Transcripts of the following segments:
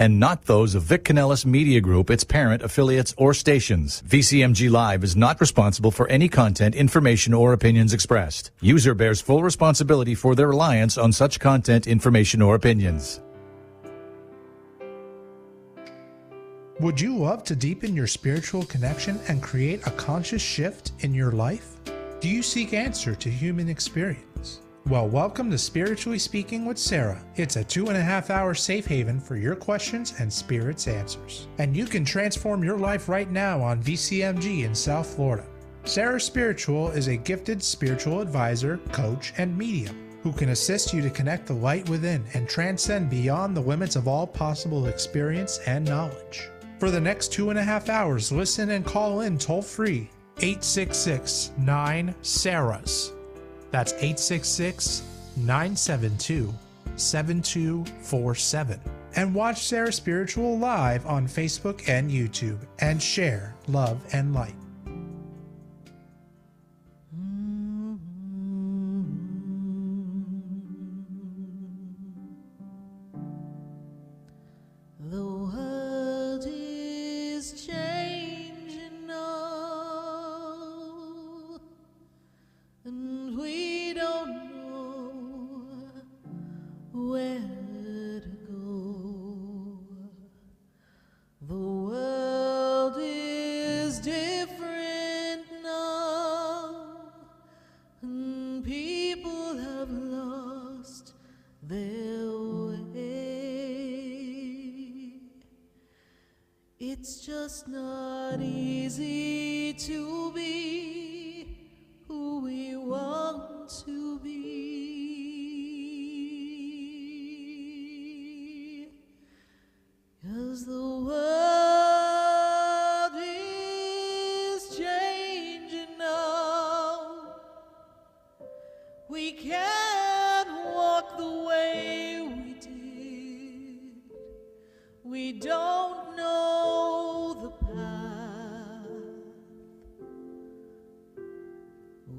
and not those of Vic Canellis Media Group, its parent, affiliates, or stations. VCMG Live is not responsible for any content, information, or opinions expressed. User bears full responsibility for their reliance on such content, information, or opinions. Would you love to deepen your spiritual connection and create a conscious shift in your life? Do you seek answer to human experience? Well, welcome to Spiritually Speaking with Sarah. It's a 2.5-hour safe haven for your questions and Spirit's answers. And you can transform your life right now on VCMG in South Florida. Sarah Spiritual is a gifted spiritual advisor, coach, and medium who can assist you to connect the light within and transcend beyond the limits of all possible experience and knowledge. For the next 2.5 hours, listen and call in toll-free 866-9-SARAHS. That's 866-972-7247. And watch Sarah Spiritual live on Facebook and YouTube and share love and light. It's just not easy to be who we want to be, 'cause the world is changing now. We can't walk the way we did. We don't know the path.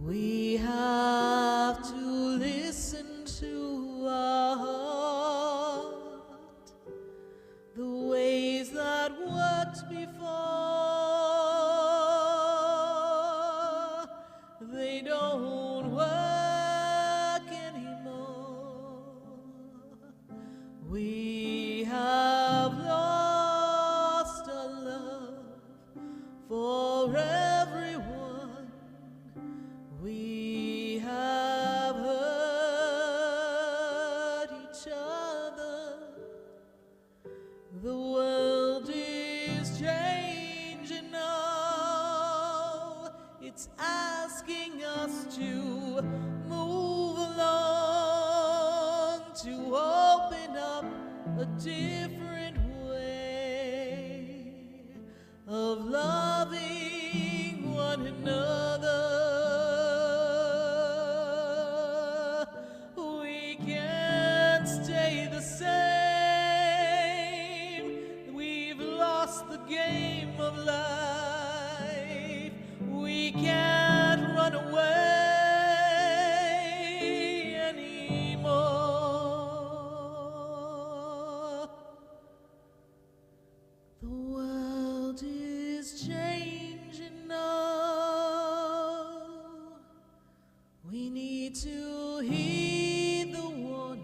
We have to listen to our heart, the ways that worked before, they don't work anymore. We have lost our love for everyone. We have hurt each other. The world is changing now. It's asking us to move along, to open up a different way of loving one another. We can't stay the same. We've lost the game of life. We can't run away anymore. The world is changing now. We need to heed the warning.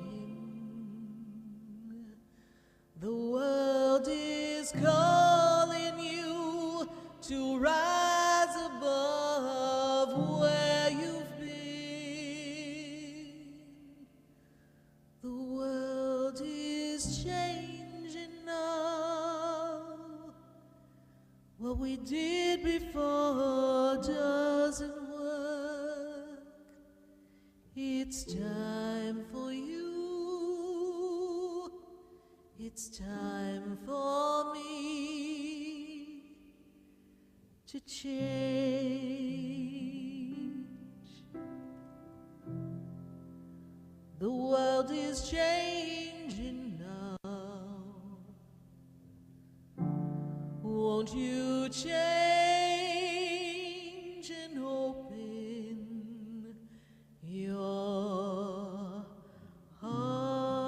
The world is calling you to rise above where you've been. The world is changing now. What we did before doesn't work. It's time for you. It's time for me to change. The world is changing now. Won't you change and open your heart?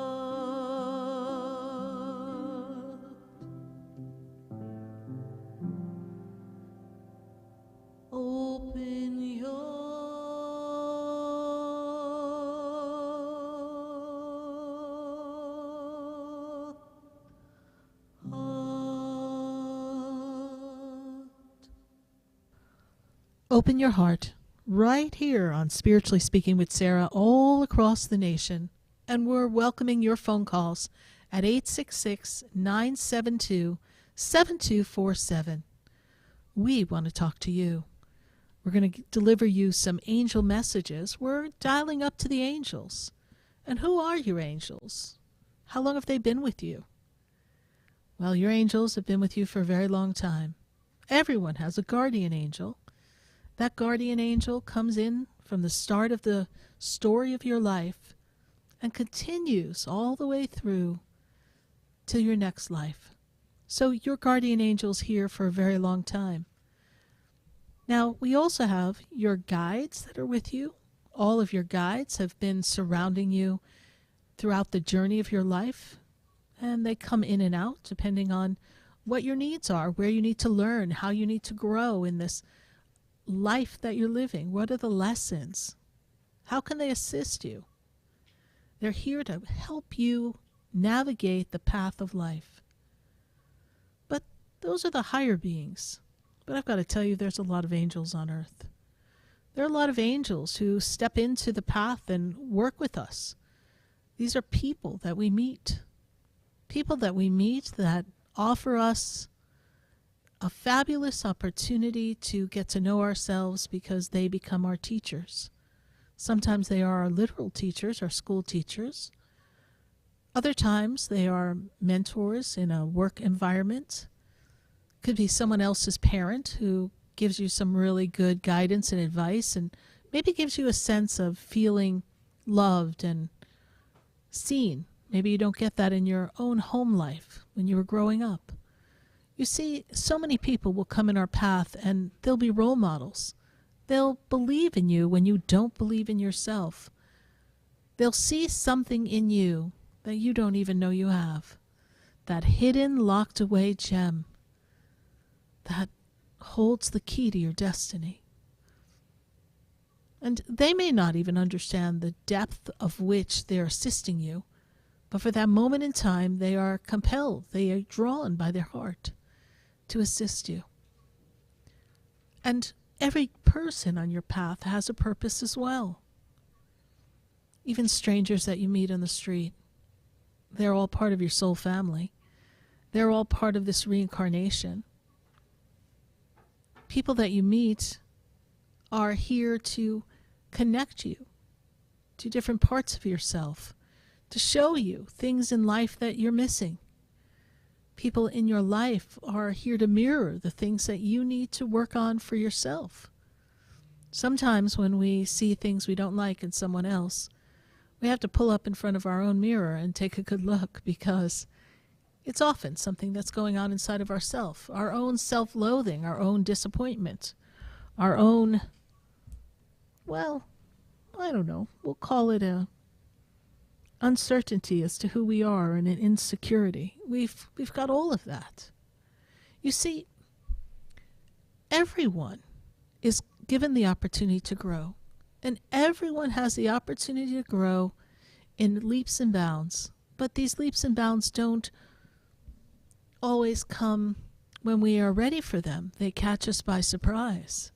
Open your heart right here on Spiritually Speaking with Sarah all across the nation. And we're welcoming your phone calls at 866-972-7247. We want to talk to you. We're going to deliver you some angel messages. We're dialing up to the angels. And who are your angels? How long have they been with you? Well, your angels have been with you for a very long time. Everyone has a guardian angel. That guardian angel comes in from the start of the story of your life and continues all the way through to your next life. So your guardian angel's here for a very long time. Now, we also have your guides that are with you. All of your guides have been surrounding you throughout the journey of your life, and they come in and out depending on what your needs are, where you need to learn, how you need to grow in this life that you're living. What are the lessons? How can they assist you? They're here to help you navigate the path of life. But those are the higher beings. But I've got to tell you, there's a lot of angels on earth. There are a lot of angels who step into the path and work with us. These are people that we meet. People that we meet that offer us a fabulous opportunity to get to know ourselves because they become our teachers. Sometimes they are our literal teachers, our school teachers. Other times they are mentors in a work environment. Could be someone else's parent who gives you some really good guidance and advice and maybe gives you a sense of feeling loved and seen. Maybe you don't get that in your own home life when you were growing up. You see, so many people will come in our path and they'll be role models. They'll believe in you when you don't believe in yourself. They'll see something in you that you don't even know you have. That hidden, locked away gem that holds the key to your destiny. And they may not even understand the depth of which they're assisting you, but for that moment in time, they are compelled, they are drawn by their heart to assist you. And every person on your path has a purpose as well. Even strangers that you meet on the street, they're all part of your soul family. They're all part of this reincarnation. People that you meet are here to connect you to different parts of yourself, to show you things in life that you're missing. People in your life are here to mirror the things that you need to work on for yourself. Sometimes when we see things we don't like in someone else, we have to pull up in front of our own mirror and take a good look, because it's often something that's going on inside of ourselves, our own self-loathing, our own disappointment, our own, well, I don't know, we'll call it a uncertainty as to who we are and an insecurity. We've got all of that. You see, everyone is given the opportunity to grow, and everyone has the opportunity to grow in leaps and bounds. But these leaps and bounds don't always come when we are ready for them. They catch us by surprise.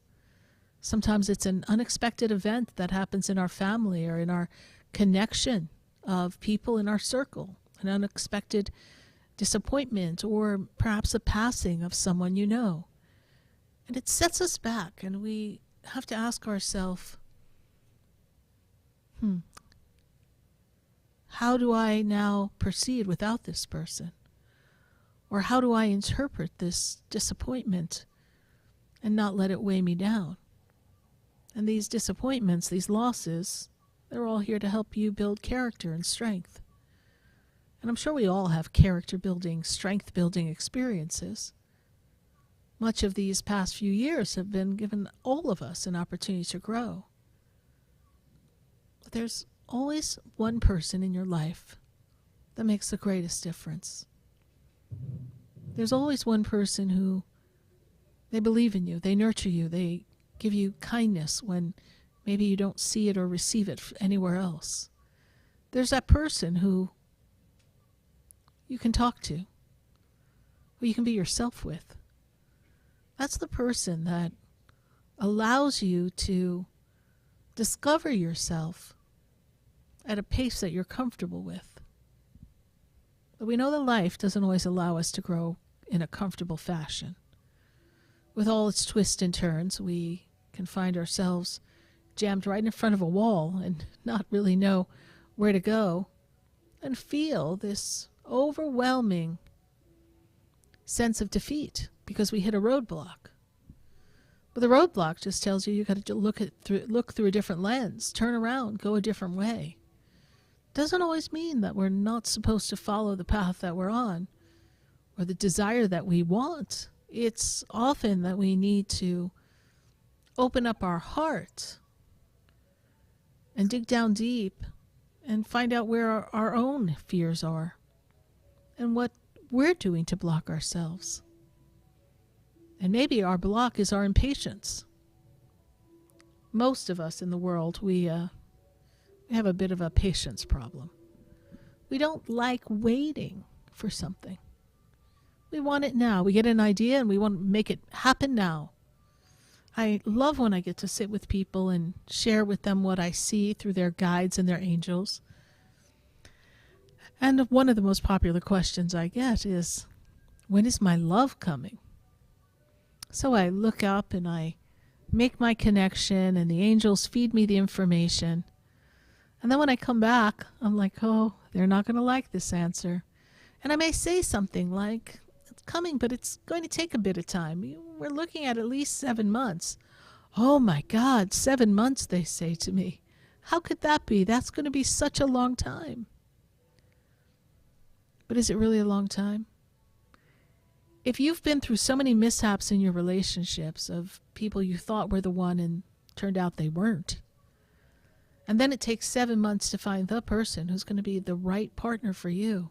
Sometimes it's an unexpected event that happens in our family or in our connection of people in our circle, an unexpected disappointment, or perhaps a passing of someone you know. And it sets us back, and we have to ask ourselves, how do I now proceed without this person? Or how do I interpret this disappointment and not let it weigh me down? And these disappointments, these losses, they're all here to help you build character and strength. And I'm sure we all have character building, strength building experiences. Much of these past few years have been given all of us an opportunity to grow. But there's always one person in your life that makes the greatest difference. There's always one person who, they believe in you, they nurture you, they give you kindness when maybe you don't see it or receive it anywhere else. There's that person who you can talk to, who you can be yourself with. That's the person that allows you to discover yourself at a pace that you're comfortable with. But we know that life doesn't always allow us to grow in a comfortable fashion. With all its twists and turns, we can find ourselves jammed right in front of a wall and not really know where to go, and feel this overwhelming sense of defeat because we hit a roadblock. But the roadblock just tells you you got to look through a different lens, turn around, go a different way. Doesn't always mean that we're not supposed to follow the path that we're on or the desire that we want. It's often that we need to open up our heart and dig down deep and find out where our own fears are and what we're doing to block ourselves. And maybe our block is our impatience. Most of us in the world, we have a bit of a patience problem. We don't like waiting for something. We want it now. We get an idea and we want to make it happen now. I love when I get to sit with people and share with them what I see through their guides and their angels. And one of the most popular questions I get is, when is my love coming? So I look up and I make my connection and the angels feed me the information. And then when I come back, I'm like, oh, they're not going to like this answer. And I may say something like, it's coming, but it's going to take a bit of time. We're looking at least 7 months. Oh my God, 7 months, they say to me. How could that be? That's going to be such a long time. But is it really a long time? If you've been through so many mishaps in your relationships of people you thought were the one and turned out they weren't, and then it takes 7 months to find the person who's going to be the right partner for you,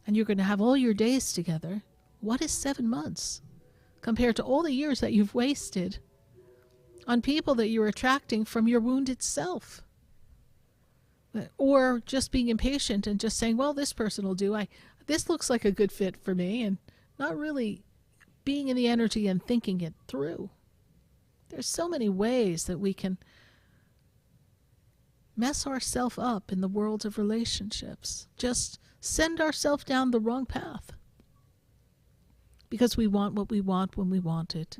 and you're going to have all your days together, what is 7 months compared to all the years that you've wasted on people that you're attracting from your wounded self? Or just being impatient and just saying, well, this person will do. This looks like a good fit for me, and not really being in the energy and thinking it through. There's so many ways that we can mess ourselves up in the world of relationships. Just send ourselves down the wrong path. Because we want what we want when we want it.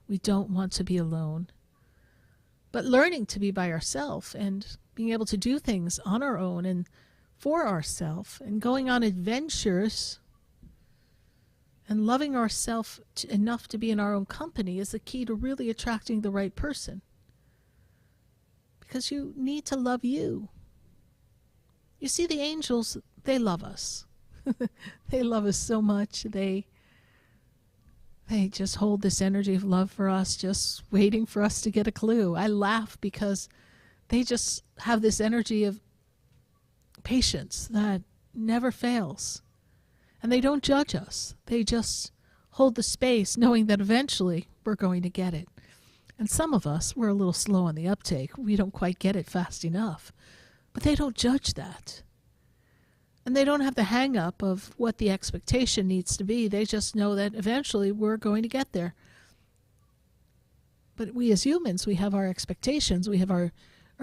We don't want to be alone. But learning to be by ourselves and being able to do things on our own and for ourselves and going on adventures and loving ourselves enough to be in our own company is the key to really attracting the right person. Because you need to love you. You see, the angels, they love us. They love us so much. They just hold this energy of love for us, just waiting for us to get a clue. I laugh because they just have this energy of patience that never fails. And they don't judge us. They just hold the space knowing that eventually we're going to get it. And some of us, we're a little slow on the uptake. We don't quite get it fast enough. But they don't judge that. And they don't have the hang up of what the expectation needs to be. They just know that eventually we're going to get there. But we as humans, we have our expectations. We have our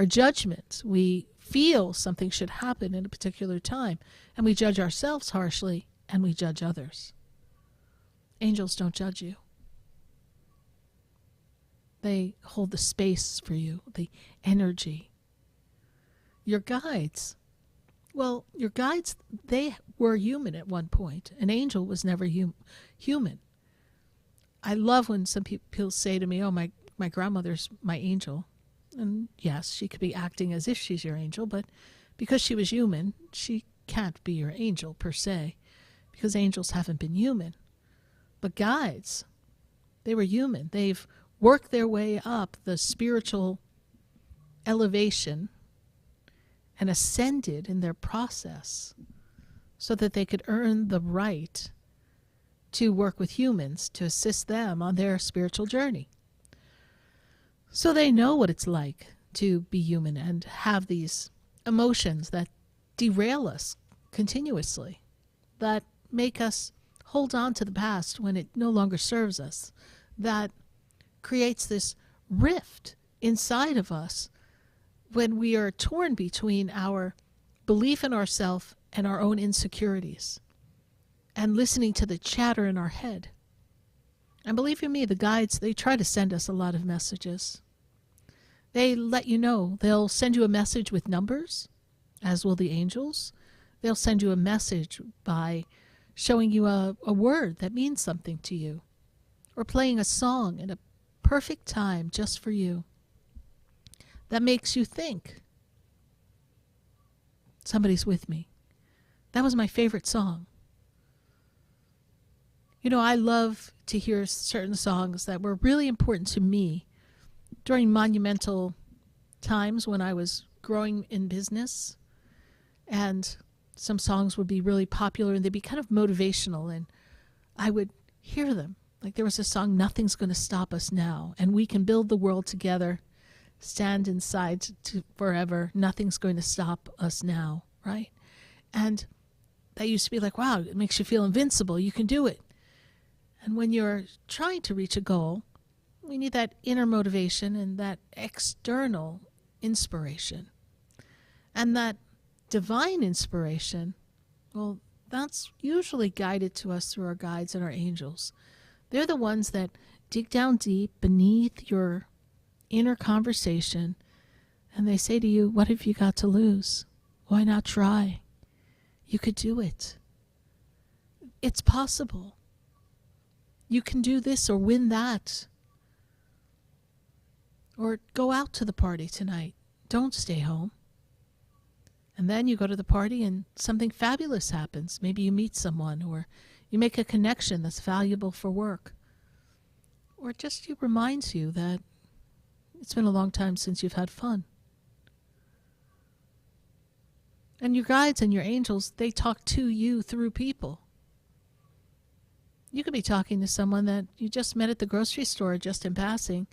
judgments. We feel something should happen in a particular time. And we judge ourselves harshly, and we judge others. Angels don't judge you. They hold the space for you, the energy. Your guides, well, your guides, they were human at one point. An angel was never human. I love when some people say to me, oh, my grandmother's my angel. And yes, she could be acting as if she's your angel, but because she was human, she can't be your angel per se, because angels haven't been human. But guides, they were human. They've worked their way up the spiritual elevation and ascended in their process so that they could earn the right to work with humans to assist them on their spiritual journey. So they know what it's like to be human and have these emotions that derail us continuously, that make us hold on to the past when it no longer serves us, that creates this rift inside of us when we are torn between our belief in ourselves and our own insecurities and listening to the chatter in our head. And believe you me, the guides, they try to send us a lot of messages. They let you know. They'll send you a message with numbers, as will the angels. They'll send you a message by showing you a word that means something to you, or playing a song in a perfect time just for you that makes you think. Somebody's with me. That was my favorite song. You know, I love to hear certain songs that were really important to me during monumental times when I was growing in business. And some songs would be really popular and they'd be kind of motivational, and I would hear them. Like there was a song, "Nothing's Going to Stop Us Now," and we can build the world together, stand inside to forever. Nothing's going to stop us now, right? And that used to be like, wow, it makes you feel invincible. You can do it. And when you're trying to reach a goal, we need that inner motivation and that external inspiration. And that divine inspiration, well, that's usually guided to us through our guides and our angels. They're the ones that dig down deep beneath your inner conversation, and they say to you, what have you got to lose? Why not try? You could do it. It's possible. You can do this or win that. Or go out to the party tonight. Don't stay home. And then you go to the party and something fabulous happens. Maybe you meet someone, or you make a connection that's valuable for work. Or just it reminds you that it's been a long time since you've had fun. And your guides and your angels, they talk to you through people. You could be talking to someone that you just met at the grocery store just in passing,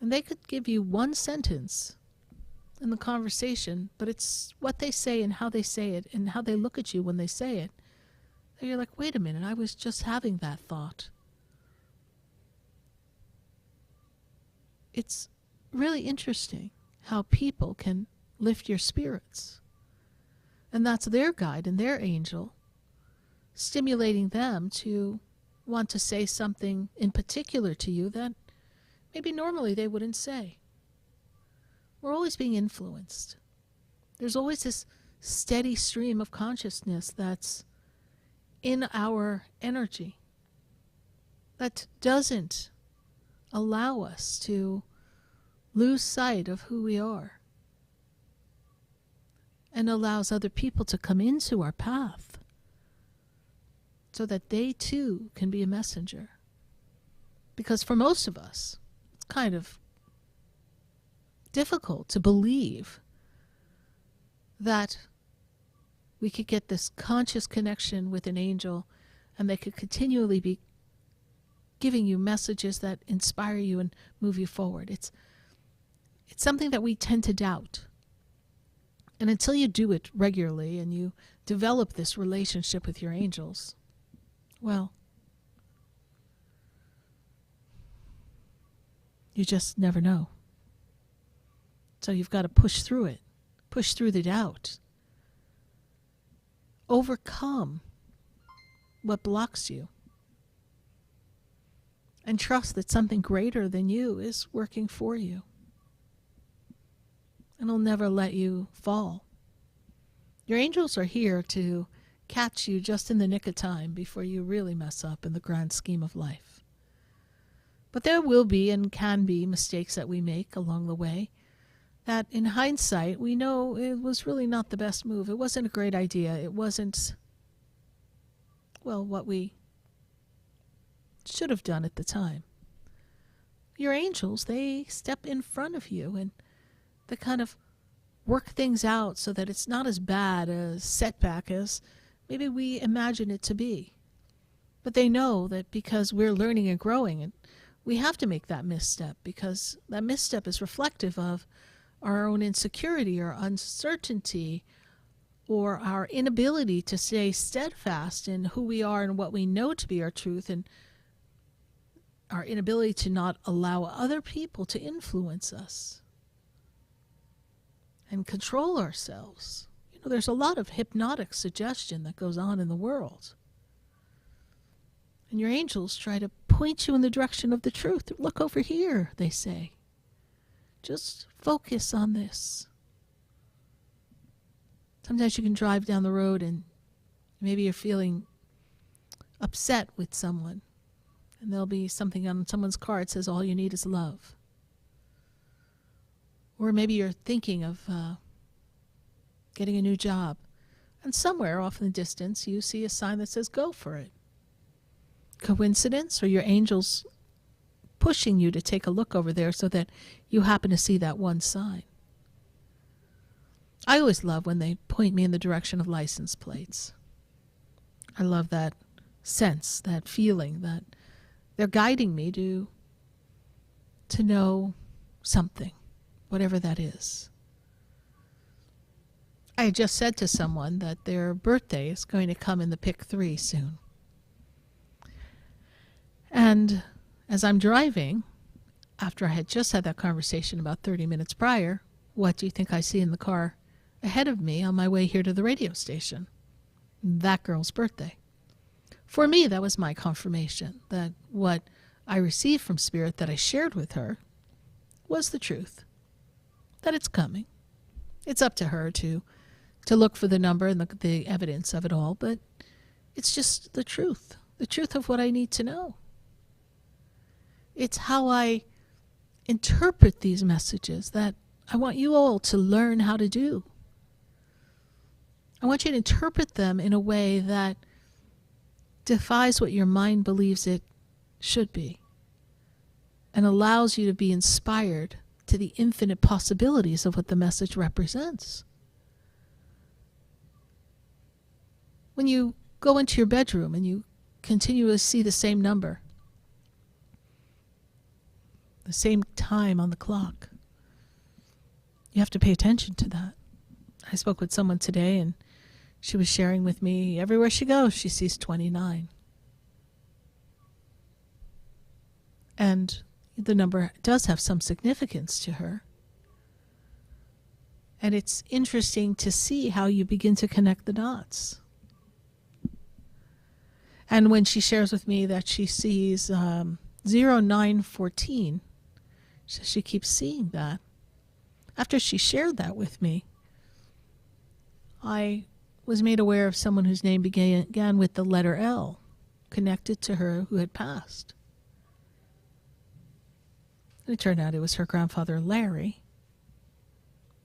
and they could give you one sentence in the conversation, but it's what they say and how they say it and how they look at you when they say it. And you're like, wait a minute, I was just having that thought. It's really interesting how people can lift your spirits. And that's their guide and their angel, stimulating them to want to say something in particular to you that maybe normally they wouldn't say. We're always being influenced. There's always this steady stream of consciousness that's in our energy that doesn't allow us to lose sight of who we are, and allows other people to come into our path so that they too can be a messenger. Because for most of us, it's kind of difficult to believe that we could get this conscious connection with an angel and they could continually be giving you messages that inspire you and move you forward. It's something that we tend to doubt. And until you do it regularly and you develop this relationship with your angels, well, you just never know. So you've got to push through it, push through the doubt, overcome what blocks you, and trust that something greater than you is working for you. And will never let you fall. Your angels are here to catch you just in the nick of time before you really mess up in the grand scheme of life. But there will be and can be mistakes that we make along the way that in hindsight we know it was really not the best move. It wasn't a great idea. It wasn't, well, what we should have done at the time. Your angels, they step in front of you and they kind of work things out so that it's not as bad a setback as maybe we imagine it to be. But they know that because we're learning and growing, and we have to make that misstep because that misstep is reflective of our own insecurity or uncertainty or our inability to stay steadfast in who we are and what we know to be our truth, and our inability to not allow other people to influence us and control ourselves. You know, there's a lot of hypnotic suggestion that goes on in the world. And your angels try to point you in the direction of the truth. Look over here, they say. Just focus on this. Sometimes you can drive down the road and maybe you're feeling upset with someone. And there'll be something on someone's car that says, all you need is love. Or maybe you're thinking of getting a new job. And somewhere off in the distance, you see a sign that says, go for it. Coincidence, or your angels pushing you to take a look over there so that you happen to see that one sign? I always love when they point me in the direction of license plates. I love that sense, that feeling that they're guiding me to know something, whatever that is. I had just said to someone that their birthday is going to come in the pick 3 soon. And as I'm driving, after I had just had that conversation about 30 minutes prior, what do you think I see in the car ahead of me on my way here to the radio station? That girl's birthday. For me, that was my confirmation that what I received from Spirit that I shared with her was the truth, that it's coming. It's up to her to look for the number and the evidence of it all, but it's just the truth of what I need to know. It's how I interpret these messages that I want you all to learn how to do. I want you to interpret them in a way that defies what your mind believes it should be and allows you to be inspired to the infinite possibilities of what the message represents. When you go into your bedroom and you continually see the same number, the same time on the clock, you have to pay attention to that. I spoke with someone today and she was sharing with me, everywhere she goes, she sees 29. And the number does have some significance to her. And it's interesting to see how you begin to connect the dots. And when she shares with me that she sees 0914, she keeps seeing that. After she shared that with me, I was made aware of someone whose name began with the letter L, connected to her who had passed. And it turned out it was her grandfather, Larry,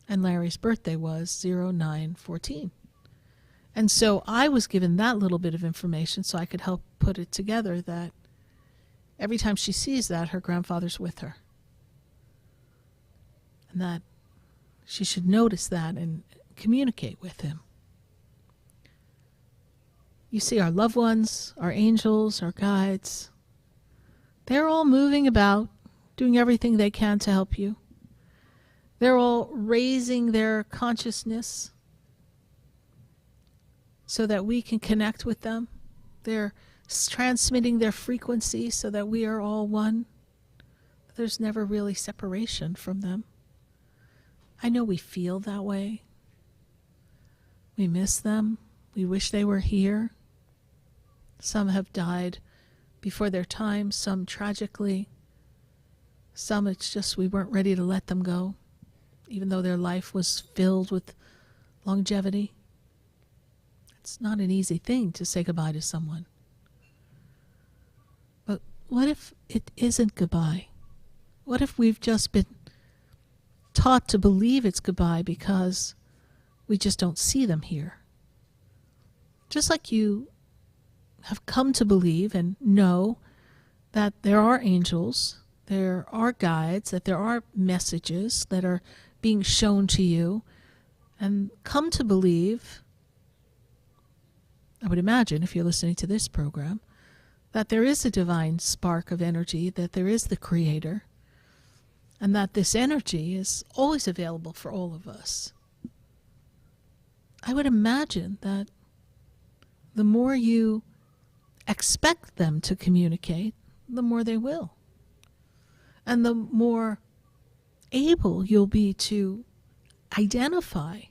and Larry's birthday was 0914. And so I was given that little bit of information so I could help put it together that every time she sees that, her grandfather's with her. And that she should notice that and communicate with him. You see our loved ones, our angels, our guides, they're all moving about, doing everything they can to help you. They're all raising their consciousness so that we can connect with them. They're transmitting their frequency so that we are all one. There's never really separation from them. I know we feel that way. We miss them. We wish they were here. Some have died before their time, some tragically. Some it's just we weren't ready to let them go, even though their life was filled with longevity. It's not an easy thing to say goodbye to someone. But what if it isn't goodbye? What if we've just been taught to believe it's goodbye because we just don't see them here? Just like you have come to believe and know that there are angels, there are guides, that there are messages that are being shown to you, and come to believe, I would imagine if you're listening to this program, that there is a divine spark of energy, that there is the Creator, and that this energy is always available for all of us. I would imagine that the more you expect them to communicate, the more they will. And the more able you'll be to identify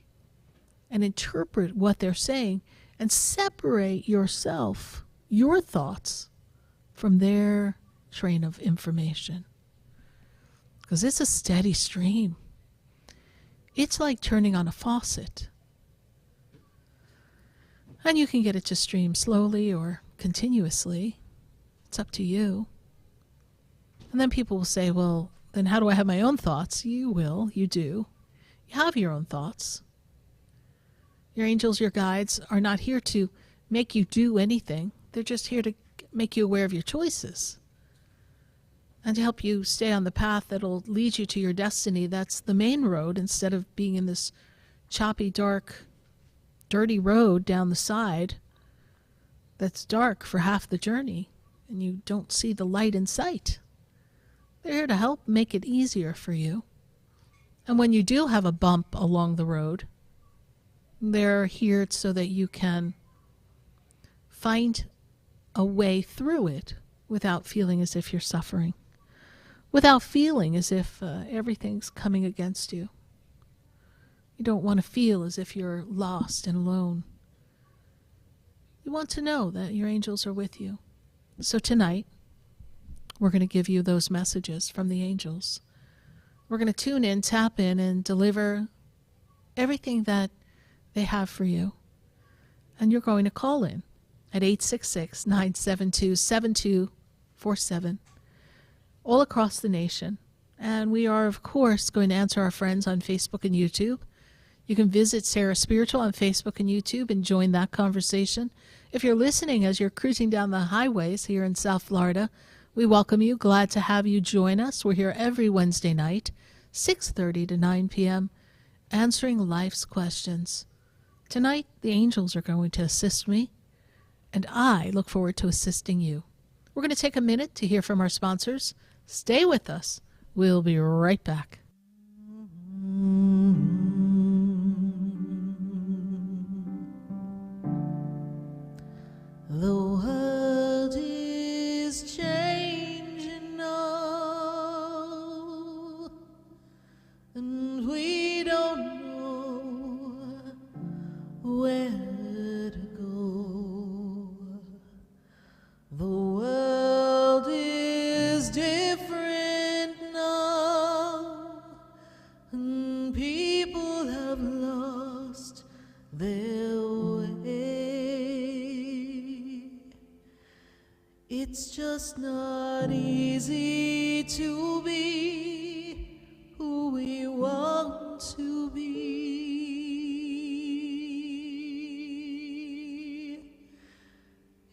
and interpret what they're saying and separate yourself, your thoughts, from their train of information. Because it's a steady stream. It's like turning on a faucet. And you can get it to stream slowly or continuously. It's up to you. And then people will say, well, then how do I have my own thoughts? You will. You do. You have your own thoughts. Your angels, your guides, are not here to make you do anything. They're just here to make you aware of your choices and to help you stay on the path that'll lead you to your destiny. That's the main road, instead of being in this choppy, dark, dirty road down the side that's dark for half the journey and you don't see the light in sight. They're here to help make it easier for you. And when you do have a bump along the road, they're here so that you can find a way through it without feeling as if you're suffering, without feeling as if everything's coming against you. You don't want to feel as if you're lost and alone. You want to know that your angels are with you. So tonight, we're going to give you those messages from the angels. We're going to tune in, tap in, and deliver everything that they have for you. And you're going to call in at 866-972-7247 all across the nation. And we are, of course, going to answer our friends on Facebook and YouTube. You can visit Sarah Spiritual on Facebook and YouTube and join that conversation. If you're listening as you're cruising down the highways here in South Florida, we welcome you. Glad to have you join us. We're here every Wednesday night, 6:30 to 9 p.m., answering life's questions. Tonight, the angels are going to assist me, and I look forward to assisting you. We're going to take a minute to hear from our sponsors. Stay with us. We'll be right back. The world is changing now, and we don't know where to go. The world is different now, and people have lost their way. It's just not easy to be who we want to be,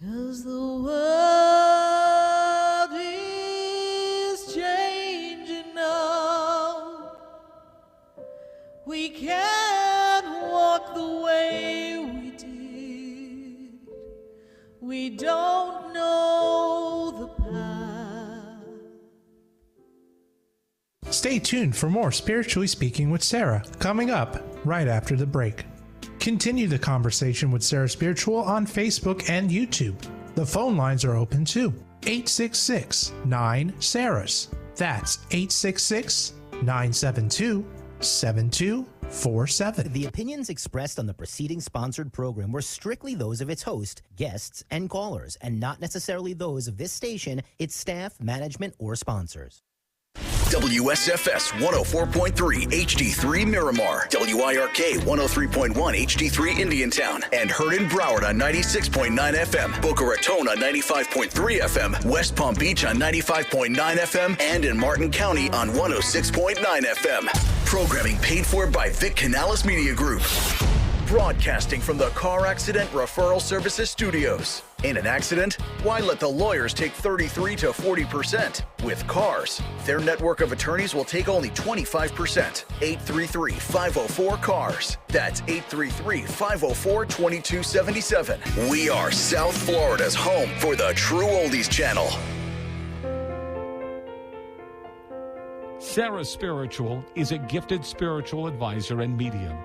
'cause the world is changing now. We can't walk the way we did. We don't know the path. Stay tuned for more Spiritually Speaking with Sarah, coming up right after the break. Continue the conversation with Sarah Spiritual on Facebook and YouTube. The phone lines are open too. 866-9-SARAHS. That's 866-972-7247. The opinions expressed on the preceding sponsored program were strictly those of its host, guests, and callers, and not necessarily those of this station, its staff, management, or sponsors. WSFS 104.3 HD3 Miramar, WIRK 103.1 HD3 Indiantown, and heard in Broward on 96.9 FM, Boca Raton on 95.3 FM, West Palm Beach on 95.9 FM, and in Martin County on 106.9 FM. Programming paid for by Vic Canales Media Group. Broadcasting from the Car Accident Referral Services Studios. In an accident, why let the lawyers take 33 to 40%? With cars, their network of attorneys will take only 25%. 833-504-CARS. That's 833-504-2277. We are South Florida's home for the True Oldies Channel. Sarah Spiritual is a gifted spiritual advisor and medium.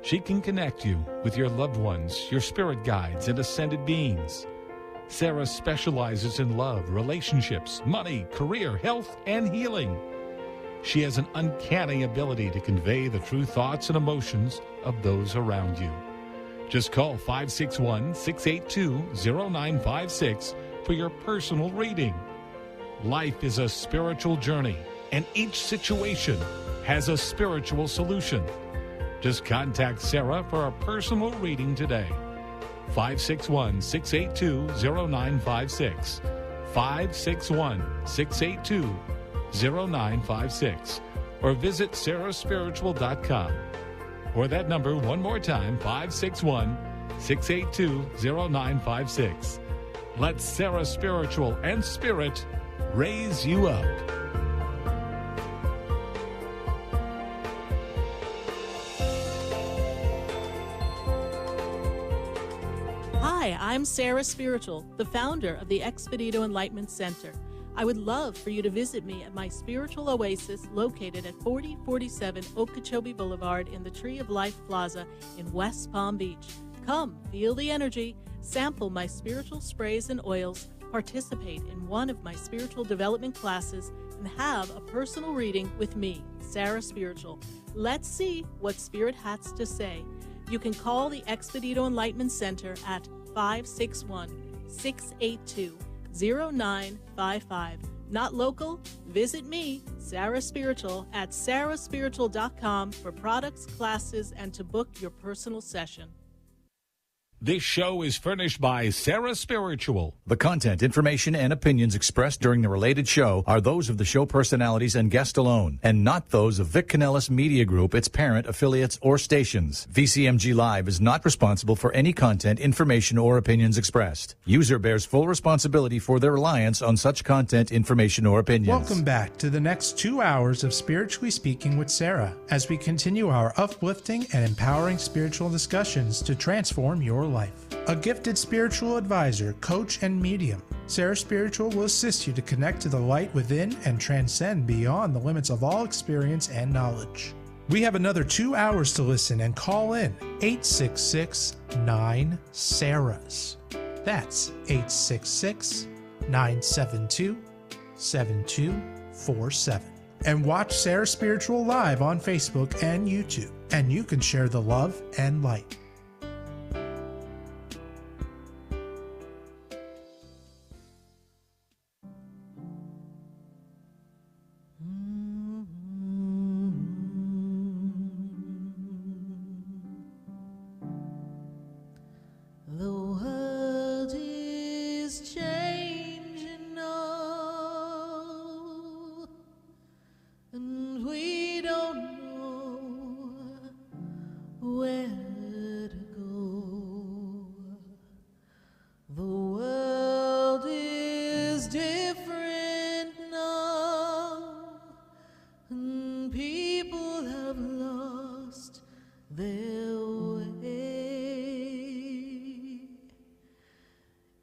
She can connect you with your loved ones, your spirit guides, and ascended beings. Sarah specializes in love, relationships, money, career, health, and healing. She has an uncanny ability to convey the true thoughts and emotions of those around you. Just call 561-682-0956 for your personal reading. Life is a spiritual journey, and each situation has a spiritual solution. Just contact Sarah for a personal reading today. 561-682-0956. 561-682-0956. Or visit sarahspiritual.com. Or that number one more time, 561-682-0956. Let Sarah Spiritual and Spirit raise you up. Hi, I'm Sarah Spiritual, the founder of the Expedito Enlightenment Center. I would love for you to visit me at my spiritual oasis located at 4047 Okeechobee Boulevard in the Tree of Life Plaza in West Palm Beach. Come, feel the energy, sample my spiritual sprays and oils, participate in one of my spiritual development classes, and have a personal reading with me, Sarah Spiritual. Let's see what Spirit has to say. You can call the Expedito Enlightenment Center at 561-682-0955. Not local? Visit me, Sarah Spiritual, at sarahspiritual.com for products, classes, and to book your personal session. This show is furnished by Sarah Spiritual. The content, information, and opinions expressed during the related show are those of the show personalities and guest alone, and not those of Vic Canellis Media Group, its parent, affiliates, or stations. VCMG Live is not responsible for any content, information, or opinions expressed. User bears full responsibility for their reliance on such content, information, or opinions. Welcome back to the next 2 hours of Spiritually Speaking with Sarah, as we continue our uplifting and empowering spiritual discussions to transform your life. A gifted spiritual advisor, coach, and medium, Sarah Spiritual will assist you to connect to the light within and transcend beyond the limits of all experience and knowledge. We have another 2 hours to listen and call in 866-9-SARAHs. That's 866-972-7247. And watch Sarah Spiritual live on Facebook and YouTube, and you can share the love and light.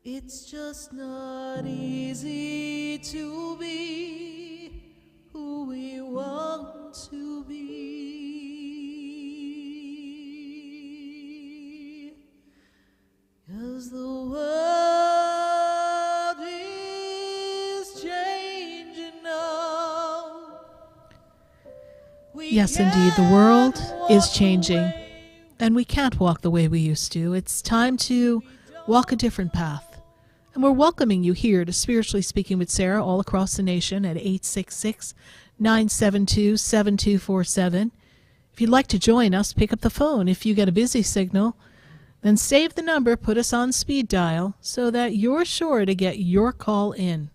It's just not easy to be who we want to be, 'cause the world is changing now. Yes, indeed, the world is changing, and we can't walk the way we used to. It's time to walk a different path. And we're welcoming you here to Spiritually Speaking with Sarah all across the nation at 866-972-7247. If you'd like to join us, pick up the phone. If you get a busy signal, then save the number, put us on speed dial so that you're sure to get your call in.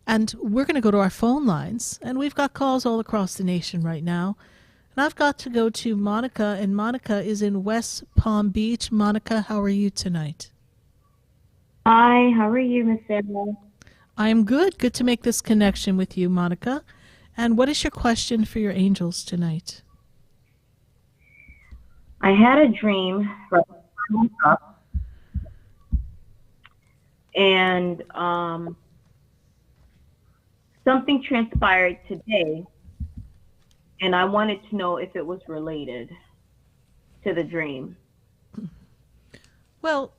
And we're going to go to our phone lines, and we've got calls all across the nation right now. And I've got to go to Monica, and Monica is in West Palm Beach. Monica, how are you tonight? Hi, how are you, Miss Sarah? I am good. Good to make this connection with you, Monica. And what is your question for your angels tonight? I had a dream right before I woke up, and something transpired today, and I wanted to know if it was related to the dream. Well,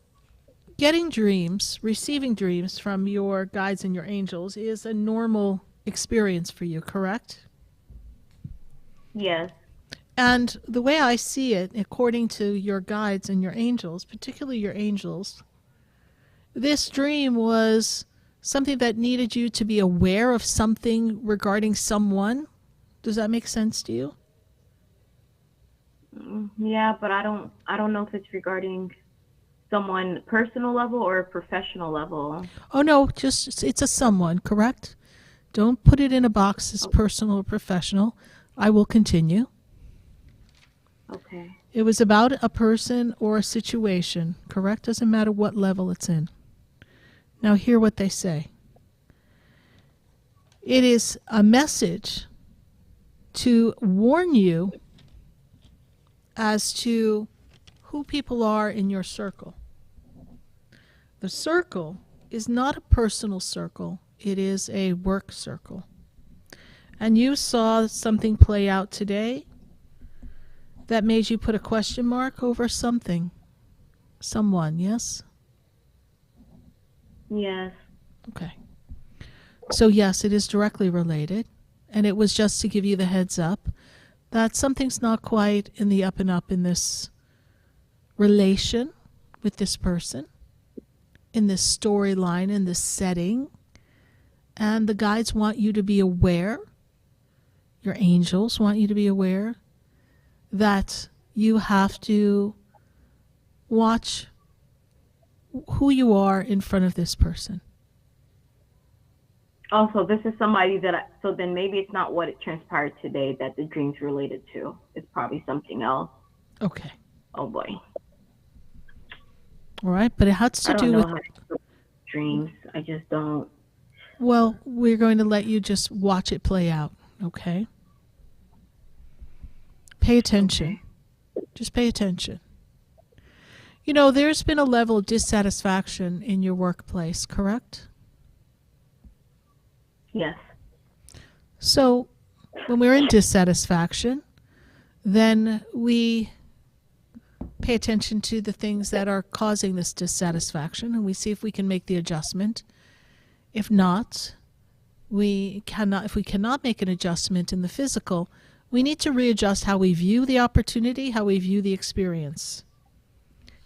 getting dreams, receiving dreams from your guides and your angels is a normal experience for you, correct? Yes. And the way I see it, according to your guides and your angels, particularly your angels, this dream was something that needed you to be aware of something regarding someone. Does that make sense to you? Yeah, but I don't know if it's regarding someone personal level or a professional level. Oh, no, just it's a someone, correct? Don't put it in a box as personal or professional. I will continue. Okay. It was about a person or a situation, correct? Doesn't matter what level it's in. Now hear what they say. It is a message to warn you as to who people are in your circle. The circle is not a personal circle. It is a work circle. And you saw something play out today that made you put a question mark over something. Someone, yes? Yes. Okay. So yes, it is directly related. And it was just to give you the heads up that something's not quite in the up and up in this relation with this person, in this storyline, in this setting. And the guides want you to be aware, your angels want you to be aware, that you have to watch who you are in front of this person. Also, this is somebody that so then maybe it's not what it transpired today that the dream's related to. It's probably something else. Okay. Oh boy. All right, but it has to I don't do know with how to interpret dreams. I just don't. Well, we're going to let you just watch it play out, okay? Pay attention. Okay. Just pay attention. You know, there's been a level of dissatisfaction in your workplace, correct? Yes. So, when we're in dissatisfaction, then we pay attention to the things that are causing this dissatisfaction, and we see if we can make the adjustment. If not, if we cannot make an adjustment in the physical, we need to readjust how we view the opportunity, how we view the experience.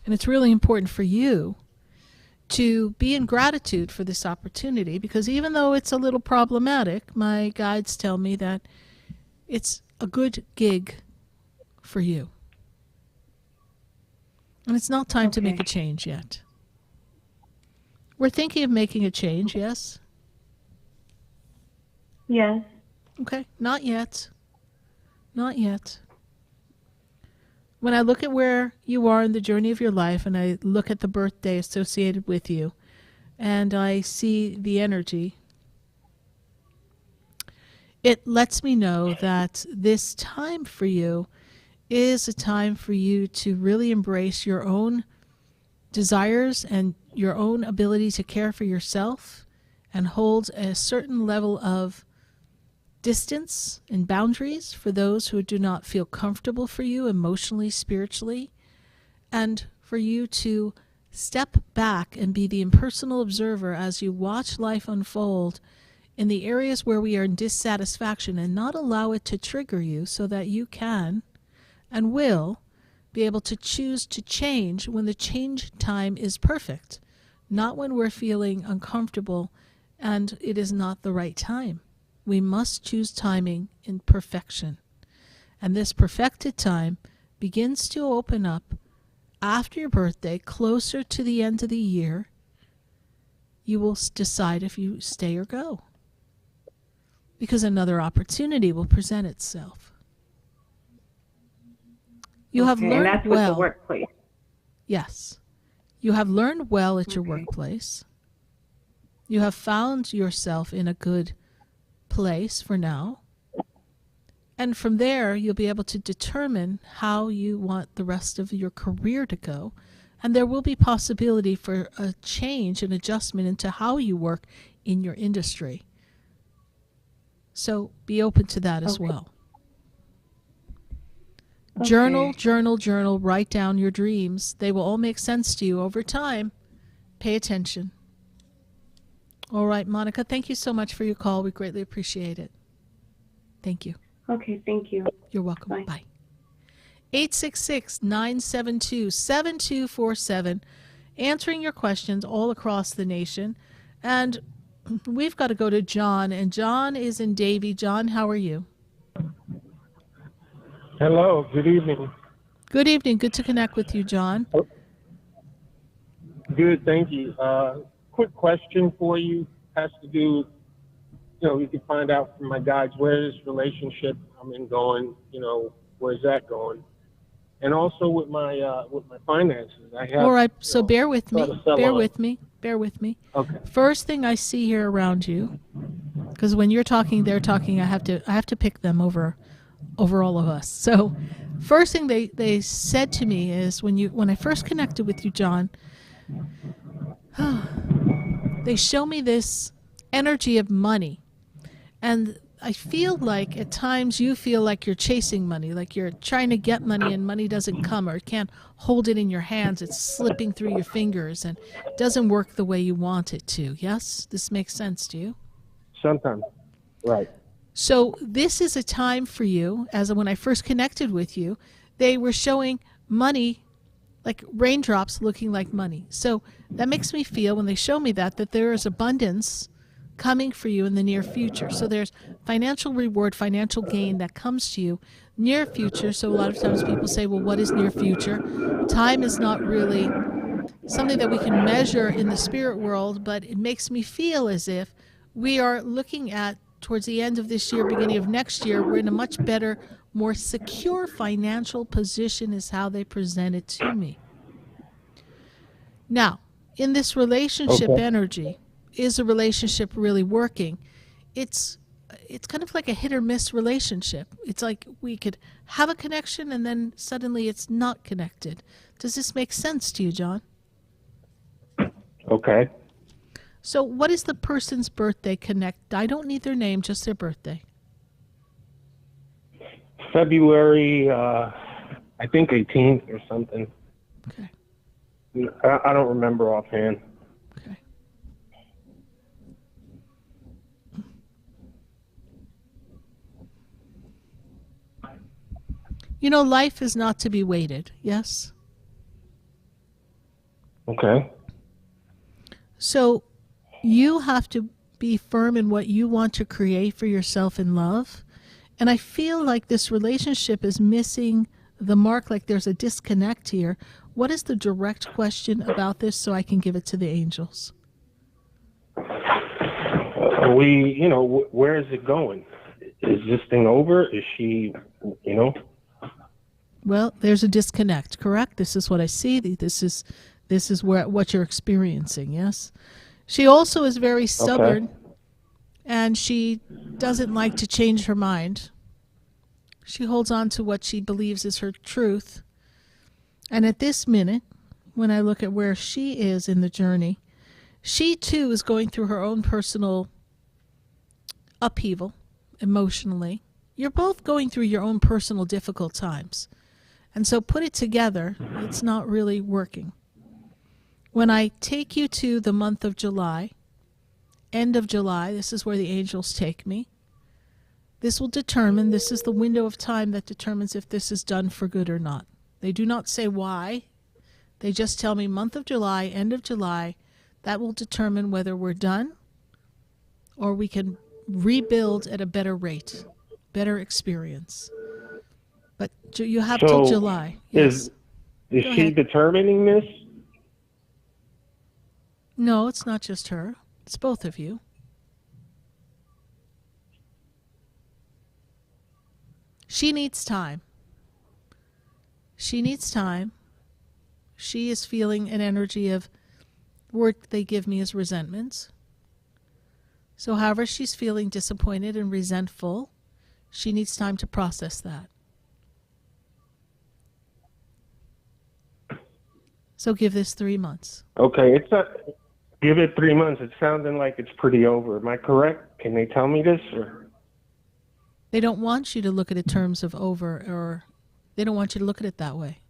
And it's really important for you to be in gratitude for this opportunity, because even though it's a little problematic, my guides tell me that it's a good gig for you. And it's not time to make a change yet. We're thinking of making a change, yes? Yes. Okay, not yet. Not yet. When I look at where you are in the journey of your life, and I look at the birthday associated with you, and I see the energy, it lets me know that this time for you is a time for you to really embrace your own desires and your own ability to care for yourself and hold a certain level of distance and boundaries for those who do not feel comfortable for you emotionally, spiritually, and for you to step back and be the impersonal observer as you watch life unfold in the areas where we are in dissatisfaction, and not allow it to trigger you, so that you can and will be able to choose to change when the change time is perfect, not when we're feeling uncomfortable and it is not the right time. We must choose timing in perfection. And this perfected time begins to open up after your birthday, closer to the end of the year. You will decide if you stay or go, because another opportunity will present itself. You have learned and that's well. with the workplace. Yes. You have learned well at your workplace. You have found yourself in a good place for now. And from there, you'll be able to determine how you want the rest of your career to go. And there will be possibility for a change and adjustment into how you work in your industry. So be open to that as well. Journal, journal, journal. Write down your dreams. They will all make sense to you over time. Pay attention. All right, Monica, thank you so much for your call. We greatly appreciate it. Thank you. Okay, thank you. You're welcome. Bye. Bye. 866-972-7247. Answering your questions all across the nation. And we've got to go to John. And John is in Davie. John, how are you? Hello, good evening. Good evening. Good to connect with you, John. Good, thank you. Quick question for you. Has to do, you can find out from my guides where this relationship I'm in going, where's that going? And also with my finances. I have, All right, so bear with me. Bear on. with me. Bear with me. Okay. First thing I see here around you, because when you're talking, they're talking, I have to pick them over all of us. So first thing they said to me is when I first connected with you, John, they show me this energy of money. And I feel like at times you feel like you're chasing money, like you're trying to get money and money doesn't come, or can't hold it in your hands. It's slipping through your fingers and doesn't work the way you want it to. Yes? This makes sense to you? Sometimes. Right. So this is a time for you, as when I first connected with you, they were showing money like raindrops looking like money. So that makes me feel, when they show me that there is abundance coming for you in the near future. So there's financial reward, financial gain that comes to you near future. So a lot of times people say, well, what is near future? Time is not really something that we can measure in the spirit world, but it makes me feel as if we are looking at towards the end of this year, beginning of next year, we're in a much better, more secure financial position is how they present it to me. Now, in this relationship energy, is a relationship really working? It's kind of like a hit or miss relationship. It's like we could have a connection and then suddenly it's not connected. Does this make sense to you, John? Okay. So what is the person's birthday connect? I don't need their name, just their birthday. February, I think 18th or something. Okay. I don't remember offhand. Okay. Life is not to be weighted, yes? Okay. So you have to be firm in what you want to create for yourself in love. And I feel like this relationship is missing the mark, like there's a disconnect here. What is the direct question about this so I can give it to the angels? Where is it going? Is this thing over? Is she, Well, there's a disconnect, correct? This is what I see. This is what you're experiencing, yes? She also is very stubborn, and she doesn't like to change her mind. She holds on to what she believes is her truth. And at this minute, when I look at where she is in the journey, she too is going through her own personal upheaval emotionally. You're both going through your own personal difficult times. And so put it together, it's not really working. When I take you to the month of July, end of July, this is where the angels take me. This will determine, this is the window of time that determines if this is done for good or not. They do not say why. They just tell me month of July, end of July. That will determine whether we're done or we can rebuild at a better rate, better experience. But you have till July. Yes. Is she determining this? No, it's not just her. It's both of you. She needs time. She needs time. She is feeling an energy of word they give me as resentment. So however she's feeling disappointed and resentful, she needs time to process that. So give this 3 months. Okay, it's not. Give it 3 months. It's sounding like it's pretty over. Am I correct? Can they tell me this? Or? They don't want you to look at it in terms of over, or they don't want you to look at it that way.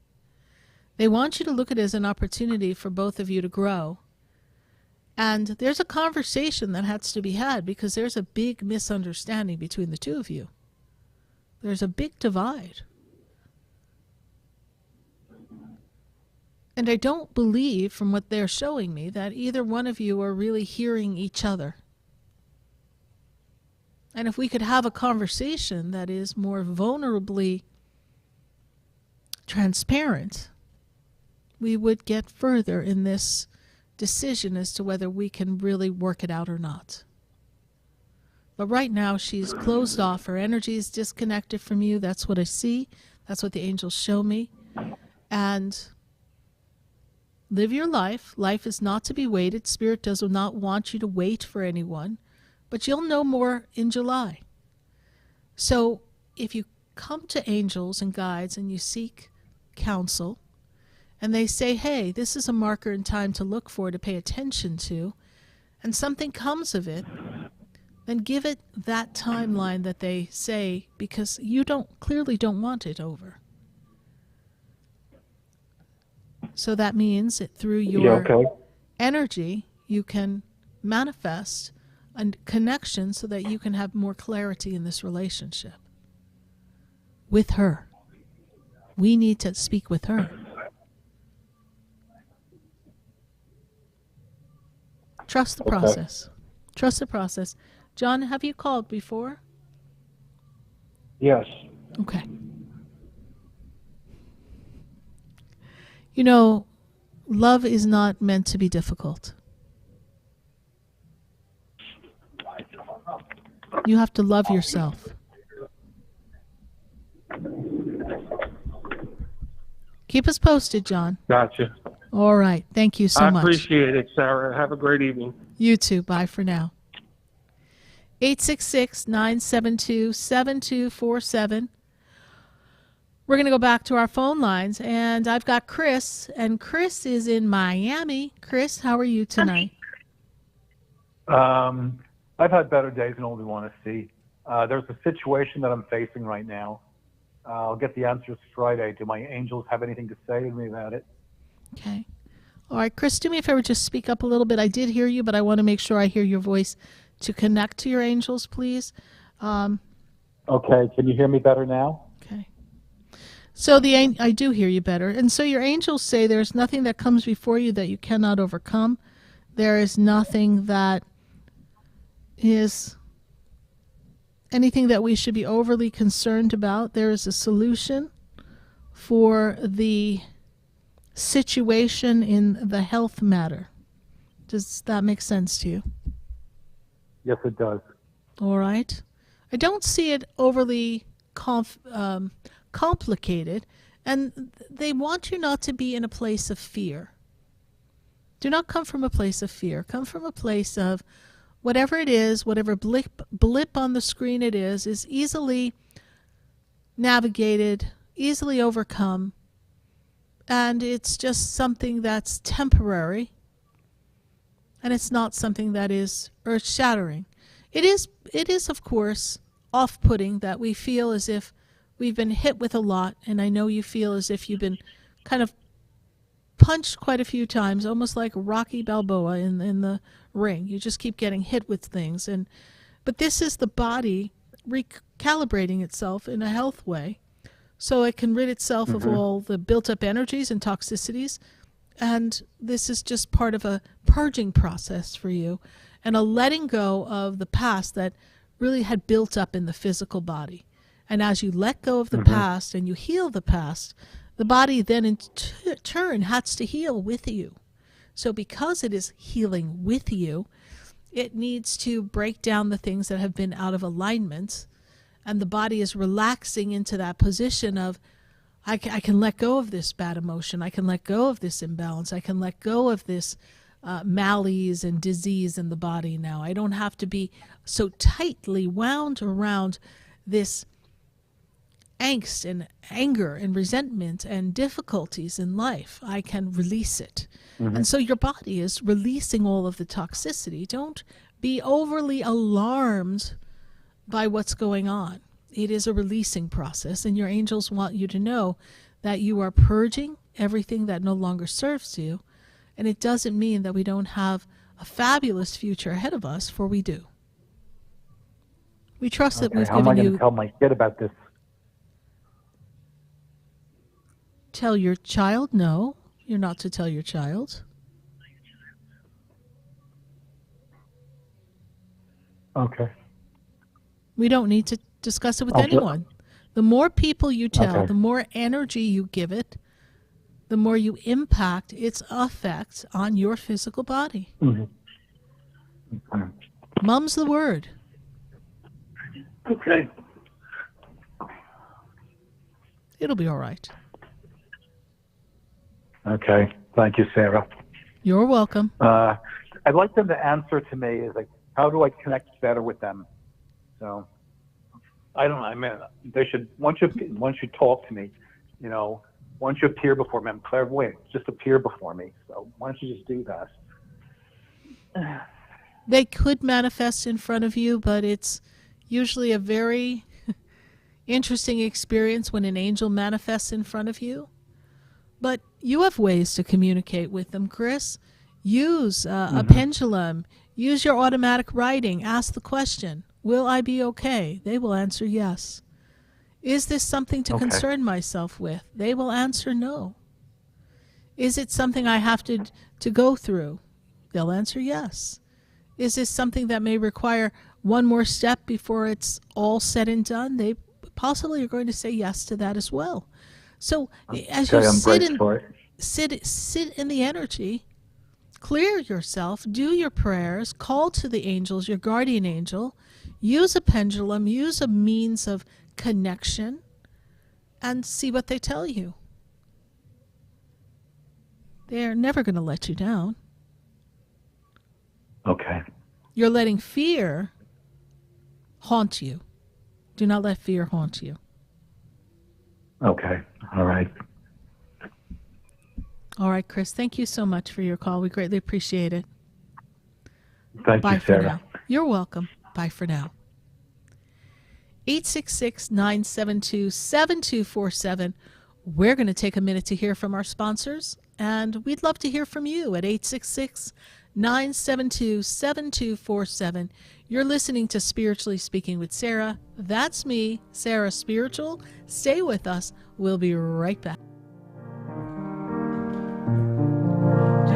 They want you to look at it as an opportunity for both of you to grow And there's a conversation that has to be had because there's a big misunderstanding between the two of you. There's a big divide. And I don't believe, from what they're showing me, that either one of you are really hearing each other. And if we could have a conversation that is more vulnerably transparent, we would get further in this decision as to whether we can really work it out or not. But right now, she's closed off. Her energy is disconnected from you. That's what I see. That's what the angels show me. And live your life. Life is not to be waited. Spirit does not want you to wait for anyone. But you'll know more in July. So if you come to angels and guides and you seek counsel, and they say, hey, this is a marker in time to look for, to pay attention to, and something comes of it, then give it that timeline that they say, because you clearly don't want it over. So that means that through your energy, you can manifest a connection so that you can have more clarity in this relationship with her. We need to speak with her. Trust the process. Trust the process. John, have you called before? Yes. Okay. You know, love is not meant to be difficult. You have to love yourself. Keep us posted, John. Gotcha. All right. Thank you so much. I appreciate it, Sarah. Have a great evening. You too. Bye for now. 866-972-7247. We're going to go back to our phone lines, and I've got Chris, and Chris is in Miami. Chris, how are you tonight? I've had better days than all we want to see. There's a situation that I'm facing right now. I'll get the answers Friday. Do my angels have anything to say to me about it? Okay. All right, Chris, do me a favor, just speak up a little bit. I did hear you, but I want to make sure I hear your voice to connect to your angels, please. Okay, can you hear me better now? Okay. So I do hear you better. And so your angels say there's nothing that comes before you that you cannot overcome. There is nothing that is anything that we should be overly concerned about. There is a solution for the situation in the health matter. Does that make sense to you? Yes, it does. All right. I don't see it overly complicated, and they want you not to be in a place of fear. Do not come from a place of fear. Come from a place of whatever it is, whatever blip on the screen it is easily navigated, easily overcome, and it's just something that's temporary, and it's not something that is earth-shattering. It is, of course, off-putting that we feel as if we've been hit with a lot, and I know you feel as if you've been kind of punched quite a few times, almost like Rocky Balboa in the ring. You just keep getting hit with things. But this is the body recalibrating itself in a health way so it can rid itself of all the built-up energies and toxicities. And this is just part of a purging process for you and a letting go of the past that really had built up in the physical body. And as you let go of the past and you heal the past, the body then in turn has to heal with you. So because it is healing with you, it needs to break down the things that have been out of alignment, and the body is relaxing into that position of, I can let go of this bad emotion. I can let go of this imbalance. I can let go of this malaise and disease in the body now. I don't have to be so tightly wound around this angst and anger and resentment and difficulties in life. I can release it. And so your body is releasing all of the toxicity. Don't be overly alarmed by what's going on. It is a releasing process, and your angels want you to know that you are purging everything that no longer serves you. And it doesn't mean that we don't have a fabulous future ahead of us, for we do. We trust that we've How am I given going to you... tell my kid about this? Tell your child? No, you're not to tell your child. Okay. We don't need to discuss it with anyone. The more people you tell, Okay. the more energy you give it, the more you impact its effects on your physical body. Mm-hmm. Mum's the word. Okay. It'll be all right. Okay. Thank you, Sarah. You're welcome. I'd like them to answer to me is like, how do I connect better with them? So I don't know. I mean, they should, once you talk to me, you know, once you appear before me, I'm clairvoyant, just appear before me. So why don't you just do that? They could manifest in front of you, but it's usually a very interesting experience when an angel manifests in front of you. But you have ways to communicate with them, Chris. Use a pendulum. Use your automatic writing. Ask the question, will I be okay? They will answer yes. Is this something to concern myself with? They will answer no. Is it something I have to go through? They'll answer yes. Is this something that may require one more step before it's all said and done? They possibly are going to say yes to that as well. So as you sit in the energy, clear yourself, do your prayers, call to the angels, your guardian angel, use a pendulum, use a means of connection, and see what they tell you. They're never going to let you down. Okay. You're letting fear haunt you. Do not let fear haunt you. Okay. All right. All right, Chris. Thank you so much for your call. We greatly appreciate it. Thank Bye you, for Sarah. now. You're welcome. Bye for now. 866-972-7247. We're going to take a minute to hear from our sponsors, and we'd love to hear from you at 866-972-7247. You're listening to Spiritually Speaking with Sarah. That's me, Sarah Spiritual. Stay with us. We'll be right back. Do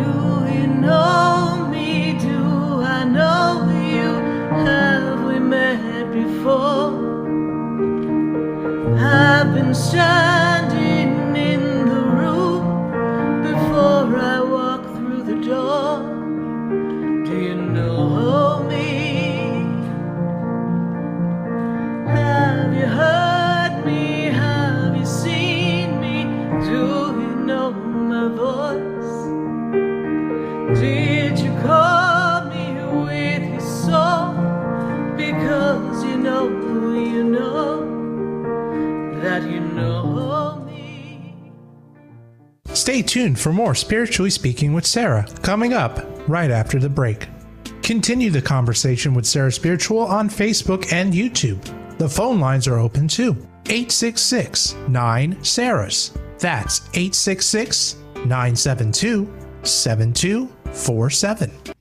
you know me? Do I know you? Have we met before? I've been standing in the room before I walk through the door. Do you know me? Have you heard me? Have you seen me? Do you know my voice? Did you call me with your soul? Because you know that you know me. Stay tuned for more Spiritually Speaking with Sarah, coming up right after the break. Continue the conversation with Sarah Spiritual on Facebook and YouTube. The phone lines are open too. 866-9-SARAHS. That's 866-972-7247.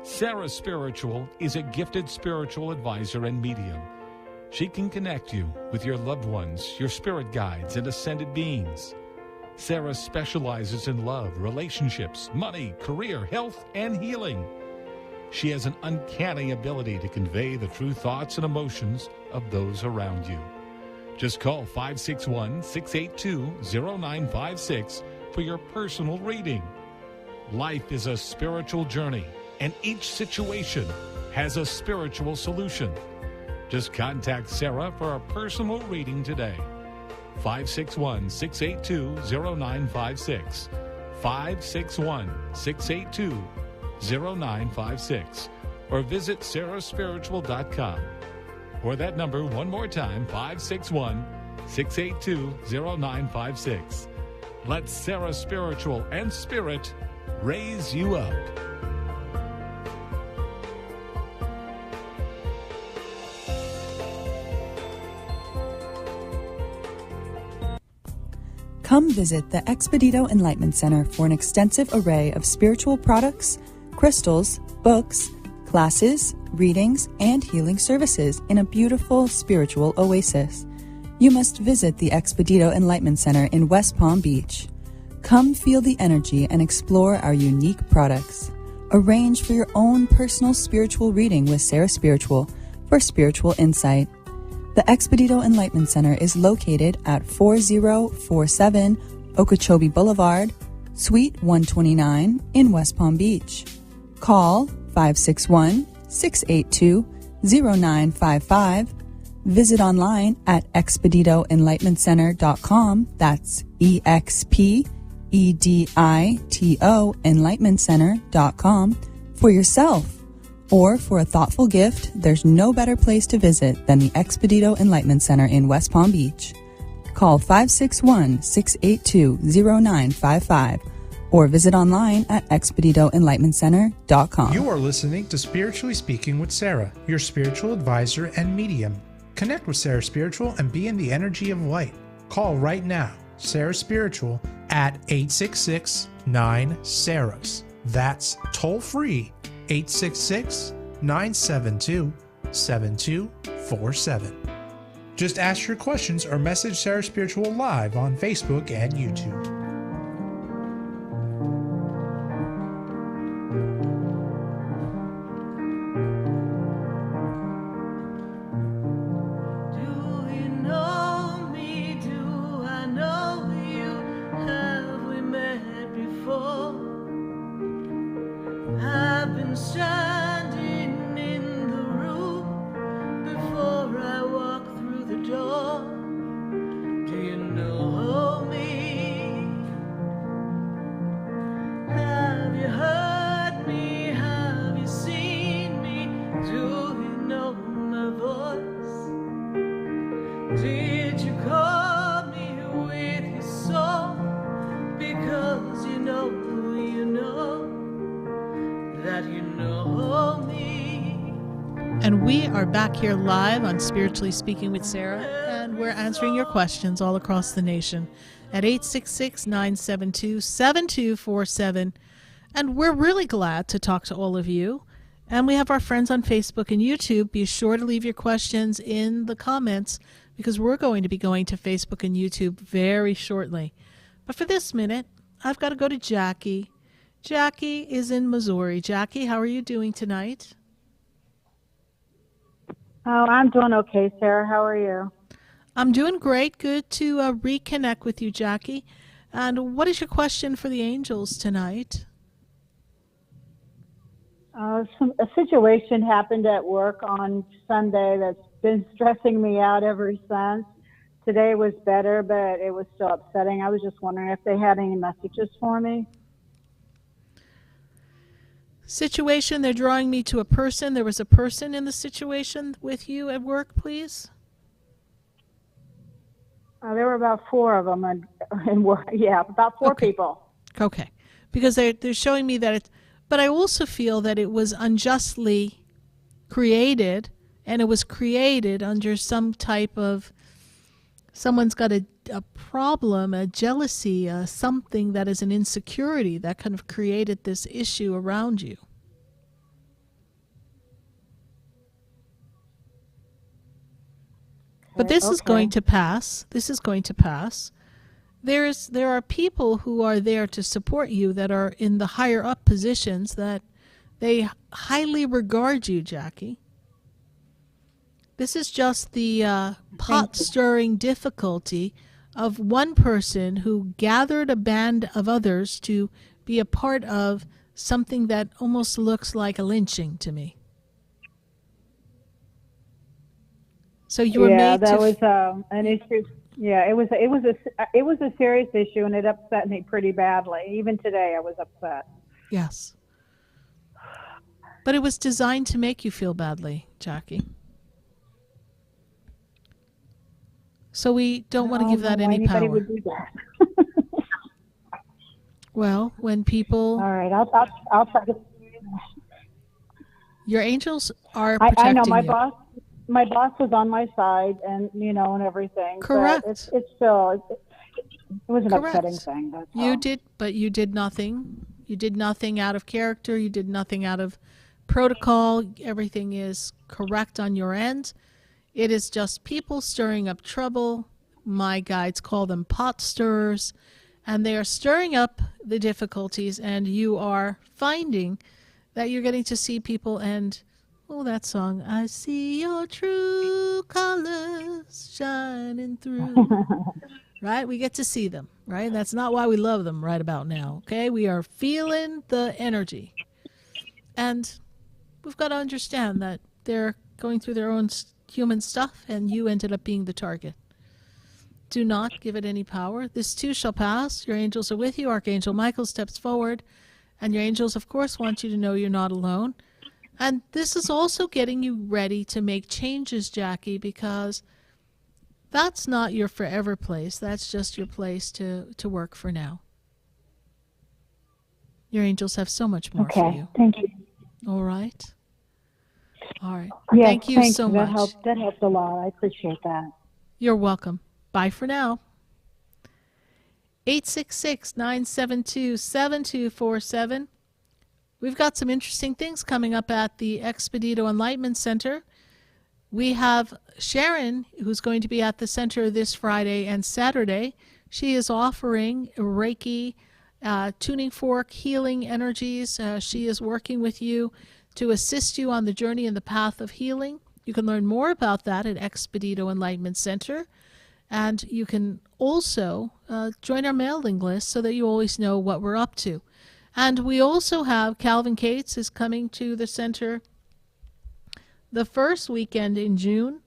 Sarah Spiritual is a gifted spiritual advisor and medium. She can connect you with your loved ones, your spirit guides, and ascended beings. Sarah specializes in love, relationships, money, career, health, and healing. She has an uncanny ability to convey the true thoughts and emotions of those around you. Just call 561-682-0956 for your personal reading. Life is a spiritual journey, and each situation has a spiritual solution. Just contact Sarah for a personal reading today. 561-682-0956. 561-682-0956. Or visit sarahspiritual.com. Or that number one more time, 561-682-0956. Let Sarah Spiritual and Spirit raise you up. Come visit the Expedito Enlightenment Center for an extensive array of spiritual products, crystals, books, classes, readings, and healing services in a beautiful spiritual oasis. You must visit the Expedito Enlightenment Center in West Palm Beach. Come feel the energy and explore our unique products. Arrange for your own personal spiritual reading with Sarah Spiritual for spiritual insight. The Expedito Enlightenment Center is located at 4047 Okeechobee Boulevard, Suite 129 in West Palm Beach. Call 561-682-0955. Visit online at expeditoenlightenmentcenter.com. That's EXPEDITO enlightenmentcenter.com for yourself. Or for a thoughtful gift, there's no better place to visit than the Expedito Enlightenment Center in West Palm Beach. Call 561-682-0955 or visit online at expeditoenlightenmentcenter.com. You are listening to Spiritually Speaking with Sarah, your spiritual advisor and medium. Connect with Sarah Spiritual and be in the energy of light. Call right now, Sarah Spiritual, at 866-9-SARAHS. That's toll free, 866-972-7247. Just ask your questions or message Sarah Spiritual live on Facebook and YouTube. And we are back here live on Spiritually Speaking with Sarah, and we're answering your questions all across the nation at 866-972-7247. And we're really glad to talk to all of you. And we have our friends on Facebook and YouTube. Be sure to leave your questions in the comments because we're going to be going to Facebook and YouTube very shortly. But for this minute, I've got to go to Jackie. Jackie is in Missouri. Jackie, how are you doing tonight? Oh, I'm doing okay, Sarah. How are you? I'm doing great. Good to reconnect with you, Jackie. And what is your question for the angels tonight? A situation happened at work on Sunday that's been stressing me out ever since. Today was better, but it was still upsetting. I was just wondering if they had any messages for me. Situation, they're drawing me to a person. There was a person in the situation with you at work, please? There were about 4 of them in work. Yeah, about 4 people. Okay. Because they're showing me that it's, but I also feel that it was unjustly created, and it was created under some type of, someone's got a problem, a jealousy, something that is an insecurity that kind of created this issue around you. But this is going to pass. This is going to pass. There are people who are there to support you that are in the higher up positions that they highly regard you, Jackie. This is just the pot-stirring difficulty of one person who gathered a band of others to be a part of something that almost looks like a lynching to me. So you were made that to was an issue. Yeah, it was a serious issue, and it upset me pretty badly. Even today, I was upset. Yes. But it was designed to make you feel badly, Jackie. So we don't want to give that any power. Would do that. Well, when people... All right, I'll try to... Your angels are protecting I know my boss was on my side, and and everything. Correct. But it's still It was an Correct. upsetting thing. That's You all. did, but you did nothing. You did nothing out of character. You did nothing out of protocol. Everything is correct on your end. It is just people stirring up trouble. My guides call them pot stirrers, and they are stirring up the difficulties, and you are finding that you're getting to see people and, oh, that song, I see your true colors shining through. Right? We get to see them, right? That's not why we love them right about now, okay? We are feeling the energy. And we've got to understand that they're going through their own human stuff, and you ended up being the target. Do not give it any power. This too shall pass. Your angels are with you. Archangel Michael steps forward, and your angels, of course, want you to know you're not alone. And this is also getting you ready to make changes, Jackie, because that's not your forever place. That's just your place to work for now. Your angels have so much more for you. Thank you. All right. All right. Yes, Thank you so much. That helped a lot. I appreciate that. You're welcome. Bye for now. 866-972-7247. We've got some interesting things coming up at the Expedito Enlightenment Center. We have Sharon, who's going to be at the center this Friday and Saturday. She is offering Reiki, tuning fork, healing energies. She is working with you to assist you on the journey and the path of healing. You can learn more about that at Expedito Enlightenment Center. And you can also join our mailing list so that you always know what we're up to. And we also have Calvin Cates is coming to the center the first weekend in June.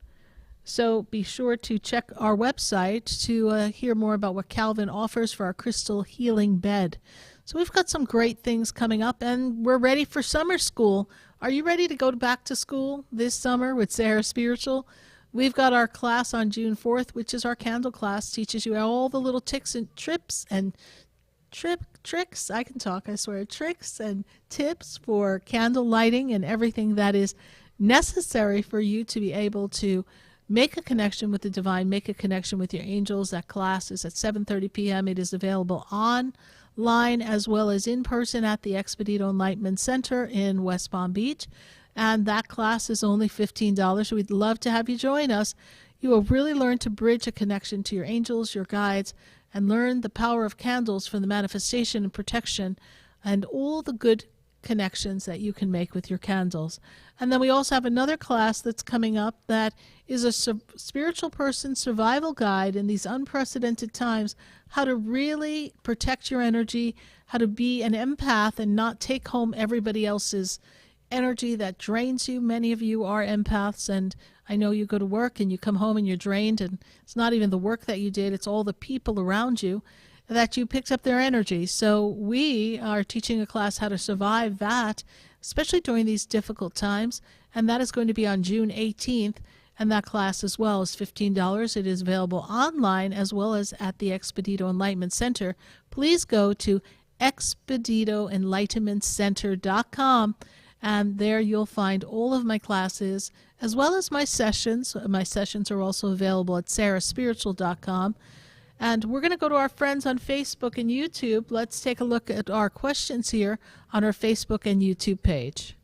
So be sure to check our website to hear more about what Calvin offers for our crystal healing bed. So we've got some great things coming up, and we're ready for summer school. Are you ready to go back to school this summer with Sarah Spiritual? We've got our class on June 4th, which is our candle class. Teaches you all the little tricks and tricks. I can talk, I swear. Tricks and tips for candle lighting and everything that is necessary for you to be able to make a connection with the divine, make a connection with your angels. That class is at 7:30 p.m. It is available online as well as in person at the Expedito Enlightenment Center in West Palm Beach. And that class is only $15. We'd love to have you join us. You will really learn to bridge a connection to your angels, your guides, and learn the power of candles for the manifestation and protection and all the good connections that you can make with your candles. And then we also have another class that's coming up that is a spiritual person survival guide in these unprecedented times, how to really protect your energy, how to be an empath and not take home everybody else's energy that drains you. Many of you are empaths, and I know you go to work and you come home and you're drained, and it's not even the work that you did, it's all the people around you that you picked up their energy. So we are teaching a class how to survive that, especially during these difficult times, and that is going to be on June 18th, and that class as well is $15. It is available online as well as at the Expedito Enlightenment Center. Please go to expeditoenlightenmentcenter.com, and there you'll find all of my classes as well as my sessions. My sessions are also available at sarahspiritual.com. And we're going to go to our friends on Facebook and YouTube. Let's take a look at our questions here on our Facebook and YouTube page.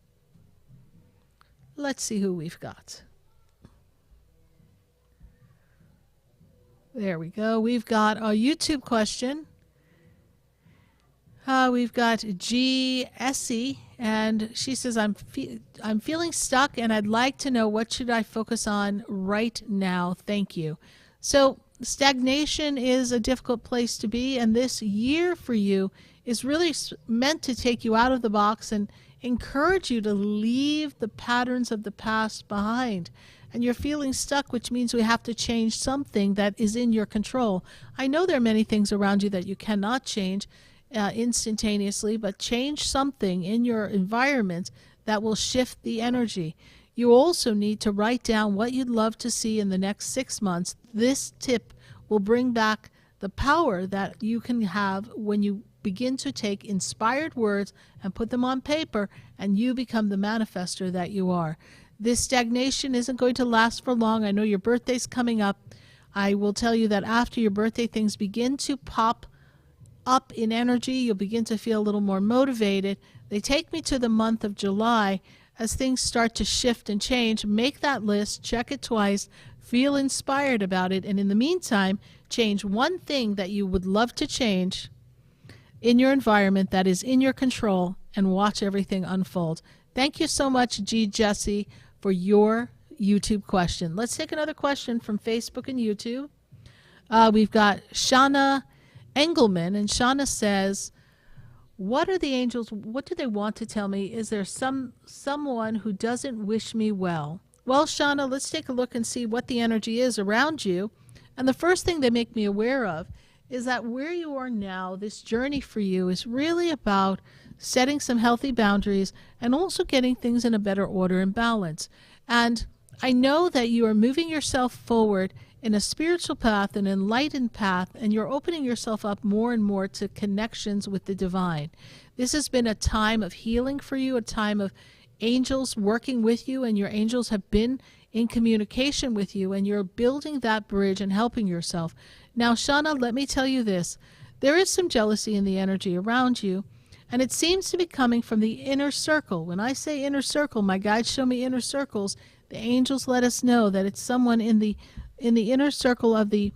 Let's see who we've got. There we go. We've got a YouTube question. We've got G. Essie, and she says, I'm feeling stuck, and I'd like to know what should I focus on right now. Thank you. So stagnation is a difficult place to be, and this year for you is really meant to take you out of the box and encourage you to leave the patterns of the past behind. And you're feeling stuck, which means we have to change something that is in your control. I know there are many things around you that you cannot change instantaneously, but change something in your environment that will shift the energy. You also need to write down what you'd love to see in the next 6 months. This tip will bring back the power that you can have when you begin to take inspired words and put them on paper, and you become the manifester that you are. This stagnation isn't going to last for long. I know your birthday's coming up. I will tell you that after your birthday, things begin to pop up in energy. You'll begin to feel a little more motivated. They take me to the month of July as things start to shift and change. Make that list, check it twice, feel inspired about it, and in the meantime, change one thing that you would love to change in your environment that is in your control, and watch everything unfold. Thank you so much, G. Jesse, for your YouTube question. Let's take another question from Facebook and YouTube. We've got Shauna Engelman, and Shauna says, what are the angels, what do they want to tell me? Is there someone who doesn't wish me well? Well, Shauna, let's take a look and see what the energy is around you. And the first thing they make me aware of is that where you are now, this journey for you is really about setting some healthy boundaries and also getting things in a better order and balance. And I know that you are moving yourself forward in a spiritual path, an enlightened path, and you're opening yourself up more and more to connections with the divine. This has been a time of healing for you, a time of angels working with you, and your angels have been in communication with you, and you're building that bridge and helping yourself. Now, Shauna, let me tell you this. There is some jealousy in the energy around you, and it seems to be coming from the inner circle. When I say inner circle, my guides show me inner circles. The angels let us know that it's someone in the inner circle of the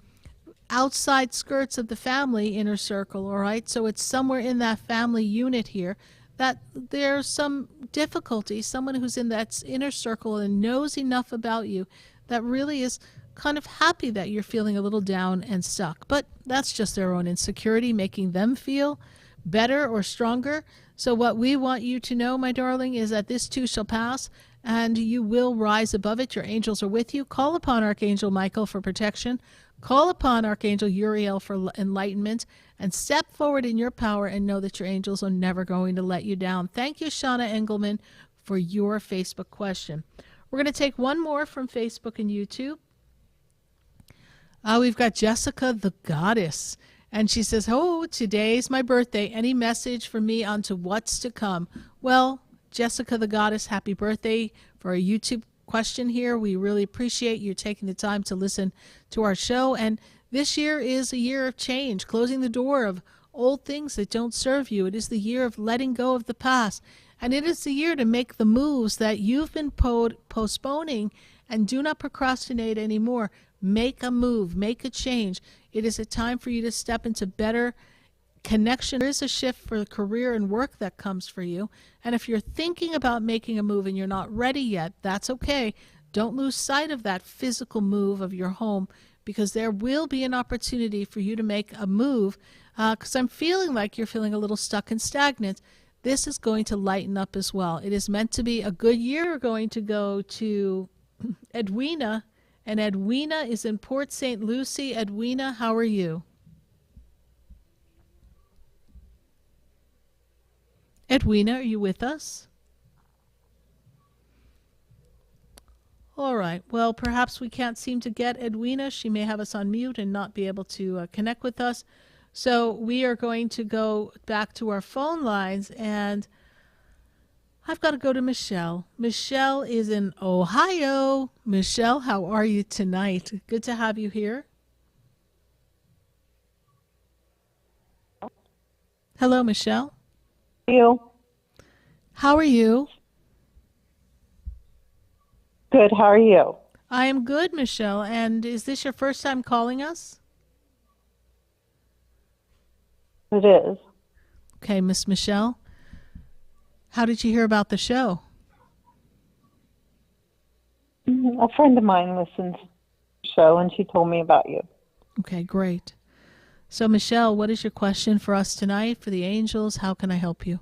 outside skirts of the family inner circle, all right? So it's somewhere in that family unit here that there's some difficulty, someone who's in that inner circle and knows enough about you that really is kind of happy that you're feeling a little down and stuck. But that's just their own insecurity making them feel better or stronger. So what we want you to know, my darling, is that this too shall pass, and you will rise above it. Your angels are with you. Call upon Archangel Michael for protection. Call upon Archangel Uriel for enlightenment, and step forward in your power and know that your angels are never going to let you down. Thank you, Shauna Engelman, for your Facebook question. We're going to take one more from Facebook and YouTube. We've got Jessica the Goddess, and she says, oh, today's my birthday. Any message for me onto what's to come? Well, Jessica the Goddess, happy birthday for a YouTube question here. We really appreciate you taking the time to listen to our show. And this year is a year of change, closing the door of old things that don't serve you. It is the year of letting go of the past. And it is the year to make the moves that you've been postponing, and do not procrastinate anymore. Make a move, make a change. It is a time for you to step into better connection. There is a shift for career and work that comes for you. And if you're thinking about making a move and you're not ready yet, that's okay. Don't lose sight of that physical move of your home, because there will be an opportunity for you to make a move, because I'm feeling like you're feeling a little stuck and stagnant. This is going to lighten up as well. It is meant to be a good year. We're going to go to Edwina, and Edwina is in Port St. Lucie. Edwina, how are you? Edwina, are you with us? All right. Well, perhaps we can't seem to get Edwina. She may have us on mute and not be able to connect with us. So we are going to go back to our phone lines, and I've got to go to Michelle. Michelle is in Ohio. Michelle, how are you tonight? Good to have you here. Hello, Michelle. How are you? Good. How are you? I am good, Michelle. And is this your first time calling us? It is. Okay, Miss Michelle. How did you hear about the show? A friend of mine listens to the show, and she told me about you. Okay, great. So, Michelle, what is your question for us tonight, for the angels? How can I help you?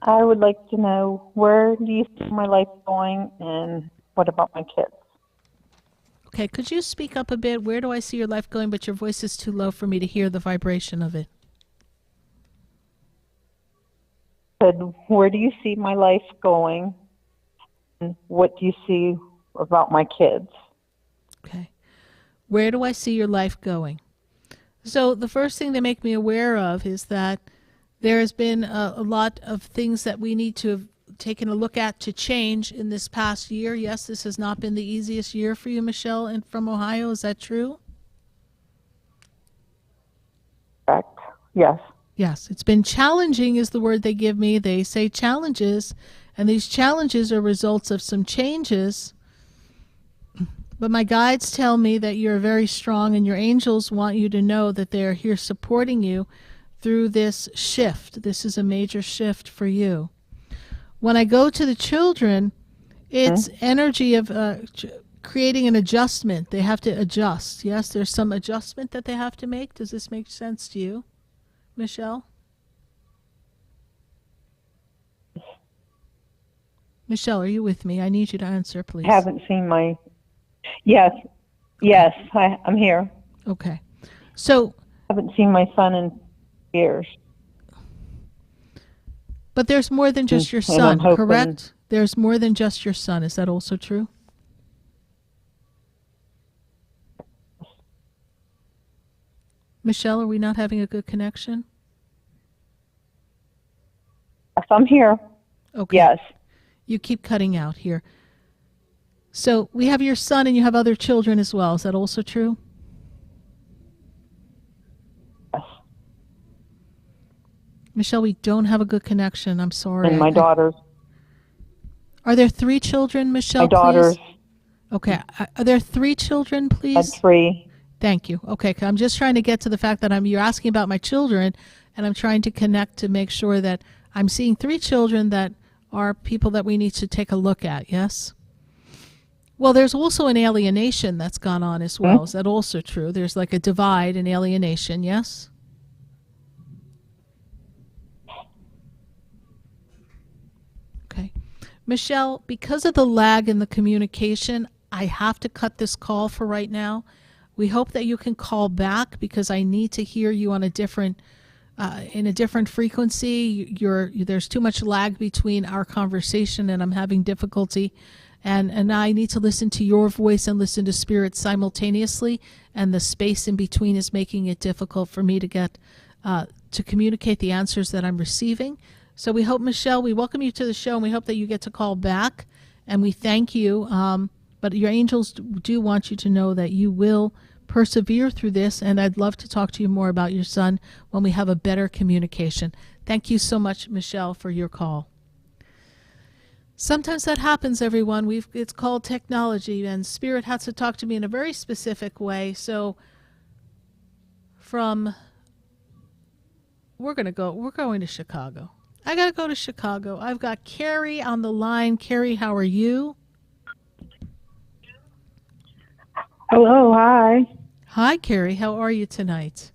I would like to know, where do you see my life going, and what about my kids? Okay, could you speak up a bit? Where do I see your life going, but your voice is too low for me to hear the vibration of it? Where do you see my life going, and what do you see about my kids? Okay. Where do I see your life going? So the first thing they make me aware of is that there has been a lot of things that we need to taken a look at to change in this past year. Yes, this has not been the easiest year for you, Michelle, and from Ohio. Is that true? Correct. Yes. Yes, it's been challenging is the word they give me. They say challenges, and these challenges are results of some changes. But my guides tell me that you're very strong, and your angels want you to know that they're here supporting you through this shift. This is a major shift for you. When I go to the children, it's energy of creating an adjustment. They have to adjust. Yes, there's some adjustment that they have to make. Does this make sense to you, Michelle? Michelle, are you with me? I need you to answer, please. I haven't seen my... Yes. I'm here. Okay. So... I haven't seen my son in years. But there's more than just your son, correct? There's more than just your son. Is that also true? Michelle, are we not having a good connection? Yes, I'm here. Okay. Yes. You keep cutting out here. So we have your son and you have other children as well. Is that also true? Yes. Michelle, we don't have a good connection. I'm sorry. And my daughters. Are there 3 children, Michelle, My daughters. please? Okay. Are there 3 children, please? Had 3. Thank you. Okay. I'm just trying to get to the fact that you're asking about my children, and I'm trying to connect to make sure that I'm seeing 3 children that are people that we need to take a look at, yes? Well, there's also an alienation that's gone on as well. Is that also true? There's like a divide, an alienation, yes? Okay. Michelle, because of the lag in the communication, I have to cut this call for right now. We hope that you can call back because I need to hear you on a different in a different frequency. There's too much lag between our conversation and I'm having difficulty. And I need to listen to your voice and listen to spirit simultaneously. And the space in between is making it difficult for me to get to communicate the answers that I'm receiving. So we hope, Michelle, we welcome you to the show and we hope that you get to call back. And we thank you. But your angels do want you to know that you will persevere through this, and I'd love to talk to you more about your son when we have a better communication. Thank you so much, Michelle, for your call. Sometimes that happens, everyone. It's called technology, and Spirit has to talk to me in a very specific way. So we're going to Chicago. I got to go to Chicago. I've got Carrie on the line. Carrie, how are you? Hello, hi. Hi, Carrie. How are you tonight?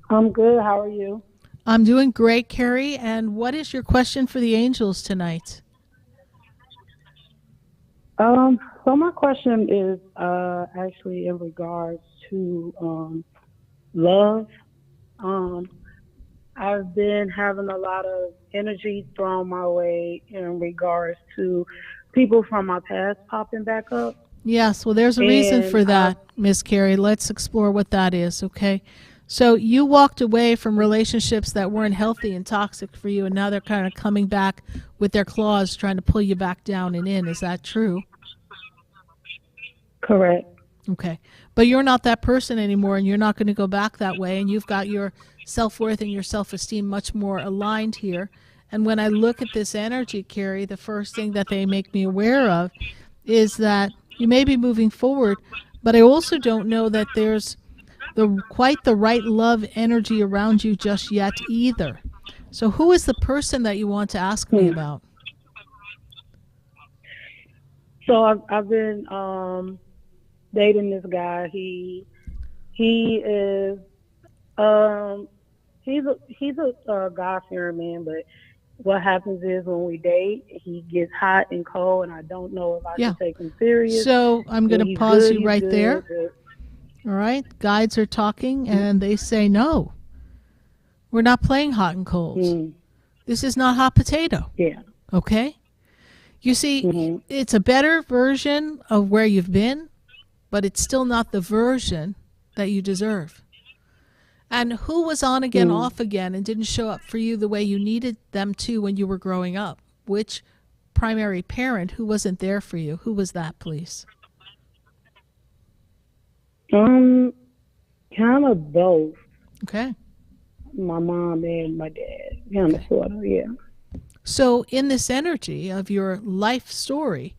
I'm good. How are you? I'm doing great, Carrie. And what is your question for the angels tonight? So my question is actually in regards to love. I've been having a lot of energy thrown my way in regards to people from my past popping back up. Yes, well, there's a reason for that, Miss Carrie. Let's explore what that is, okay? So you walked away from relationships that weren't healthy and toxic for you, and now they're kind of coming back with their claws trying to pull you back down and in. Is that true? Correct. Okay. But you're not that person anymore, and you're not going to go back that way, and you've got your self-worth and your self-esteem much more aligned here. And when I look at this energy, Carrie, the first thing that they make me aware of is that you may be moving forward, but I also don't know that there's quite the right love energy around you just yet either. So who is the person that you want to ask me about? So I've been dating this guy. He is he's a God-fearing man, but what happens is when we date, he gets hot and cold, and I don't know if I can take him serious. So I'm going to pause you right there. All right. Guides are talking, and they say, no, we're not playing hot and cold. This is not hot potato. Yeah. Okay? You see, it's a better version of where you've been, but it's still not the version that you deserve. And who was on again, off again, and didn't show up for you the way you needed them to when you were growing up? Which primary parent who wasn't there for you? Who was that, please? Kind of both. Okay. My mom and my dad. Kind of, sort of, yeah. So in this energy of your life story,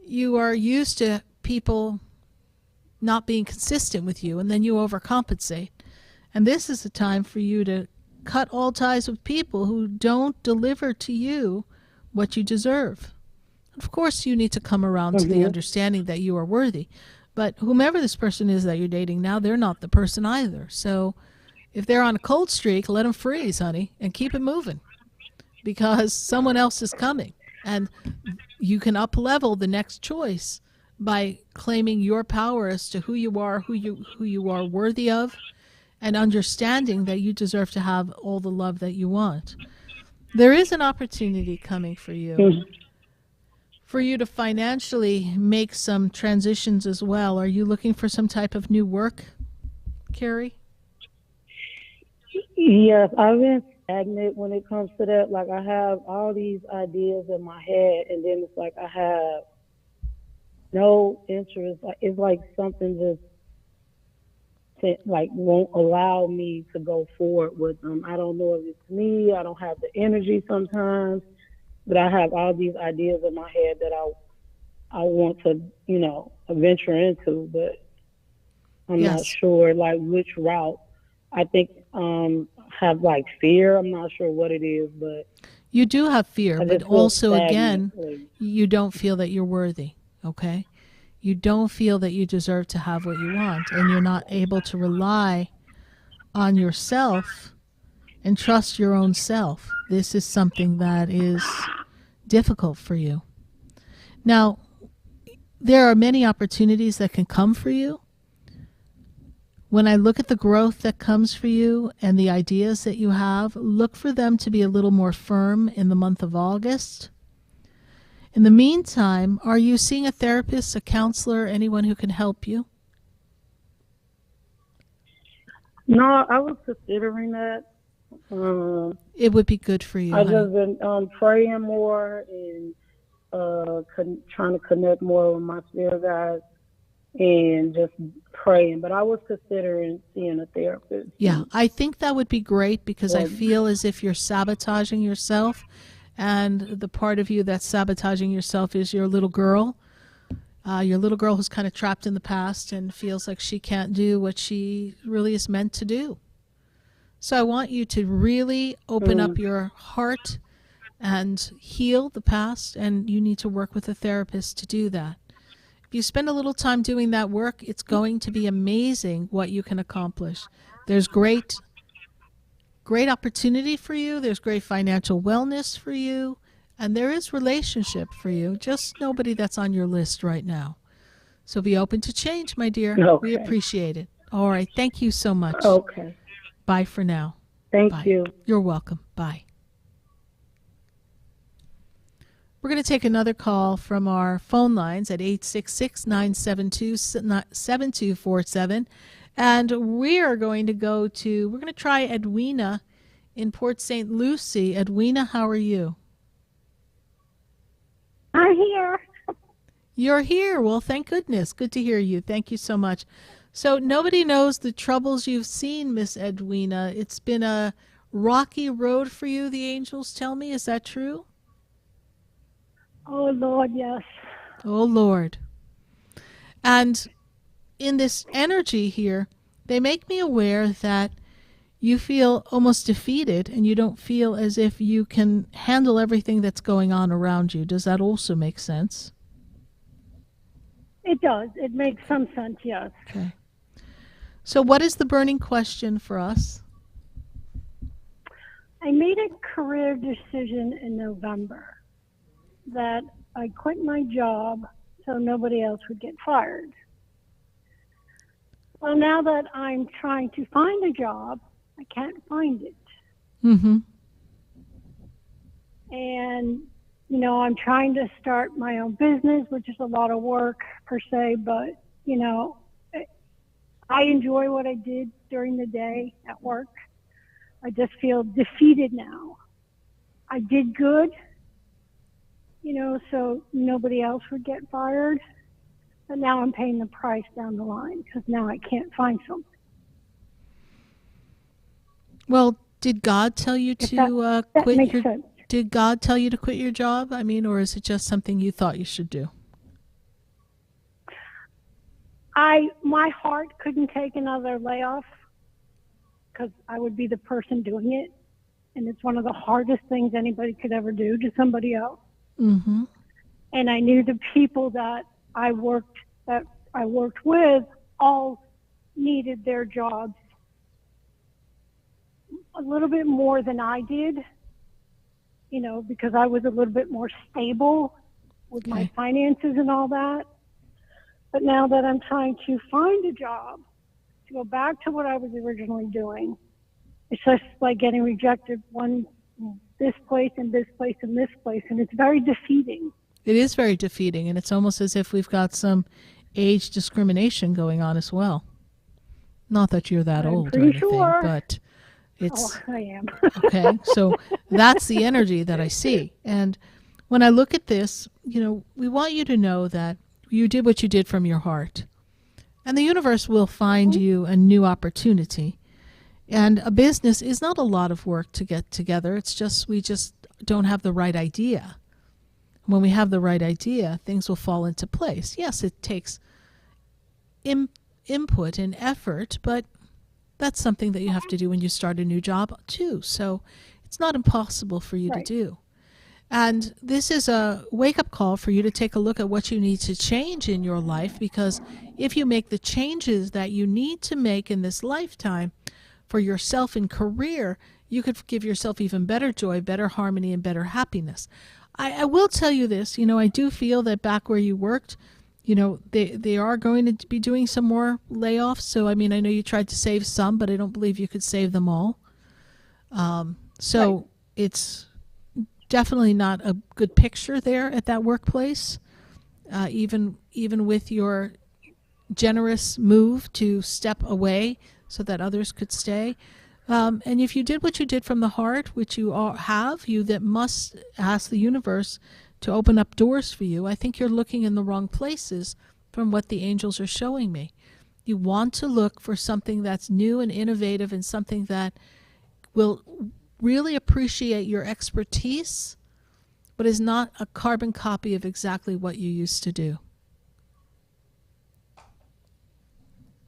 you are used to people not being consistent with you, and then you overcompensate. And this is a time for you to cut all ties with people who don't deliver to you what you deserve. Of course, you need to come around to the understanding that you are worthy. But whomever this person is that you're dating now, they're not the person either. So if they're on a cold streak, let them freeze, honey, and keep it moving, because someone else is coming. And you can up-level the next choice by claiming your power as to who you are worthy of, and understanding that you deserve to have all the love that you want. There is an opportunity coming for you, for you to financially make some transitions as well. Are you looking for some type of new work, Carrie? Yes, I've been stagnant when it comes to that. Like, I have all these ideas in my head, and then it's like I have no interest. Like, it's like something just won't allow me to go forward with them. I don't know if it's me. I don't have the energy sometimes, but I have all these ideas in my head that I want to, venture into, but I'm not sure which route. I think have fear. I'm not sure what it is, but you do have fear, but also again, you don't feel that you're worthy. Okay, you don't feel that you deserve to have what you want, and you're not able to rely on yourself and trust your own self. This is something that is difficult for you. Now, there are many opportunities that can come for you. When I look at the growth that comes for you and the ideas that you have, look for them to be a little more firm in the month of August. In the meantime, are you seeing a therapist, a counselor, anyone who can help you? No, I was considering that. It would be good for you. I've just been praying more and trying to connect more with my spirit guides and just praying. But I was considering seeing a therapist. Yeah, I think that would be great, because I feel as if you're sabotaging yourself, and the part of you that's sabotaging yourself is your little girl. Your little girl who's kind of trapped in the past and feels like she can't do what she really is meant to do. So I want you to really open up your heart and heal the past, and you need to work with a therapist to do that. If you spend a little time doing that work, it's going to be amazing what you can accomplish. There's great opportunity for you. There's great financial wellness for you. And there is relationship for you, just nobody that's on your list right now. So be open to change, my dear. Okay. We appreciate it. All right. Thank you so much. Okay. Bye for now. Thank you. You're welcome. Bye. We're going to take another call from our phone lines at 866-972-7247. And we are going to try Edwina in Port St. Lucie. Edwina, how are you? I'm here. You're here. Well, thank goodness. Good to hear you. Thank you so much. So nobody knows the troubles you've seen, Miss Edwina. It's been a rocky road for you, the angels tell me. Is that true? Oh, Lord, yes. Oh, Lord. And in this energy here, they make me aware that you feel almost defeated, and you don't feel as if you can handle everything that's going on around you. Does that also make sense? It does. It makes some sense, yes. Okay. So what is the burning question for us? I made a career decision in November that I quit my job so nobody else would get fired. Well, now that I'm trying to find a job, I can't find it. Mm-hmm. And, I'm trying to start my own business, which is a lot of work per se, but, I enjoy what I did during the day at work. I just feel defeated now. I did good, so nobody else would get fired. But now I'm paying the price down the line because now I can't find something. Well, did God tell you to that quit makes your? sense. Did God tell you to quit your job? I mean, or is it just something you thought you should do? My heart couldn't take another layoff because I would be the person doing it, and it's one of the hardest things anybody could ever do to somebody else. Mm-hmm. And I knew the people that I worked with all needed their jobs a little bit more than I did, because I was a little bit more stable with my finances and all that. But now that I'm trying to find a job to go back to what I was originally doing, it's just like getting rejected this place and this place and this place, and it's very defeating. It is very defeating, and it's almost as if we've got some age discrimination going on as well. Not that you're that old or anything, but it's... Oh, I am. Okay, so that's the energy that I see. And when I look at this, we want you to know that you did what you did from your heart. And the universe will find you a new opportunity. And a business is not a lot of work to get together. It's just we just don't have the right idea. When we have the right idea, things will fall into place. Yes, it takes input and effort, but that's something that you have to do when you start a new job too. So it's not impossible for you to do. And this is a wake-up call for you to take a look at what you need to change in your life, because if you make the changes that you need to make in this lifetime for yourself and career, you could give yourself even better joy, better harmony, and better happiness. I will tell you this, I do feel that back where you worked, they are going to be doing some more layoffs. So, I mean, I know you tried to save some, but I don't believe you could save them all. It's definitely not a good picture there at that workplace, even with your generous move to step away so that others could stay. And if you did what you did from the heart, which you all have, you that must ask the universe to open up doors for you, I think you're looking in the wrong places from what the angels are showing me. You want to look for something that's new and innovative and something that will really appreciate your expertise, but is not a carbon copy of exactly what you used to do.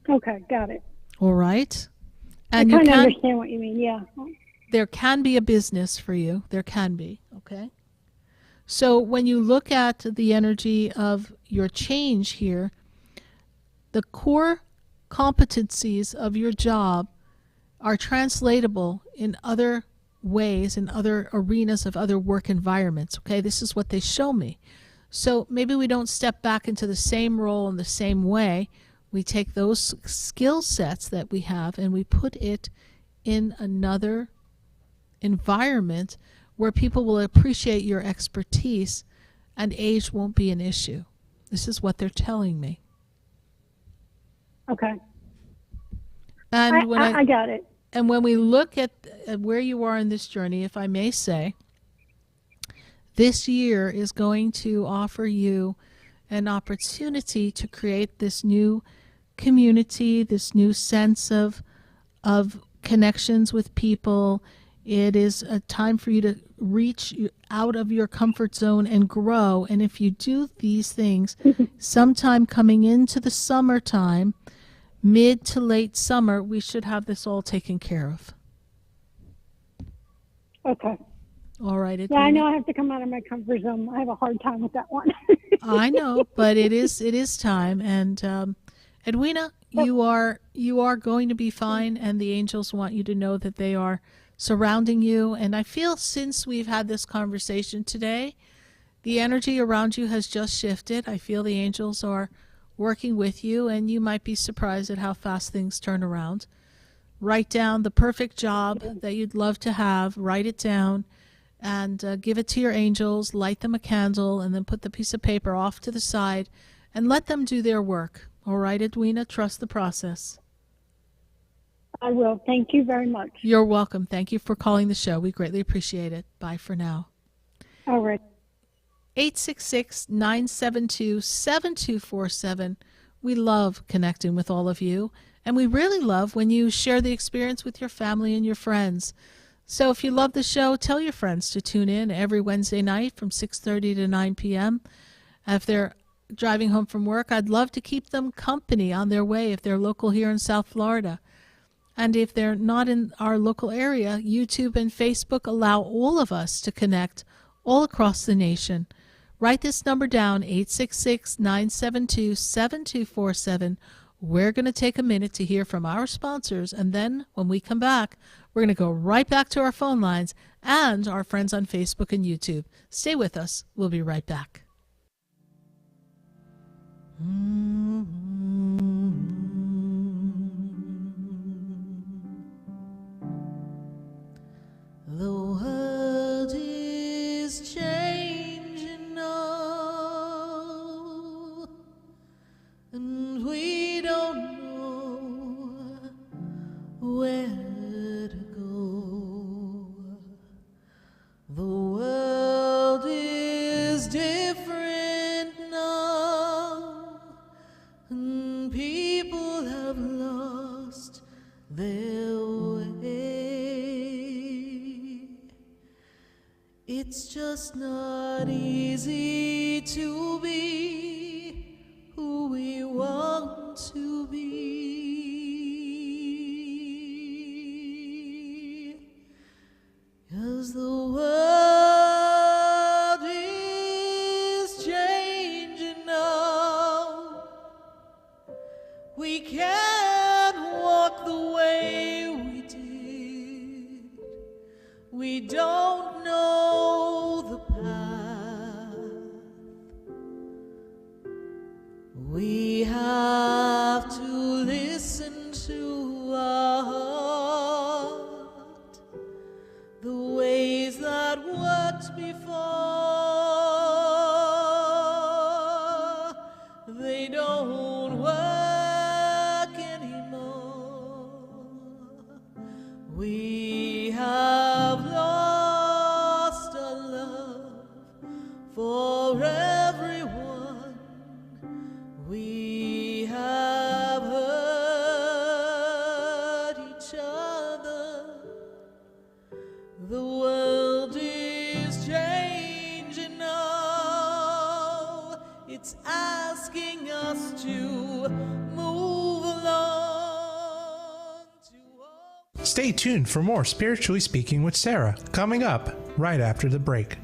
Okay, got it. All right. And I kind of understand what you mean, yeah. There can be a business for you. There can be, okay? So when you look at the energy of your change here, the core competencies of your job are translatable in other ways, in other arenas of other work environments, okay? This is what they show me. So maybe we don't step back into the same role in the same way. We take those skill sets that we have and we put it in another environment where people will appreciate your expertise and age won't be an issue. This is what they're telling me. Okay. And I got it. And when we look at where you are in this journey, if I may say, this year is going to offer you an opportunity to create this new community, this new sense of connections with people. It is a time for you to reach out of your comfort zone and grow. And if you do these things, sometime coming into the summertime, mid to late summer, we should have this all taken care of. Okay. All right. Yeah, I know I have to come out of my comfort zone. I have a hard time with that one. I know, but it is time. And Edwina, you are going to be fine, and the angels want you to know that they are surrounding you. And I feel since we've had this conversation today, the energy around you has just shifted. I feel the angels are working with you, and you might be surprised at how fast things turn around. Write down the perfect job that you'd love to have. Write it down and give it to your angels. Light them a candle and then put the piece of paper off to the side and let them do their work. All right, Edwina, trust the process. I will. Thank you very much. You're welcome. Thank you for calling the show. We greatly appreciate it. Bye for now. All right. 866-972-7247. We love connecting with all of you, and we really love when you share the experience with your family and your friends. So if you love the show, tell your friends to tune in every Wednesday night from 6:30 to 9 p.m. If they're driving home from work, I'd love to keep them company on their way if they're local here in South Florida. And if they're not in our local area, YouTube and Facebook allow all of us to connect all across the nation. Write this number down, 866-972-7247. We're going to take a minute to hear from our sponsors, and then when we come back, we're going to go right back to our phone lines and our friends on Facebook and YouTube. Stay with us. We'll be right back. The world is changing now, and we don't know where to go. The world is different now, and people have lost their way. It's just not easy to be who we want to be, 'cause the world is changing now. We can't walk the way we did. We don't know the path. We have to listen to our heart. The ways that worked before, they don't work anymore. We have lost our love for everyone. We have hurt each other. The world is changing now. It's asking us to move along. Stay tuned for more Spiritually Speaking with Sarah, coming up right after the break.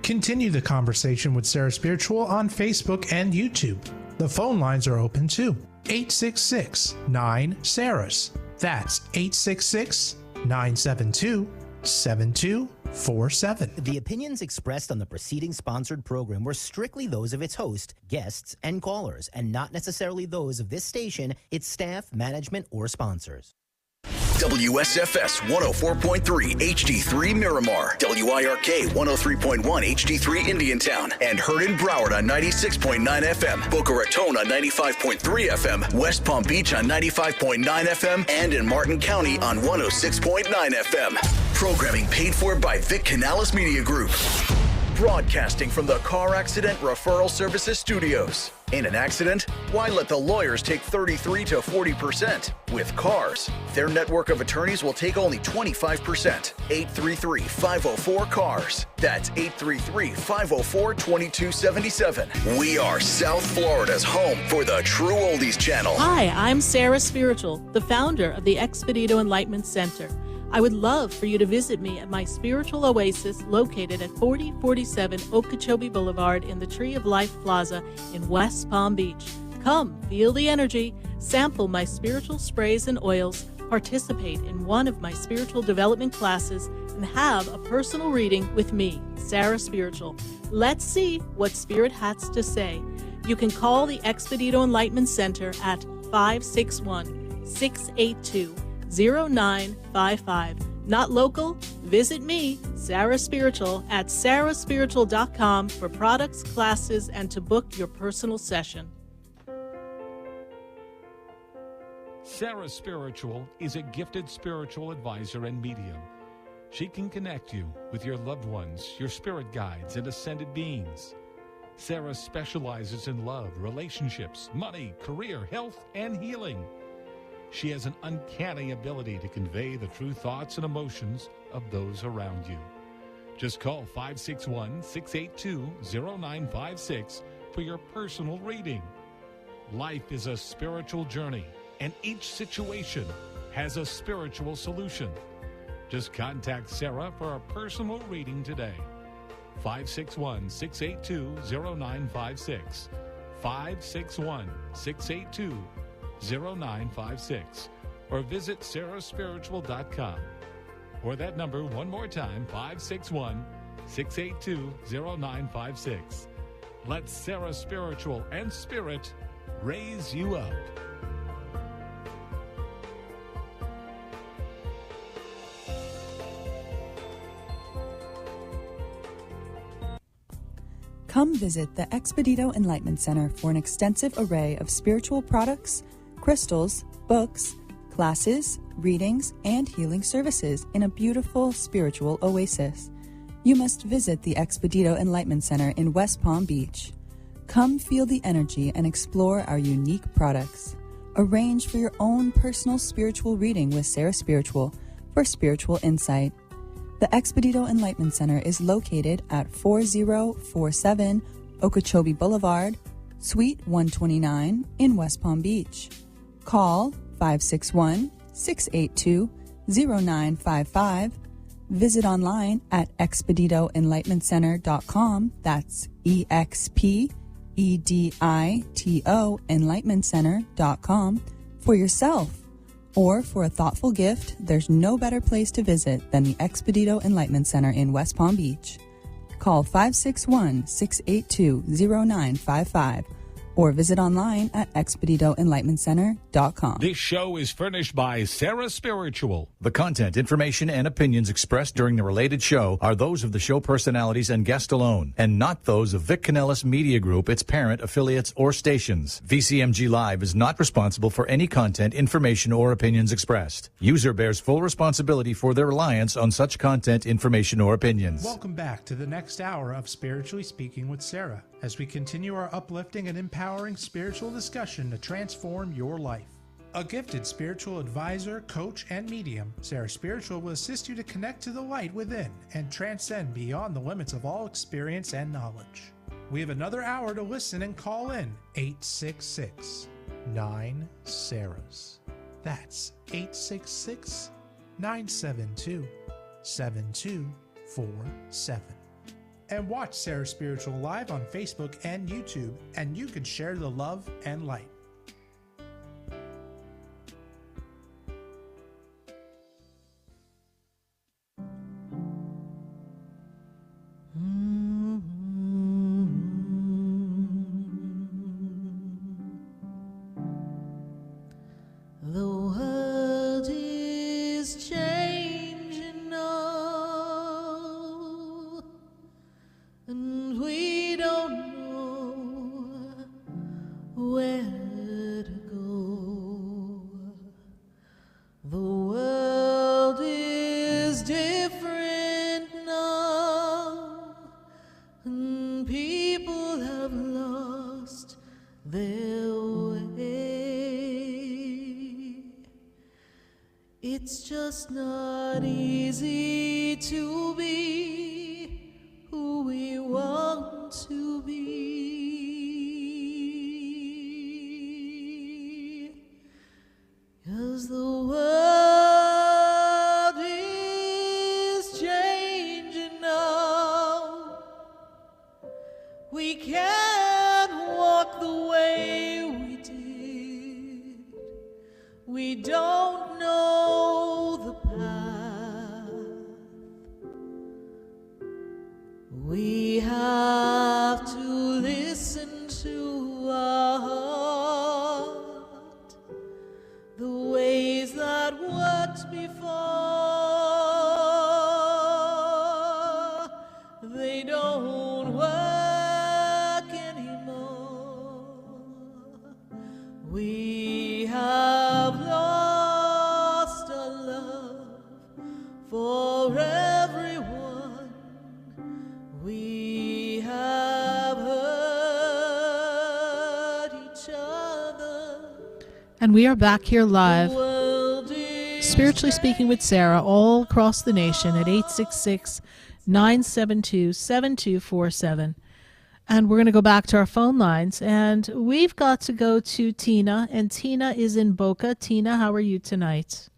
Continue the conversation with Sarah Spiritual on Facebook and YouTube. The phone lines are open too. 866-9-SARAHS. That's 866-972-7247. The opinions expressed on the preceding sponsored program were strictly those of its host, guests, and callers, and not necessarily those of this station, its staff, management, or sponsors. WSFS 104.3 HD3 Miramar, WIRK 103.1 HD3 Indiantown, and heard in Broward on 96.9 FM, Boca Raton on 95.3 FM, West Palm Beach on 95.9 FM, and in Martin County on 106.9 FM. Programming paid for by Vic Canales Media Group. Broadcasting from the Car Accident Referral Services Studios. In an accident, why let the lawyers take 33 to 40%? With Cars, their network of attorneys will take only 25%. 833-504-CARS. That's 833-504-2277. We are South Florida's home for the True Oldies channel. Hi, I'm Sarah Spiritual, the founder of the Expedito Enlightenment Center. I would love for you to visit me at my spiritual oasis located at 4047 Okeechobee Boulevard in the Tree of Life Plaza in West Palm Beach. Come, feel the energy, sample my spiritual sprays and oils, participate in one of my spiritual development classes, and have a personal reading with me, Sarah Spiritual. Let's see what Spirit has to say. You can call the Expedito Enlightenment Center at 561-682-0955. Not local? Visit me, Sarah Spiritual, at sarahspiritual.com for products, classes, and to book your personal session. Sarah Spiritual is a gifted spiritual advisor and medium. She can connect you with your loved ones, your spirit guides, and ascended beings. Sarah specializes in love, relationships, money, career, health, and healing. She has an uncanny ability to convey the true thoughts and emotions of those around you. Just call 561-682-0956 for your personal reading. Life is a spiritual journey, and each situation has a spiritual solution. Just contact Sarah for a personal reading today. 561-682-0956. 561-682-0956. Or visit sarahspiritual.com. Or that number one more time, 561-682-0956. Let Sarah Spiritual and Spirit raise you up. Come visit the Expedito Enlightenment Center for an extensive array of spiritual products, crystals, books, classes, readings, and healing services in a beautiful spiritual oasis. You must visit the Expedito Enlightenment Center in West Palm Beach. Come feel the energy and explore our unique products. Arrange for your own personal spiritual reading with Sarah Spiritual for spiritual insight. The Expedito Enlightenment Center is located at 4047 Okeechobee Boulevard, Suite 129 in West Palm Beach. Call 561-682-0955. Visit online at expeditoenlightenmentcenter.com. That's EXPEDITO enlightenmentcenter.com for yourself. Or for a thoughtful gift, there's no better place to visit than the Expedito Enlightenment Center in West Palm Beach. Call 561-682-0955 or visit online at expeditoenlightenmentcenter.com. This show is furnished by Sarah Spiritual. The content, information, and opinions expressed during the related show are those of the show personalities and guest alone, and not those of Vic Canellis Media Group, its parent, affiliates, or stations. VCMG Live is not responsible for any content, information, or opinions expressed. User bears full responsibility for their reliance on such content, information, or opinions. Welcome back to the next hour of Spiritually Speaking with Sarah, as we continue our uplifting and empowering spiritual discussion to transform your life. A gifted spiritual advisor, coach, and medium, Sarah Spiritual will assist you to connect to the light within and transcend beyond the limits of all experience and knowledge. We have another hour to listen and call in 866-9-SARAHs. That's 866-972-7247. And watch Sarah Spiritual live on Facebook and YouTube, and you can share the love and light. The world is changing now, and we don't know where to go. The world is different now, and people have lost their way. It's just not easy to be who we want to be, 'cause the world is changing now. We can't walk the way we did. We don't know the path. We have to listen to our heart, the ways that worked before, they don't work anymore. We have lost And we are back here live, Spiritually Speaking with Sarah, all across the nation at 866-972-7247. And we're going to go back to our phone lines. And we've got to go to Tina. And Tina is in Boca. Tina, how are you tonight?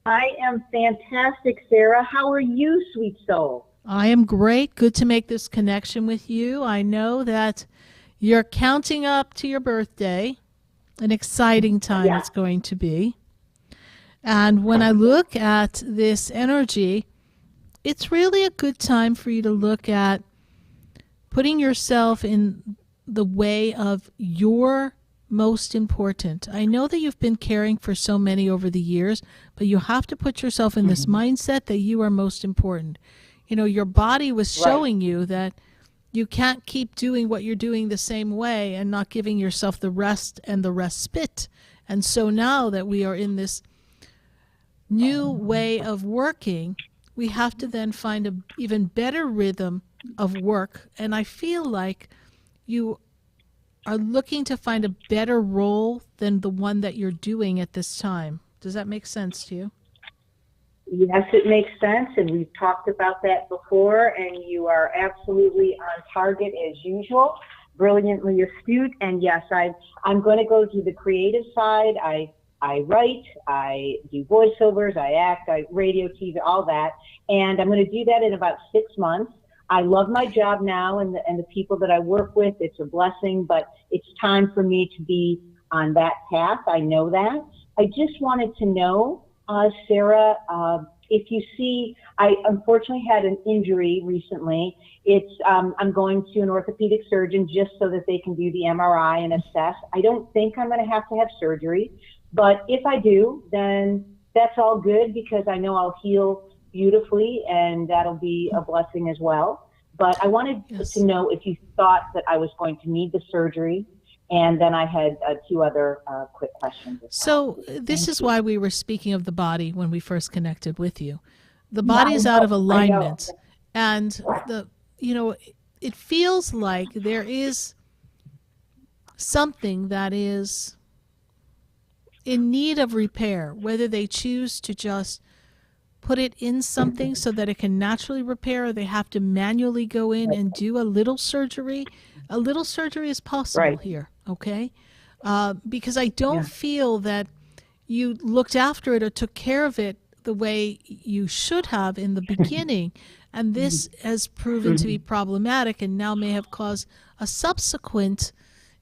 I am fantastic, Sarah. How are you, sweet soul? I am great. Good to make this connection with you. I know that you're counting up to your birthday. An exciting time it's going to be. And when I look at this energy, it's really a good time for you to look at putting yourself in the way of your most important. I know that you've been caring for so many over the years, but you have to put yourself in this mindset that you are most important. You know, your body was showing you that you can't keep doing what you're doing the same way and not giving yourself the rest and the respite. And so now that we are in this new way of working, we have to then find an even better rhythm of work. And I feel like you are looking to find a better role than the one that you're doing at this time. Does that make sense to you? Yes, it makes sense, and we've talked about that before, and you are absolutely on target as usual, brilliantly astute. And yes, I'm going to go to the creative side. I write, I do voiceovers, I act, I radio, TV, all that, and I'm going to do that in about 6 months. I love my job now and the people that I work with. It's a blessing, but it's time for me to be on that path. I know that. I just wanted to know, Sarah, if you see, I unfortunately had an injury recently. I'm going to an orthopedic surgeon just so that they can do the MRI and assess. I don't think I'm going to have surgery, but if I do, then that's all good because I know I'll heal beautifully and that'll be a blessing as well. But I wanted to know if you thought that I was going to need the surgery. And then I had 2 other quick questions. So this is why we were speaking of the body when we first connected with you. The body is out of alignment, and it feels like there is something that is in need of repair, whether they choose to just put it in something so that it can naturally repair, or they have to manually go in and do a little surgery. A little surgery is possible here, okay? Because I don't feel that you looked after it or took care of it the way you should have in the beginning. And this has proven to be problematic and now may have caused a subsequent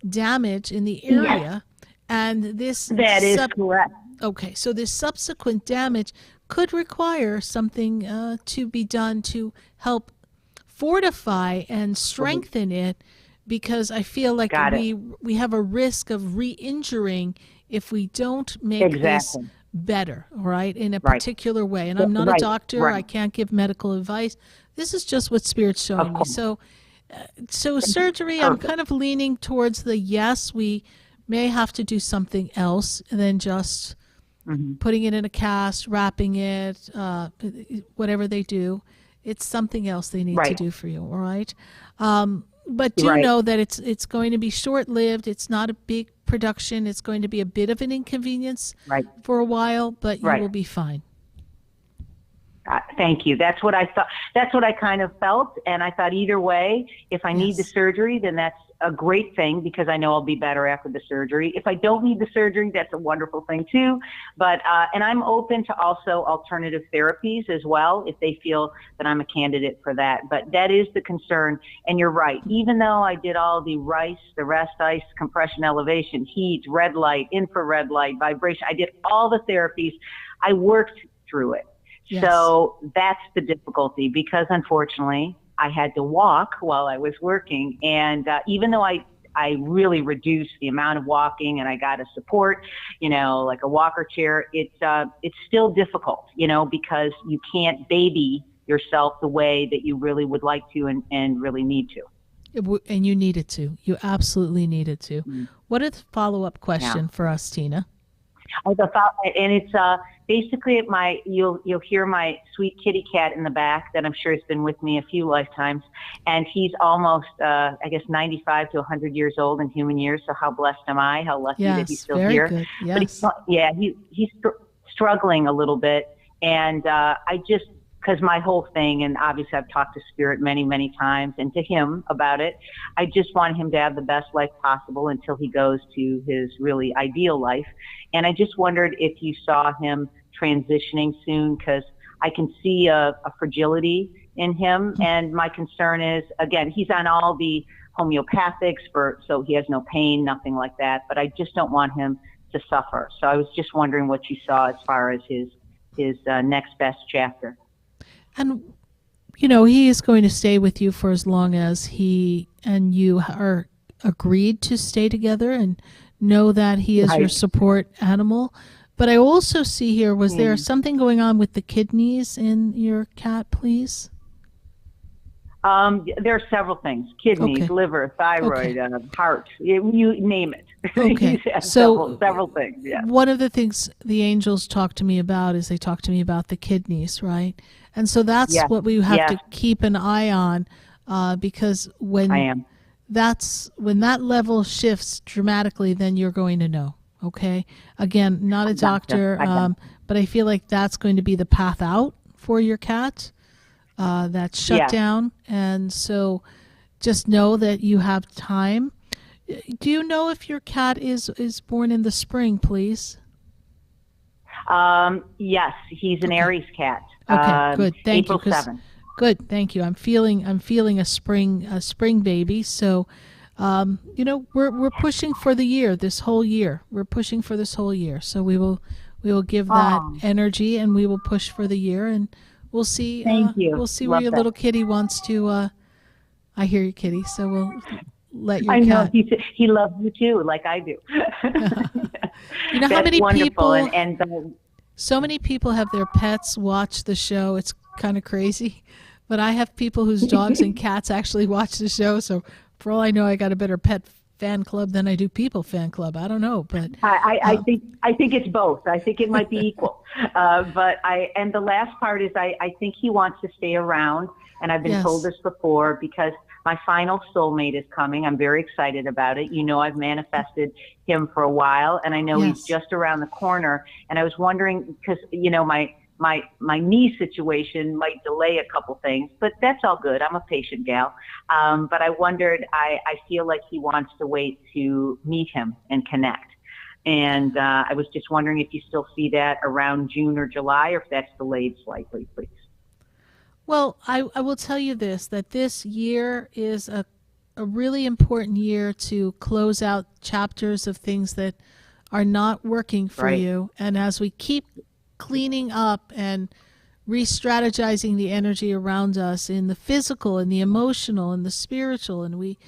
damage in the area. And this that is correct. Okay, so this subsequent damage could require something to be done to help fortify and strengthen it, because I feel like we have a risk of re-injuring if we don't make this better, right, in a particular way. And I'm not a doctor. I can't give medical advice. This is just what Spirit's showing me. So surgery, I'm kind of leaning towards the yes, we may have to do something else than just putting it in a cast, wrapping it, whatever they do. It's something else they need to do for you, all right? But do know that it's going to be short-lived. It's not a big production. It's going to be a bit of an inconvenience for a while, but you will be fine. Thank you. That's what I thought. That's what I kind of felt. And I thought either way, if I need the surgery, then that's a great thing because I know I'll be better after the surgery. If I don't need the surgery, that's a wonderful thing too. But, and I'm open to also alternative therapies as well if they feel that I'm a candidate for that. But that is the concern. And you're right. Even though I did all the rest, ice, compression, elevation, heat, red light, infrared light, vibration, I did all the therapies. I worked through it. Yes. So that's the difficulty because unfortunately I had to walk while I was working. And even though I really reduced the amount of walking and I got a support, like a walker chair, it's still difficult, because you can't baby yourself the way that you really would like to and really need to. And you needed to. You absolutely needed to. What is the follow-up question for us, Tina? I thought, and it's basically you'll hear my sweet kitty cat in the back that I'm sure has been with me a few lifetimes, and he's almost I guess 95 to 100 years old in human years. So how blessed am I? How lucky that he's still very here. good. Yes. But he's struggling a little bit, and because my whole thing, and obviously I've talked to Spirit many, many times and to him about it, I just want him to have the best life possible until he goes to his really ideal life. And I just wondered if you saw him transitioning soon, because I can see a fragility in him. And my concern is, again, he's on all the homeopathics so he has no pain, nothing like that. But I just don't want him to suffer. So I was just wondering what you saw as far as his next best chapter. And, he is going to stay with you for as long as he and you are agreed to stay together, and know that he is your support animal. But I also see here, was there something going on with the kidneys in your cat, please? There are several things: kidneys, liver, thyroid, heart, you name it. Okay. So several things. Yeah. One of the things the angels talk to me about is they talk to me about the kidneys, right? And so that's what we have to keep an eye on, because when that level shifts dramatically, then you're going to know. Okay. Again, not a doctor, but I feel like that's going to be the path out for your cat. That shutdown. And so just know that you have time. Do you know if your cat is born in the spring, please? Yes, he's an Aries cat. Okay, good. Thank April you. 7th. Good, thank you. I'm feeling a spring baby. So, we're pushing for the year. This whole year, we're pushing for this whole year. So we will give that energy, and we will push for the year, and we'll see. Thank you. We'll see Love where your that. little kitty wants to. I hear you, kitty. So we'll let your I know cat. he loves you too, like I do. You know how That's many wonderful. people? So many people have their pets watch the show. It's kind of crazy, but I have people whose dogs and cats actually watch the show. So for all I know, I got a better pet fan club than I do people fan club. I don't know, but I think it's both. I think it might be equal. And the last part is I think he wants to stay around, and I've been told this before, because my final soulmate is coming. I'm very excited about it. I've manifested him for a while, and I know he's just around the corner. And I was wondering, because my knee situation might delay a couple things, but that's all good. I'm a patient gal. But I wondered, I feel like he wants to wait to meet him and connect. And I was just wondering if you still see that around June or July, or if that's delayed slightly, please. Well, I will tell you that this year is a really important year to close out chapters of things that are not working for you. And as we keep cleaning up and re-strategizing the energy around us in the physical and the emotional and the spiritual, and we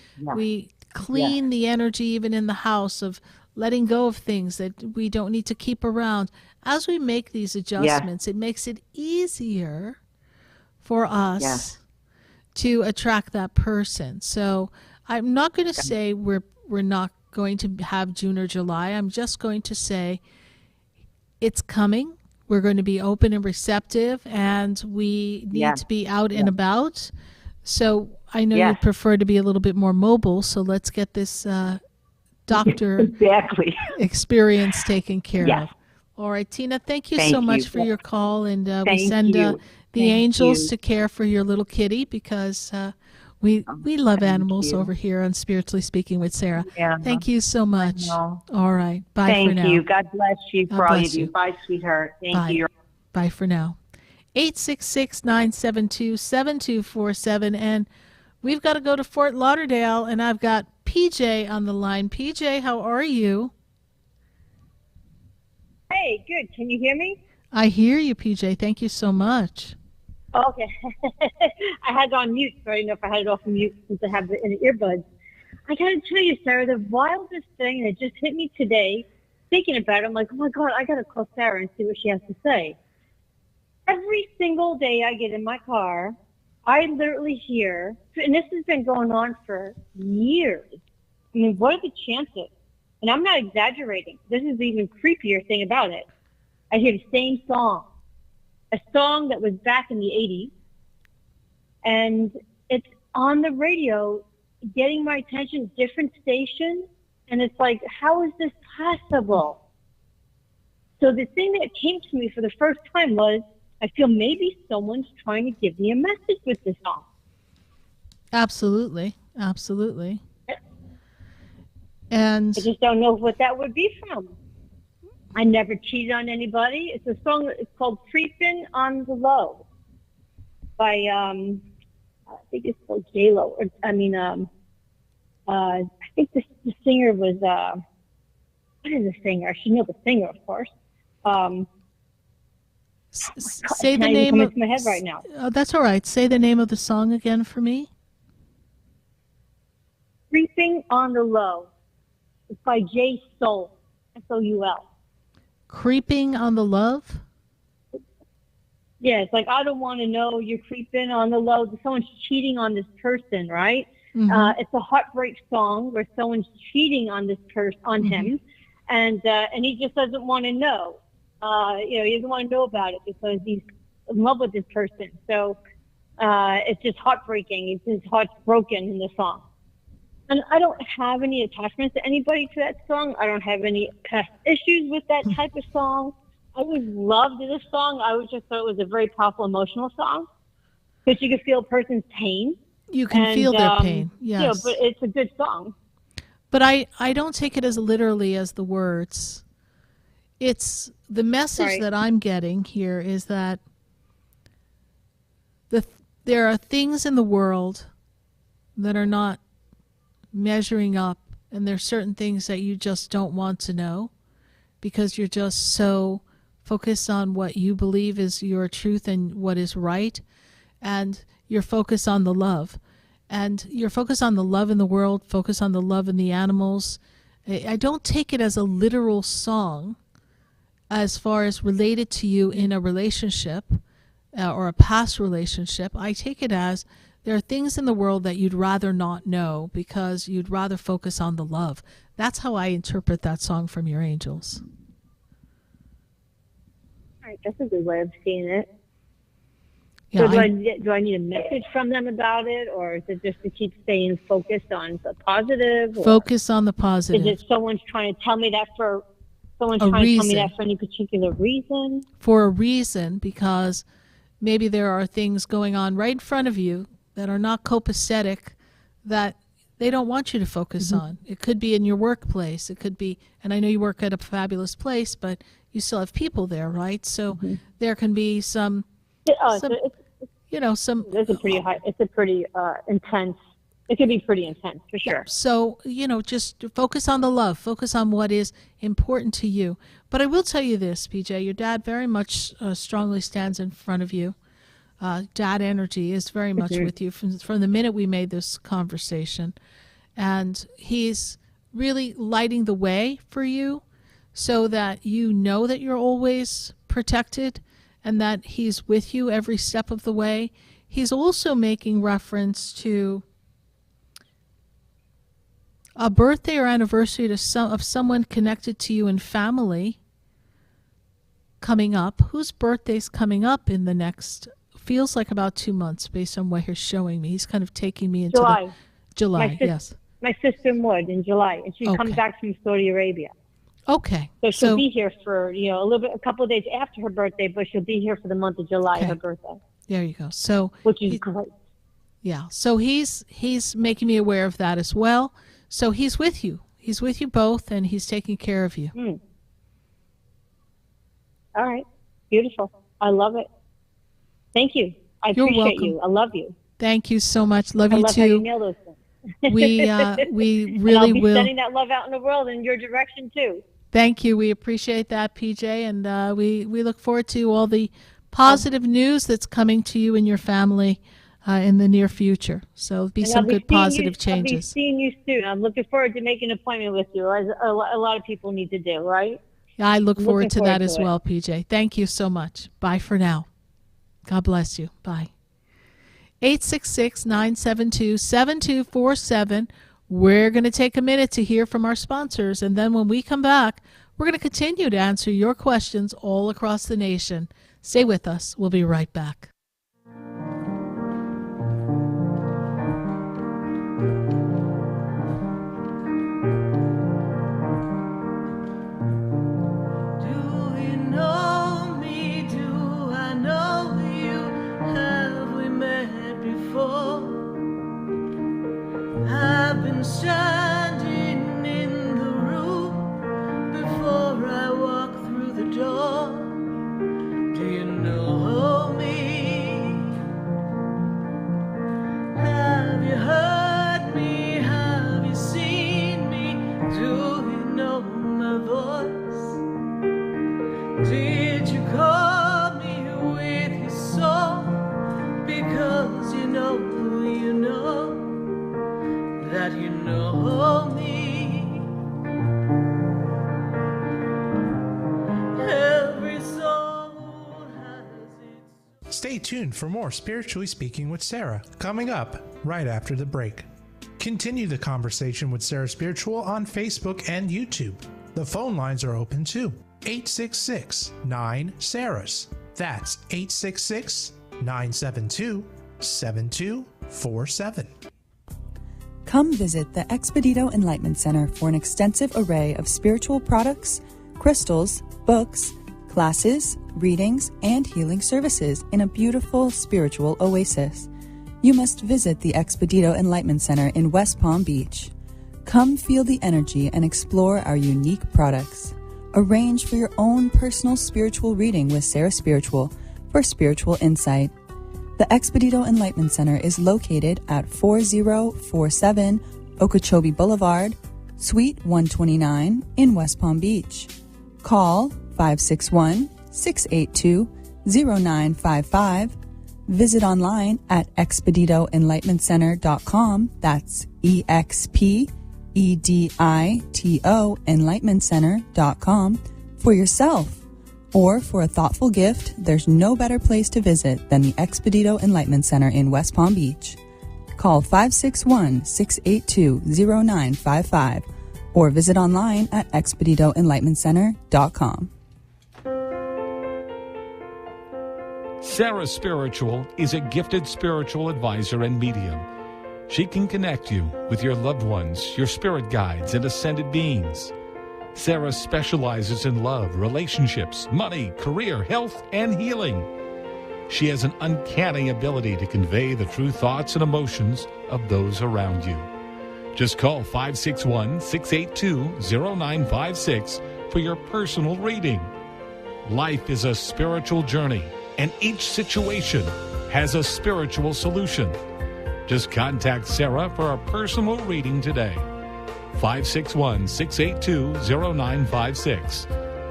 clean the energy even in the house of letting go of things that we don't need to keep around. As we make these adjustments, it makes it easier for us to attract that person. So I'm not going to say we're not going to have June or July. I'm just going to say it's coming. We're going to be open and receptive, and we need to be out and about. So I know you prefer to be a little bit more mobile, so let's get this doctor experience taken care of. All right, Tina, thank you so much for your call, and we send the angels to care for your little kitty, because we love animals over here on Spiritually Speaking with Sarah. Thank you so much. All right, bye for now. Thank you. God bless you for all you do. you. Bye, sweetheart. Thank you. Bye for now. 866-972-7247, and we've got to go to Fort Lauderdale, and I've got PJ on the line. PJ, how are you? Hey, good. Can you hear me? I hear you, PJ. Thank you so much. Okay. I had it on mute, so I didn't know if I had it off mute since I have it in the earbuds. I got to tell you, Sarah, the wildest thing that just hit me today, thinking about it, I'm like, oh my God, I got to call Sarah and see what she has to say. Every single day I get in my car, I literally hear, and this has been going on for years. I mean, what are the chances and I'm not exaggerating. This is the even creepier thing about it. I hear the same song, a song that was back in the 80s, and it's on the radio, getting my attention, different stations, and it's like, how is this possible? So the thing that came to me for the first time was, I feel maybe someone's trying to give me a message with this song. Absolutely. Absolutely. And I just don't know what that would be from. I never cheated on anybody. It's a song. It's called "Creepin' on the Low" by I think it's called J-Lo. I think the singer was what is the singer? I should know the singer, of course. Say the name of my head right now. Oh, that's all right. Say the name of the song again for me. "Creeping on the Low." It's by J Soul, S-O-U-L. Creeping on the Love? Yeah, it's like, I don't want to know you're creeping on the low. Someone's cheating on this person, right? Mm-hmm. It's a heartbreak song where someone's cheating on this person, on him, and he just doesn't want to know. He doesn't want to know about it because he's in love with this person. So it's just heartbreaking. His heart's broken in the song. And I don't have any attachments to anybody to that song. I don't have any past issues with that type of song. I always loved this song. I always just thought it was a very powerful emotional song because you can feel a person's pain. You can feel their pain, yes. But it's a good song. But I don't take it as literally as the words. It's the message that I'm getting here is that there are things in the world that are not measuring up, and there's certain things that you just don't want to know because you're just so focused on what you believe is your truth and what is right, and you're focused on the love, and you're focused on the love in the world, focused on the love in the animals. I don't take it as a literal song as far as related to you in a relationship or a past relationship. I take it as there are things in the world that you'd rather not know because you'd rather focus on the love. That's how I interpret that song from your angels. All right, that's a good way of seeing it. Yeah, so do I need a message from them about it, or is it just to keep staying focused on the positive? Focus on the positive. Is it someone's trying to tell me that for any particular reason? For a reason, because maybe there are things going on right in front of you that are not copacetic, that they don't want you to focus on. It could be in your workplace. It could be, and I know you work at a fabulous place, but you still have people there, right? So there can be some. It's a pretty intense. It can be pretty intense for sure. So just focus on the love. Focus on what is important to you. But I will tell you this, PJ, your dad very much strongly stands in front of you. Dad energy is very much with you from the minute we made this conversation. And he's really lighting the way for you so that you know that you're always protected and that he's with you every step of the way. He's also making reference to a birthday or anniversary of someone connected to you in family coming up. Whose birthday's coming up in the next, feels like about 2 months based on what you're showing me. He's kind of taking me into July. Yes. My sister would in July, and she comes back from Saudi Arabia. Okay. So she'll be here for, a couple of days after her birthday, but she'll be here for the month of July, her birthday. There you go. So which is great. Yeah. So he's making me aware of that as well. So he's with you. He's with you both, and he's taking care of you. All right. Beautiful. I love it. Thank you. You're appreciate welcome. you. I love you. Thank you so much. Love I you love too. how you nail those things. We really I'll be will. sending that love out in the world in your direction too. Thank you. We appreciate that, PJ, and we look forward to all the positive news that's coming to you and your family in the near future. So there'll be some good positive changes. I'll be seeing you soon. I'm looking forward to making an appointment with you, as a lot of people need to do, right? Yeah, I look forward to that to as it. well, PJ. Thank you so much. Bye for now. God bless you. Bye. 866-972-7247 We're going to take a minute to hear from our sponsors, and then when we come back, we're going to continue to answer your questions all across the nation. Stay with us. We'll be right back. Do you know me? Do I know you? Have we met before? I've been standing in the room before I walk through the door. Do you know me? Have you heard me? Have you seen me? Do you know my voice? Did you call me with your soul? Because you know that you know me. Every soul has its... Stay tuned for more Spiritually Speaking with Sarah, coming up right after the break. Continue the conversation with Sarah Spiritual on Facebook and YouTube. The phone lines are open too. 866-9-SARAHS. That's 866-972-7247. Come visit the Expedito Enlightenment Center for an extensive array of spiritual products, crystals, books, classes, readings, and healing services in a beautiful spiritual oasis. You must visit the Expedito Enlightenment Center in West Palm Beach. Come feel the energy and explore our unique products. Arrange for your own personal spiritual reading with Sarah Spiritual for spiritual insight. The Expedito Enlightenment Center is located at 4047 Okeechobee Boulevard, Suite 129 in West Palm Beach. Call 561-682-0955. Visit online at expeditoenlightenmentcenter.com. That's EXPEDITO enlightenmentcenter.com for yourself. Or for a thoughtful gift, there's no better place to visit than the Expedito Enlightenment Center in West Palm Beach. Call 561-682-0955 or visit online at expeditoenlightenmentcenter.com. Sarah Spiritual is a gifted spiritual advisor and medium. She can connect you with your loved ones, your spirit guides, and ascended beings. Sarah specializes in love, relationships, money, career, health, and healing. She has an uncanny ability to convey the true thoughts and emotions of those around you. Just call 561-682-0956 for your personal reading. Life is a spiritual journey, and each situation has a spiritual solution. Just contact Sarah for a personal reading today. 561-682-0956.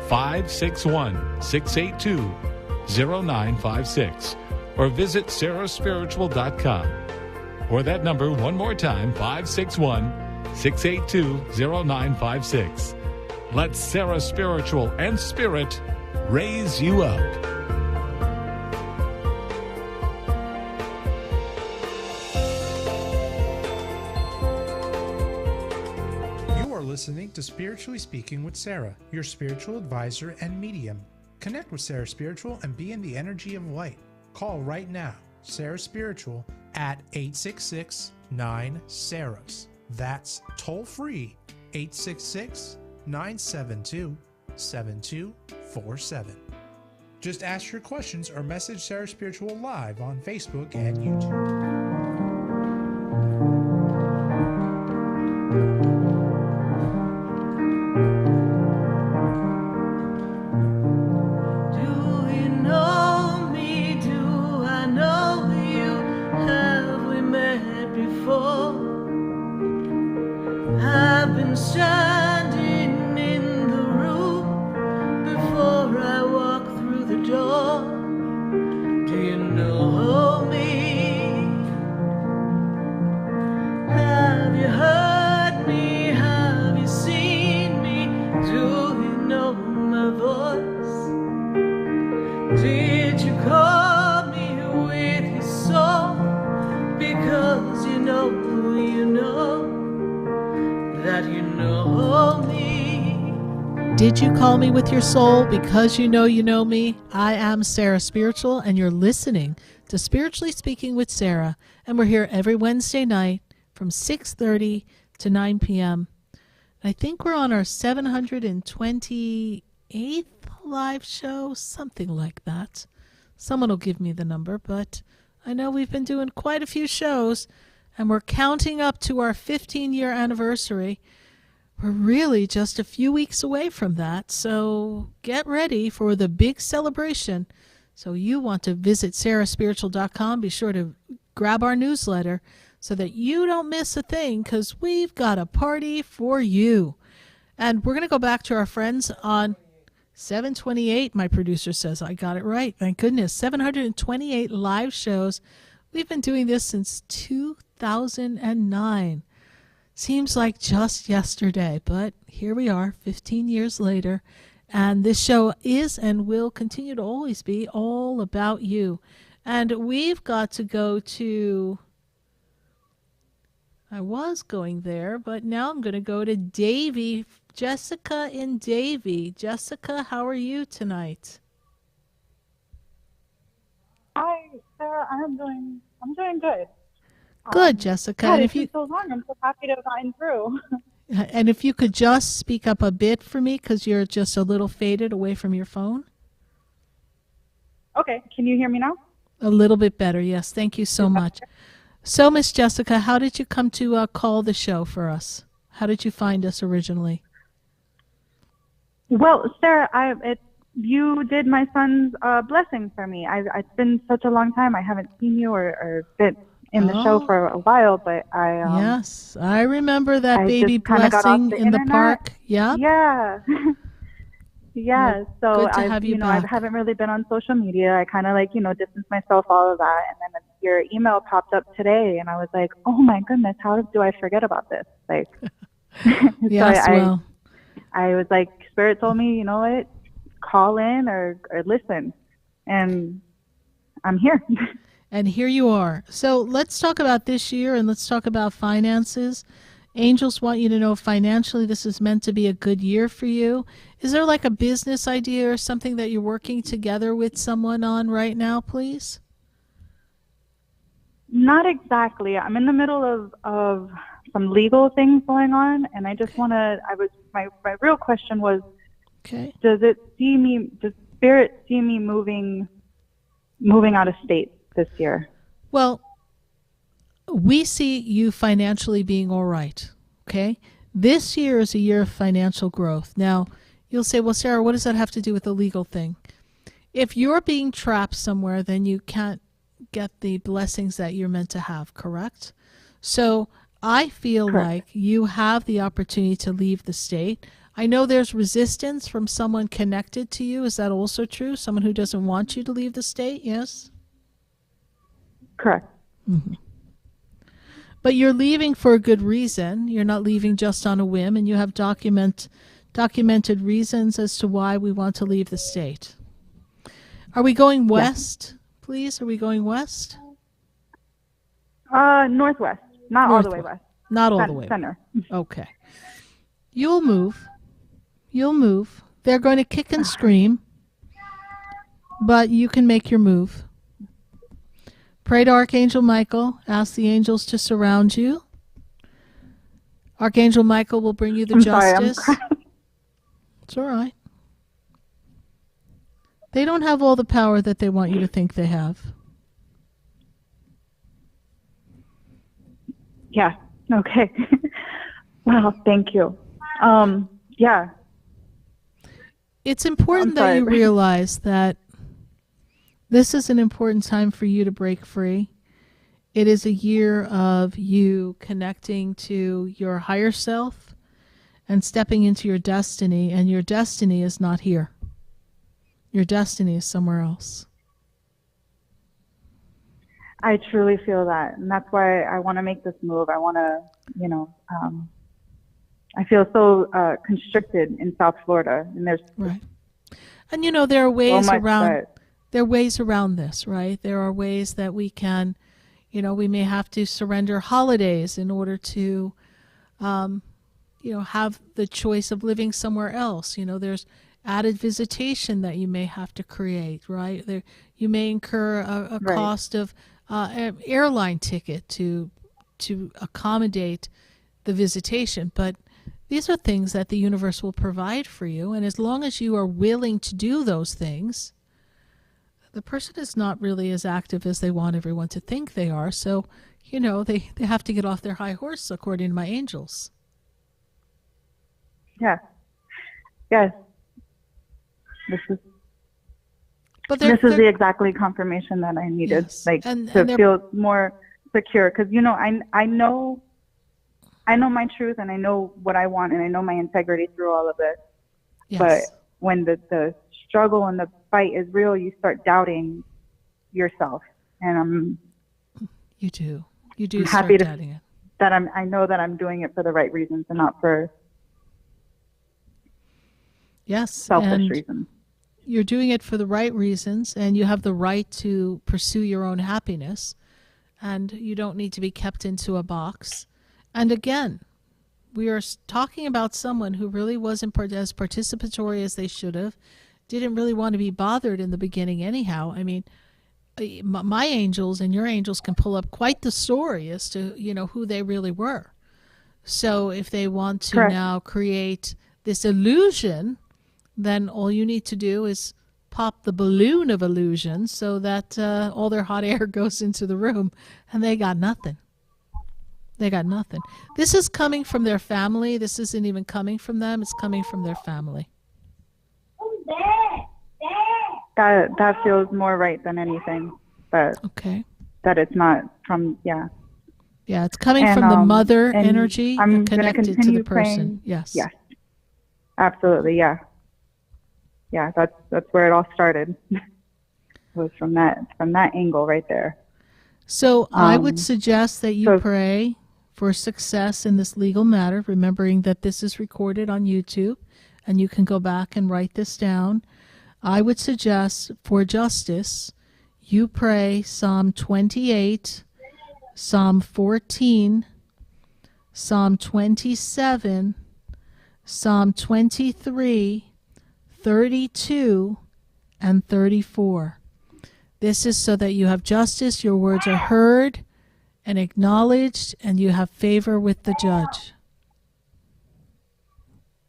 561-682-0956. Or visit sarahspiritual.com. Or that number one more time, 561-682-0956. Let Sarah Spiritual and Spirit raise you up. Listening to Spiritually Speaking with Sarah, your spiritual advisor and medium. Connect with Sarah Spiritual and be in the energy of light. Call right now, Sarah Spiritual at 866-9-SARAHS. That's toll free, 866-972-7247. Just ask your questions or message Sarah Spiritual live on Facebook and YouTube. Standing in the room before I walk through the door. Do you know me? Have you heard me? Have you seen me? Do you know my voice? Did you call me with your soul? Because you know that you know me. Did you call me with your soul? Because you know me. I am Sarah Spiritual, and you're listening to Spiritually Speaking with Sarah. And we're here every Wednesday night from 6:30 to 9 p.m. I think we're on our 728th live show, something like that. Someone will give me the number, but I know we've been doing quite a few shows, and we're counting up to our 15-year anniversary. We're really just a few weeks away from that, so get ready for the big celebration. So you want to visit sarahspiritual.com. Be sure to grab our newsletter so that you don't miss a thing, because we've got a party for you. And we're going to go back to our friends on 728. My producer says I got it right. Thank goodness. 728 live shows. We've been doing this since 2009. Seems like just yesterday, but here we are 15 years later. And this show is and will continue to always be all about you. And we've got to go to... I was going there, but now I'm going to go to Davie. Jessica in Davie. Jessica, how are you tonight? Hi, Sarah. I'm doing good. Good, Jessica. God, And it's been so long. I'm so happy to have gotten through. And if you could just speak up a bit for me, because you're just a little faded away from your phone. Okay, can you hear me now? A little bit better, yes. Thank you so much. So, Miss Jessica, how did you come to call the show for us? How did you find us originally? Well, Sarah, you did my son's blessing for me. It's been such a long time. I haven't seen you or been in the show for a while, but yes, I remember that I baby just kinda got off blessing the in the internet. park. Yeah. Yeah. Yeah, Well, so good to have you I back. haven't really been on social media. I kind of distanced myself, all of that. And then your email popped up today, and I was like, oh my goodness, how do I forget about this? Like, Yes, well. I was like, Spirit told me, you know what, call in or listen. And I'm here. And here you are. So let's talk about this year, and let's talk about finances. Angels want you to know financially this is meant to be a good year for you. Is there like a business idea or something that you're working together with someone on right now, please? Not exactly. I'm in the middle of some legal things going on, and I just want to, my real question was, okay, does Spirit see me moving out of state this year? Well, we see you financially being all right, okay? This year is a year of financial growth. Now, you'll say, well, Sarah, what does that have to do with the legal thing? If you're being trapped somewhere, then you can't get the blessings that you're meant to have, correct? So I feel like you have the opportunity to leave the state. I know there's resistance from someone connected to you. Is that also true? Someone who doesn't want you to leave the state, yes? Correct. Mm-hmm. But you're leaving for a good reason. You're not leaving just on a whim, and you have documented reasons as to why we want to leave the state. Are we going west, please? Are we going west? Northwest. Not all the way west. Not all the way. Center. Okay. You'll move. You'll move. They're going to kick and scream, but you can make your move. Pray to Archangel Michael. Ask the angels to surround you. Archangel Michael will bring you the justice. Sorry, it's all right. They don't have all the power that they want you to think they have. Yeah. Okay. Well, thank you. Yeah. It's important that you realize that this is an important time for you to break free. It is a year of you connecting to your higher self and stepping into your destiny, and your destiny is not here. Your destiny is somewhere else. I truly feel that, and that's why I want to make this move. I want to, I feel so constricted in South Florida, and there's right. And there are ways so much around. There are ways around this, right? There are ways that we can, we may have to surrender holidays in order to, have the choice of living somewhere else. There's added visitation that you may have to create, right? You may incur a Right. cost of an airline ticket to accommodate the visitation. But these are things that the universe will provide for you. And as long as you are willing to do those things, the person is not really as active as they want everyone to think they are. So, they have to get off their high horse, according to my angels. Yeah. Yes. This is the exactly confirmation that I needed, Yes. to feel more secure. Because I know my truth, and I know what I want, and I know my integrity through all of it. Yes. But when the struggle and the fight is real, you start doubting yourself, and You do I'm start happy doubting it. that I know that I'm doing it for the right reasons and not for Yes. selfish and reasons. You're doing it for the right reasons, and you have the right to pursue your own happiness, and you don't need to be kept into a box. And again, we are talking about someone who really wasn't as participatory as they should have, didn't really want to be bothered in the beginning anyhow. I mean, my angels and your angels can pull up quite the story as to, who they really were. So if they want to Correct. now create this illusion, then all you need to do is pop the balloon of illusion so that all their hot air goes into the room, and they got nothing. They got nothing. This is coming from their family. This isn't even coming from them. It's coming from their family. That feels more right than anything. But okay, that it's not from Yeah, it's coming from the mother and energy I'm gonna connected to continue the person. praying. Yes. Yes. Absolutely. Yeah. Yeah. That's where it all started. Was from that angle right there. So I would suggest that you pray for success in this legal matter, remembering that this is recorded on YouTube, and you can go back and write this down. I would suggest for justice, you pray Psalm 28, Psalm 14, Psalm 27, Psalm 23, 32, and 34. This is so that you have justice, your words are heard and acknowledged, and you have favor with the judge.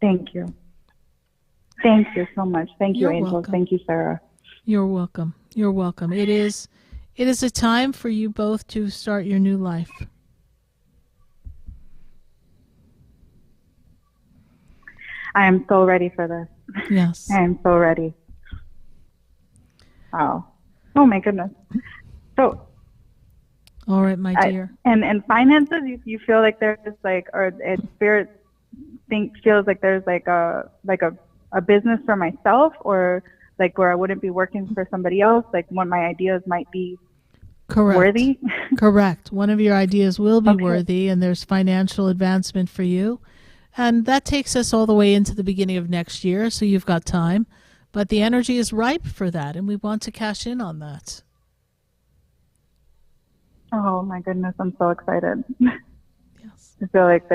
Thank you. Thank you so much. Thank you, You're Angel. welcome. Thank you, Sarah. You're welcome. You're welcome. It is a time for you both to start your new life. I am so ready for this. Yes. I am so ready. Wow. Oh my goodness. So all right, my dear. And finances, you feel like there's like, or spirit feels like there's like a business for myself, or like where I wouldn't be working for somebody else, like one of my ideas might be Correct. worthy. Correct. One of your ideas will be worthy, and there's financial advancement for you. And that takes us all the way into the beginning of next year, so you've got time. But the energy is ripe for that, and we want to cash in on that. Oh my goodness, I'm so excited. Yes. I feel like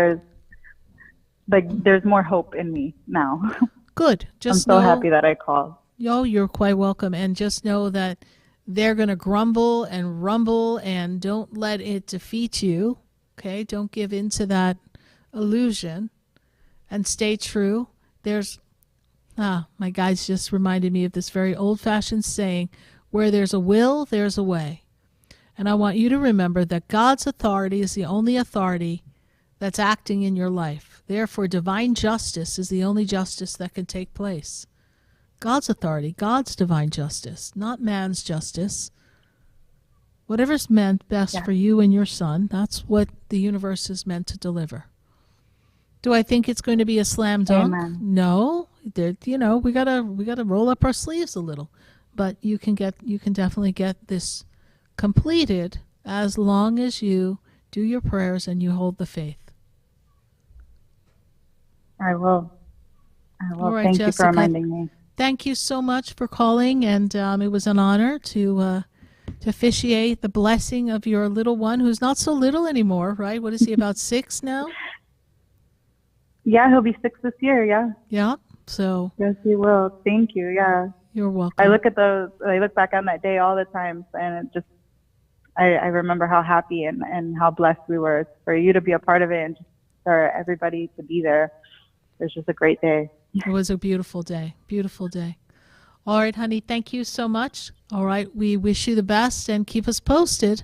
there's more hope in me now. Good. Just I'm so know, happy that I called. Oh, you're quite welcome. And just know that they're going to grumble and rumble, and don't let it defeat you. Okay? Don't give in to that illusion, and stay true. My guides just reminded me of this very old-fashioned saying, where there's a will, there's a way. And I want you to remember that God's authority is the only authority that's acting in your life. Therefore, divine justice is the only justice that can take place. God's authority, God's divine justice, not man's justice. Whatever's meant best for you and your son, that's what the universe is meant to deliver. Do I think it's going to be a slam dunk? Amen. No. We gotta roll up our sleeves a little. But you can definitely get this completed as long as you do your prayers and you hold the faith. I will. All right, Thank Jessica, you for reminding me. Thank you so much for calling, and it was an honor to officiate the blessing of your little one, who's not so little anymore, right? What is he, about 6 now? Yeah, he'll be 6 this year. Yeah. Yeah. So. Yes, he will. Thank you. Yeah. You're welcome. I look back on that day all the time, and it just, I remember how happy and how blessed we were for you to be a part of it and just for everybody to be there. It was just a great day. It was a beautiful day. Beautiful day. All right, honey. Thank you so much. All right. We wish you the best and keep us posted.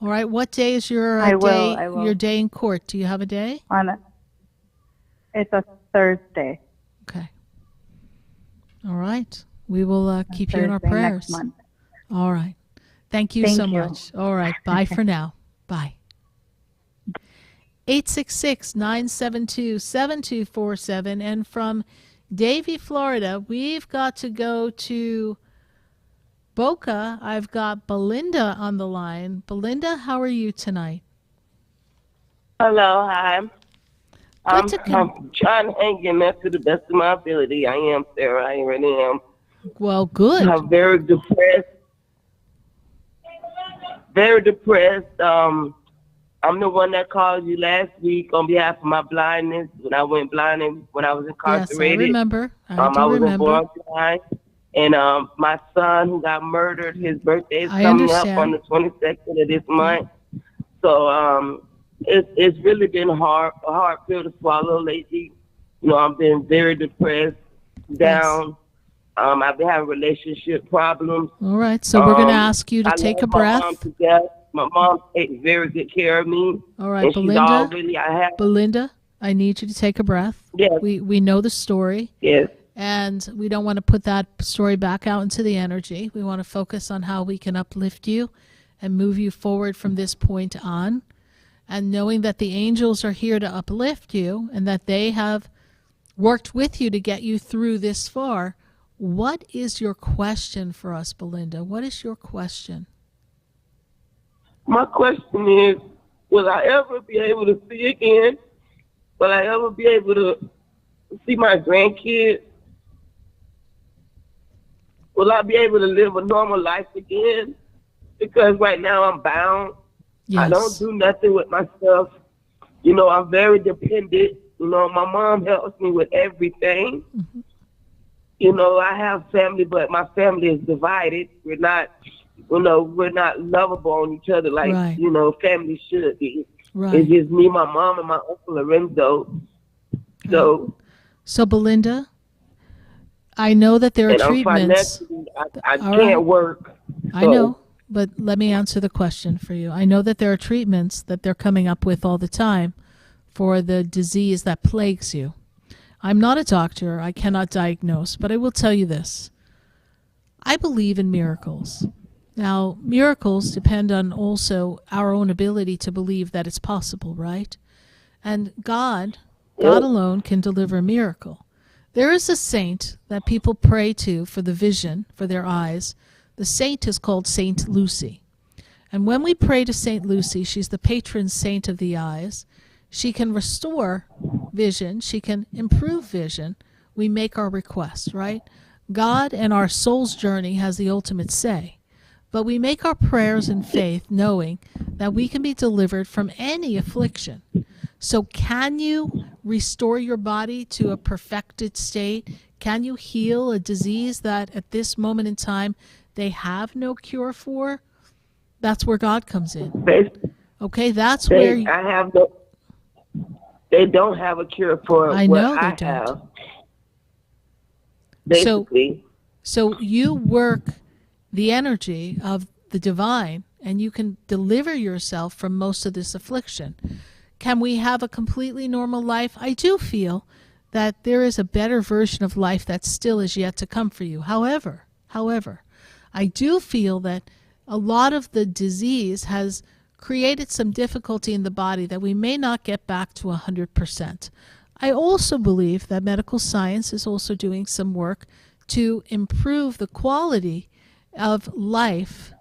All right. What day is your I day? will. Your day in court? Do you have a day? It's a Thursday. Okay. All right. We will keep you in our Thursday prayers. next month. All right. Thank you so much. All right. Bye for now. Bye. 866-972-7247. And from Davie, Florida, we've got to go to Boca. I've got Belinda on the line. Belinda, how are you tonight? Hello, hi. I'm trying to hang in there to the best of my ability. I am, Sarah. I really am. Well, good. I'm very depressed. Very depressed. I'm the one that called you last week on behalf of my blindness when I went blind and when I was incarcerated. Yes, I remember. I was remember. born blind. And my son who got murdered, his birthday is coming up on the 22nd of this month. So it's really been a hard pill to swallow lately. You know, I've been very depressed, down. Yes. I've been having relationship problems. All right, so we're going to ask you to take a breath. My mom takes very good care of me. All right, and Belinda. She's Belinda, I need you to take a breath. Yes. We know the story. Yes. And we don't want to put that story back out into the energy. We want to focus on how we can uplift you and move you forward from this point on. And knowing that the angels are here to uplift you and that they have worked with you to get you through this far. What is your question for us, Belinda? What is your question? My question is, will I ever be able to see again? Will I ever be able to see my grandkids? Will I be able to live a normal life again? Because right now I'm bound. Yes. I don't do nothing with myself. You know, I'm very dependent. You know, my mom helps me with everything. Mm-hmm. You know, I have family, but my family is divided. We're not lovable on each other like, right. You know, family should be. Right. It's just me, my mom, and my uncle Lorenzo. So Belinda, I know that there are treatments. I can't work. I know, but let me answer the question for you. I know that there are treatments that they're coming up with all the time for the disease that plagues you. I'm not a doctor. I cannot diagnose, but I will tell you this. I believe in miracles. Now, miracles depend on also our own ability to believe that it's possible, right? And God alone can deliver a miracle. There is a saint that people pray to for the vision, for their eyes. The saint is called Saint Lucy. And when we pray to Saint Lucy, she's the patron saint of the eyes. She can restore vision. She can improve vision. We make our request, right? God and our soul's journey has the ultimate say. But we make our prayers in faith knowing that we can be delivered from any affliction. So can you restore your body to a perfected state? Can you heal a disease that at this moment in time they have no cure for? That's where God comes in. Okay, that's where... They don't have a cure for I what know I they don't. have. Basically. So you work the energy of the divine and you can deliver yourself from most of this affliction. Can we have a completely normal life? I do feel that there is a better version of life that still is yet to come for you. However, I do feel that a lot of the disease has created some difficulty in the body that we may not get back to 100%. I also believe that medical science is also doing some work to improve the quality of life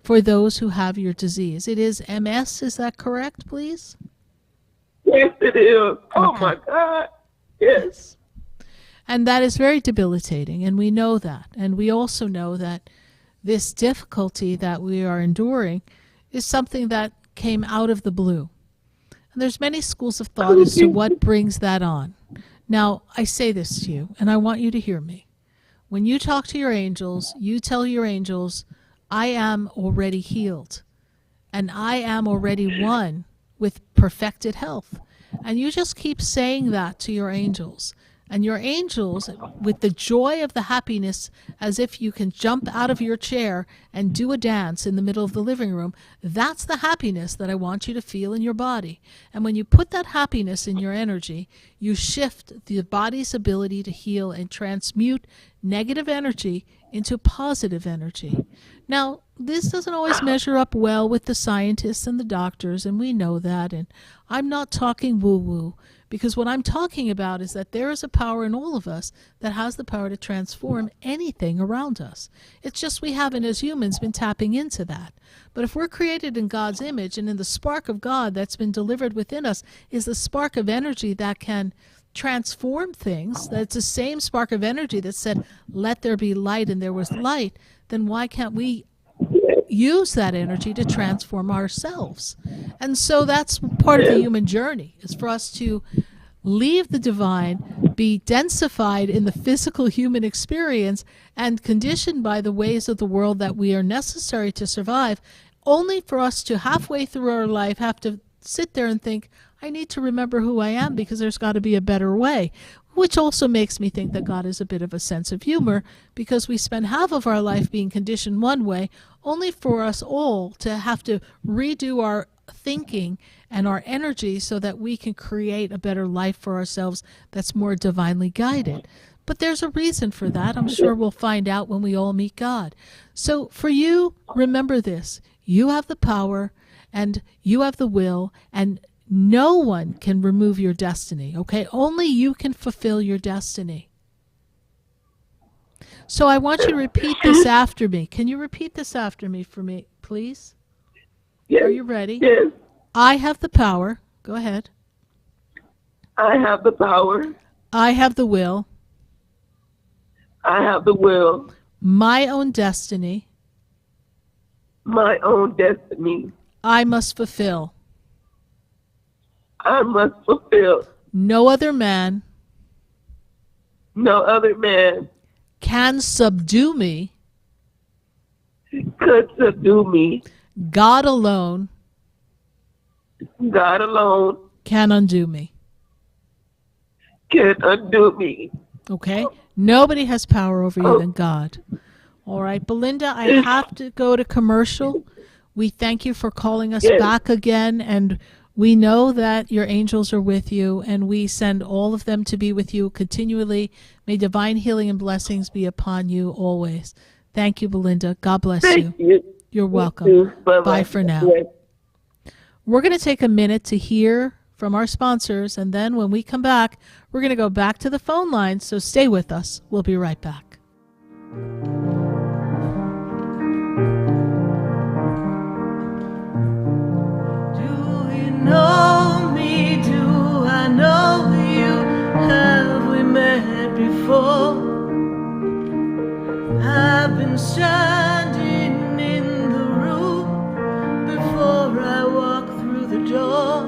for those who have your disease. It is MS, is that correct, please? Yes, it is. Oh, my God. Yes. And that is very debilitating, and we know that. And we also know that this difficulty that we are enduring is something that came out of the blue. And there's many schools of thought as to what brings that on. Now, I say this to you, and I want you to hear me. When you talk to your angels, you tell your angels, I am already healed, and I am already one with perfected health. And you just keep saying that to your angels. And your angels, with the joy of the happiness, as if you can jump out of your chair and do a dance in the middle of the living room, that's the happiness that I want you to feel in your body. And when you put that happiness in your energy, you shift the body's ability to heal and transmute negative energy into positive energy. Now, this doesn't always measure up well with the scientists and the doctors, and we know that. And I'm not talking woo-woo, because what I'm talking about is that there is a power in all of us that has the power to transform anything around us. It's just we haven't, as humans, been tapping into that. But if we're created in God's image, and in the spark of God that's been delivered within us is the spark of energy that can transform things, that's the same spark of energy that said, let there be light, and there was light, then why can't we use that energy to transform ourselves? And so that's part of the human journey, is for us to leave the divine, be densified in the physical human experience, and conditioned by the ways of the world that we are necessary to survive, only for us to halfway through our life have to sit there and think, I need to remember who I am, because there's got to be a better way. Which also makes me think that God is a bit of a sense of humor, because we spend half of our life being conditioned one way, only for us all to have to redo our thinking and our energy so that we can create a better life for ourselves that's more divinely guided. But there's a reason for that. I'm sure we'll find out when we all meet God. So for you, remember this. You have the power, and you have the will, and no one can remove your destiny, okay? Only you can fulfill your destiny. So I want you to repeat this after me. Can you repeat this after me for me, please? Yes. Are you ready? Yes. I have the power. Go ahead. I have the power. I have the will. I have the will. My own destiny. My own destiny. I must fulfill. I must fulfill. No other man. No other man. Can subdue me. Could subdue me. God alone. God alone. Can undo me. Can undo me. Okay? Nobody has power over you than God. All right, Belinda, I have to go to commercial. We thank you for calling us back again, and we know that your angels are with you, and we send all of them to be with you continually. May divine healing and blessings be upon you always. Thank you, Belinda. God bless you. You're welcome. Bye for now. We're going to take a minute to hear from our sponsors, and then when we come back, we're going to go back to the phone lines, so stay with us. We'll be right back. Know me, do I know you? Have we met before? I've been standing in the room before I walk through the door.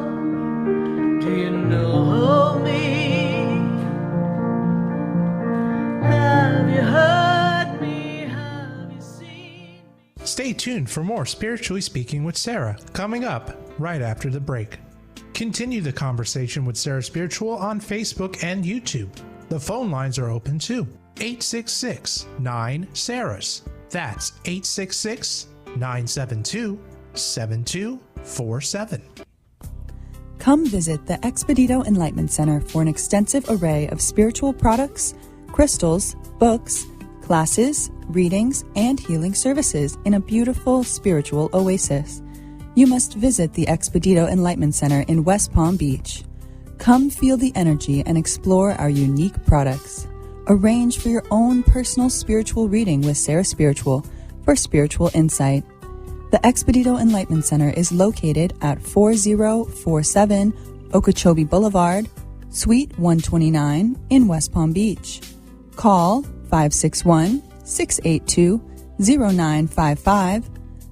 Do you know me? Have you heard me? Have you seen me? Stay tuned for more Spiritually Speaking with Sarah, coming up right after the break. Continue the conversation with Sarah Spiritual on Facebook and YouTube. The phone lines are open too. 866-9-SARAHS. That's 866-972-7247. Come visit the Expedito Enlightenment Center for an extensive array of spiritual products, crystals, books, classes, readings, and healing services in a beautiful spiritual oasis. You must visit the Expedito Enlightenment Center in West Palm Beach. Come feel the energy and explore our unique products. Arrange for your own personal spiritual reading with Sarah Spiritual for spiritual insight. The Expedito Enlightenment Center is located at 4047 Okeechobee Boulevard, Suite 129 in West Palm Beach. Call 561-682-0955.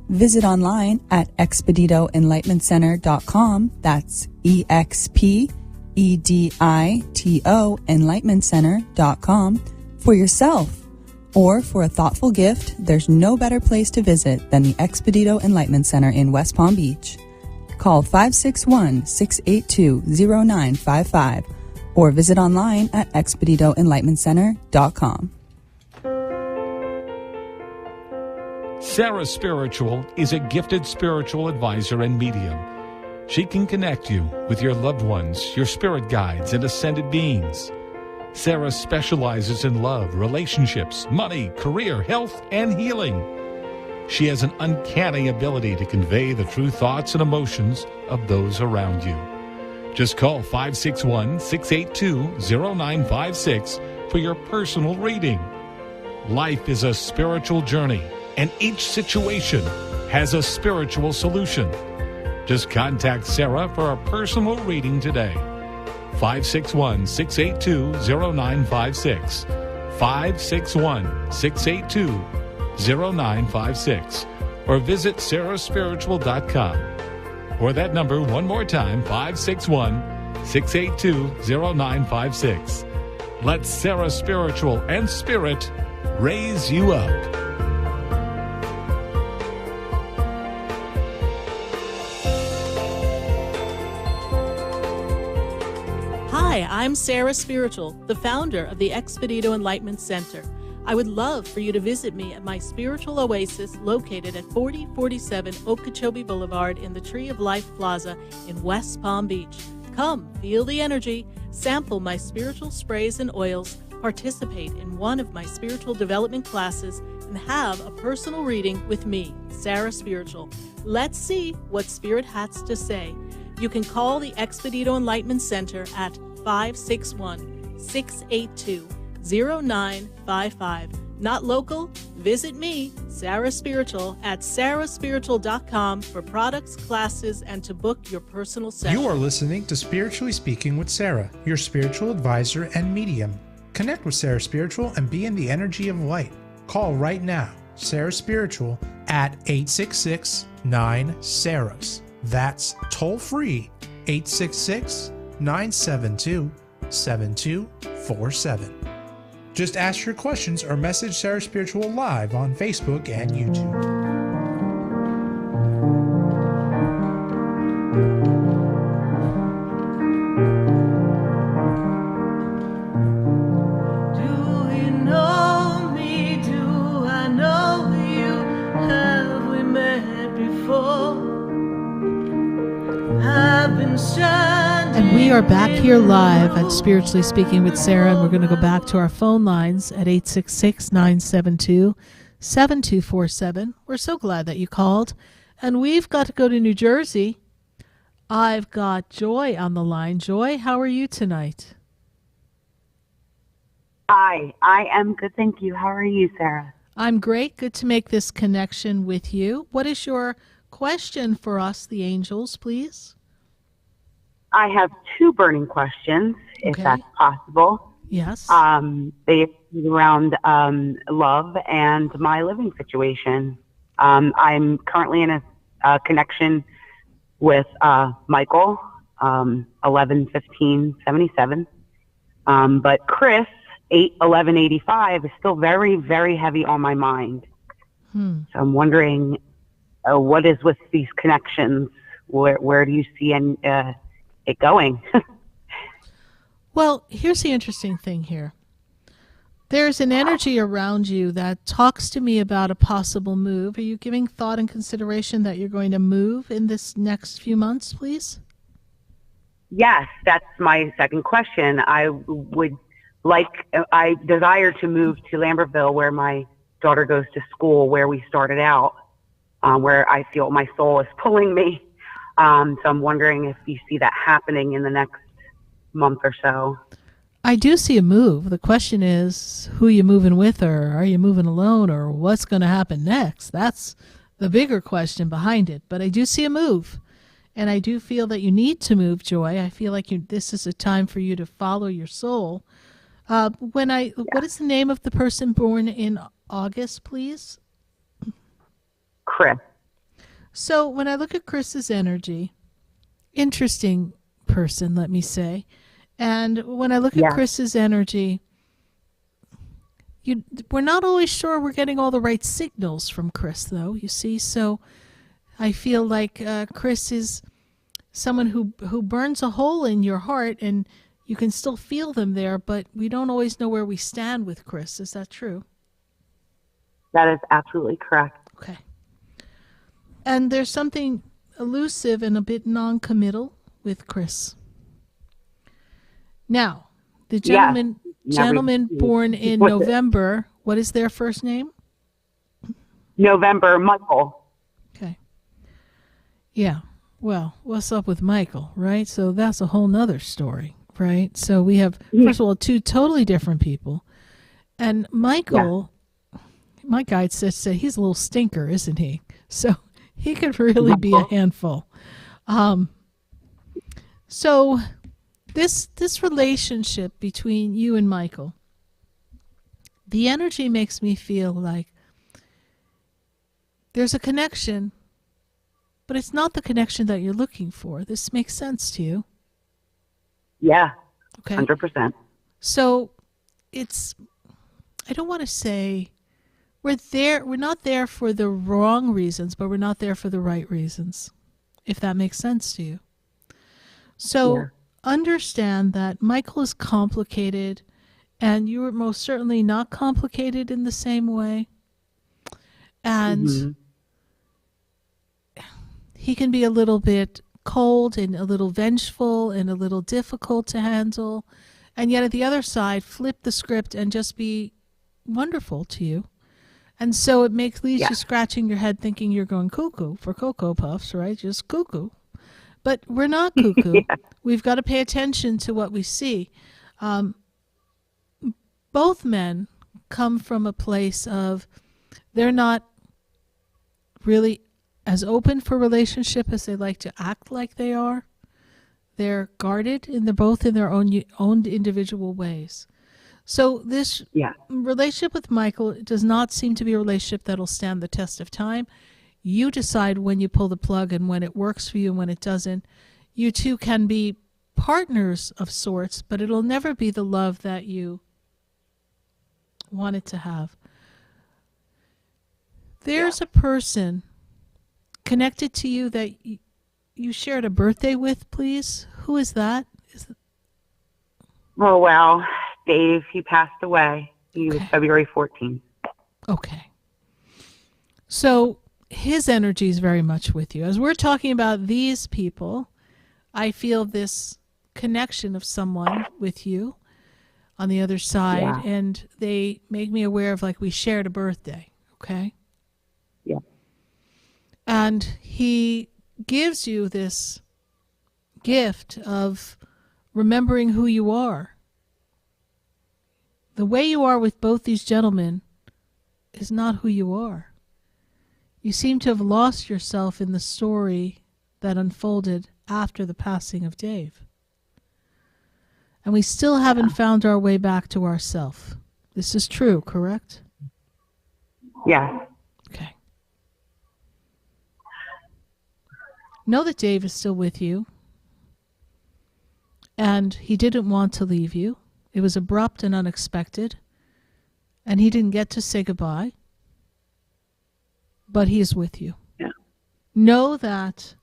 Visit online at expeditoenlightenmentcenter.com. That's EXPEDITO enlightenmentcenter.com for yourself. Or for a thoughtful gift, there's no better place to visit than the Expedito Enlightenment Center in West Palm Beach. Call 561-682-0955 or visit online at expeditoenlightenmentcenter.com. Sarah Spiritual is a gifted spiritual advisor and medium. She can connect you with your loved ones, your spirit guides, and ascended beings. Sarah specializes in love, relationships, money, career, health, and healing. She has an uncanny ability to convey the true thoughts and emotions of those around you. Just call 561-682-0956 for your personal reading. Life is a spiritual journey, and each situation has a spiritual solution. Just contact Sarah for a personal reading today. 561-682-0956. 561-682-0956. Or visit sarahspiritual.com. Or that number one more time, 561-682-0956. Let Sarah Spiritual and Spirit raise you up. Hi, I'm Sarah Spiritual, the founder of the Expedito Enlightenment Center. I would love for you to visit me at my spiritual oasis located at 4047 Okeechobee Boulevard in the Tree of Life Plaza in West Palm Beach. Come, feel the energy, sample my spiritual sprays and oils, participate in one of my spiritual development classes, and have a personal reading with me, Sarah Spiritual. Let's see what Spirit has to say. You can call the Expedito Enlightenment Center at 561-682-0955. Not local? Visit me, Sarah Spiritual, at sarahspiritual.com for products, classes, and to book your personal session. You are listening to Spiritually Speaking with Sarah, your spiritual advisor and medium. Connect with Sarah Spiritual and be in the energy of light. Call right now, Sarah Spiritual, at 866-9-SARAHS. That's toll free, 866-972-7247. Just ask your questions or message Sarah Spiritual live on Facebook and YouTube. And we are back here live at Spiritually Speaking with Sarah, and we're going to go back to our phone lines at 866-972-7247. We're so glad that you called. And we've got to go to New Jersey. I've got Joy on the line. Joy, how are you tonight? Hi, I am good, thank you. How are you, Sarah? I'm great. Good to make this connection with you. What is your question for us, the angels, please? I have two burning questions, if that's possible. Yes. They around love and my living situation. I'm currently in a connection with Michael, 11-15-77. But Chris, 8-11-85, is still very, very heavy on my mind. So I'm wondering, what is with these connections? Where do you see it going? Well, here's the interesting thing here. There's an energy around you that talks to me about a possible move. Are you giving thought and consideration that you're going to move in this next few months, please? Yes, that's my second question. I desire to move to Lambertville, where my daughter goes to school, where we started out, where I feel my soul is pulling me. So I'm wondering if you see that happening in the next month or so. I do see a move. The question is, who are you moving with, or are you moving alone, or what's going to happen next? That's the bigger question behind it. But I do see a move, and I do feel that you need to move, Joy. I feel like this is a time for you to follow your soul. What is the name of the person born in August, please? Chris. So when I look at Chris's energy, interesting person, let me say. And when I look at Chris's energy, we're not always sure we're getting all the right signals from Chris, though, you see. So I feel like Chris is someone who burns a hole in your heart, and you can still feel them there, but we don't always know where we stand with Chris. Is that true? That is absolutely correct. Okay. And there's something elusive and a bit non-committal with Chris. Now, the gentleman born in November, what is their first name? November, Michael. Okay. Yeah. Well, what's up with Michael, right? So that's a whole nother story, right? So we have, first of all, two totally different people. And Michael, my guide said he's a little stinker, isn't he? So he could really be a handful. So this relationship between you and Michael, the energy makes me feel like there's a connection, but it's not the connection that you're looking for. This makes sense to you? Yeah. Okay. 100%. So it's, I don't want to say we're not there for the wrong reasons, but we're not there for the right reasons, if that makes sense to you. So understand that Michael is complicated, and you are most certainly not complicated in the same way. And he can be a little bit cold and a little vengeful and a little difficult to handle. And yet at the other side, flip the script and just be wonderful to you. And so it leaves you scratching your head thinking you're going cuckoo for Cocoa Puffs, right? Just cuckoo. But we're not cuckoo. We've got to pay attention to what we see. Both men come from a place of they're not really as open for relationship as they like to act like they are. They're guarded, and they're both in their own individual ways. So this relationship with Michael does not seem to be a relationship that'll stand the test of time. You decide when you pull the plug and when it works for you and when it doesn't. You two can be partners of sorts, but it'll never be the love that you wanted to have. There's a person connected to you that you shared a birthday with, please. Who is that? Oh, well, Dave, he passed away. He was February 14th. Okay. So his energy is very much with you. As we're talking about these people, I feel this connection of someone with you on the other side, and they make me aware of, like, we shared a birthday, okay? Yeah. And he gives you this gift of remembering who you are. The way you are with both these gentlemen is not who you are. You seem to have lost yourself in the story that unfolded after the passing of Dave. And we still haven't found our way back to ourself. This is true, correct? Yeah. Okay. Know that Dave is still with you. And he didn't want to leave you. It was abrupt and unexpected. And he didn't get to say goodbye. But he is with you. Yeah. Know that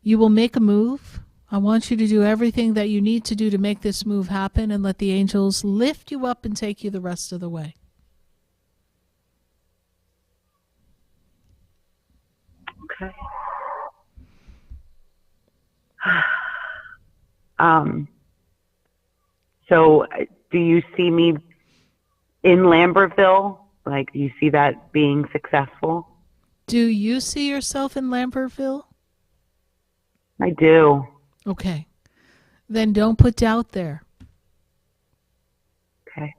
you will make a move. I want you to do everything that you need to do to make this move happen, and let the angels lift you up and take you the rest of the way. Okay. So do you see me in Lambertville? Like, do you see that being successful? Do you see yourself in Lambertville? I do. Okay. Then don't put doubt there. Okay.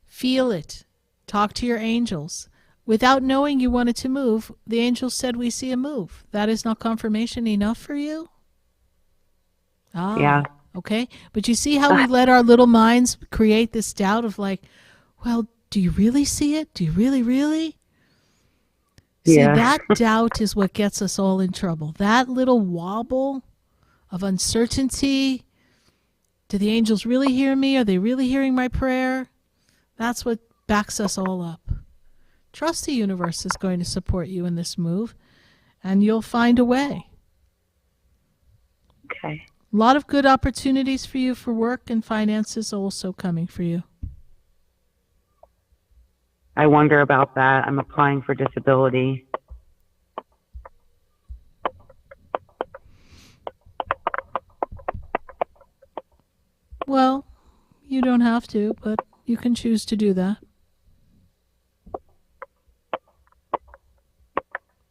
Feel it. Talk to your angels. Without knowing you wanted to move, the angels said we see a move. That is not confirmation enough for you? Yeah. Okay. But you see how we let our little minds create this doubt of, like, well, do you really see it? Do you really? See, Yeah. that doubt is what gets us all in trouble. That little wobble of uncertainty. Do the angels really hear me? Are they really hearing my prayer? That's what backs us all up. Trust the universe is going to support you in this move, and you'll find a way. Okay. A lot of good opportunities for you for work and finances also coming for you. I wonder about that. I'm applying for disability. Well, you don't have to, but you can choose to do that.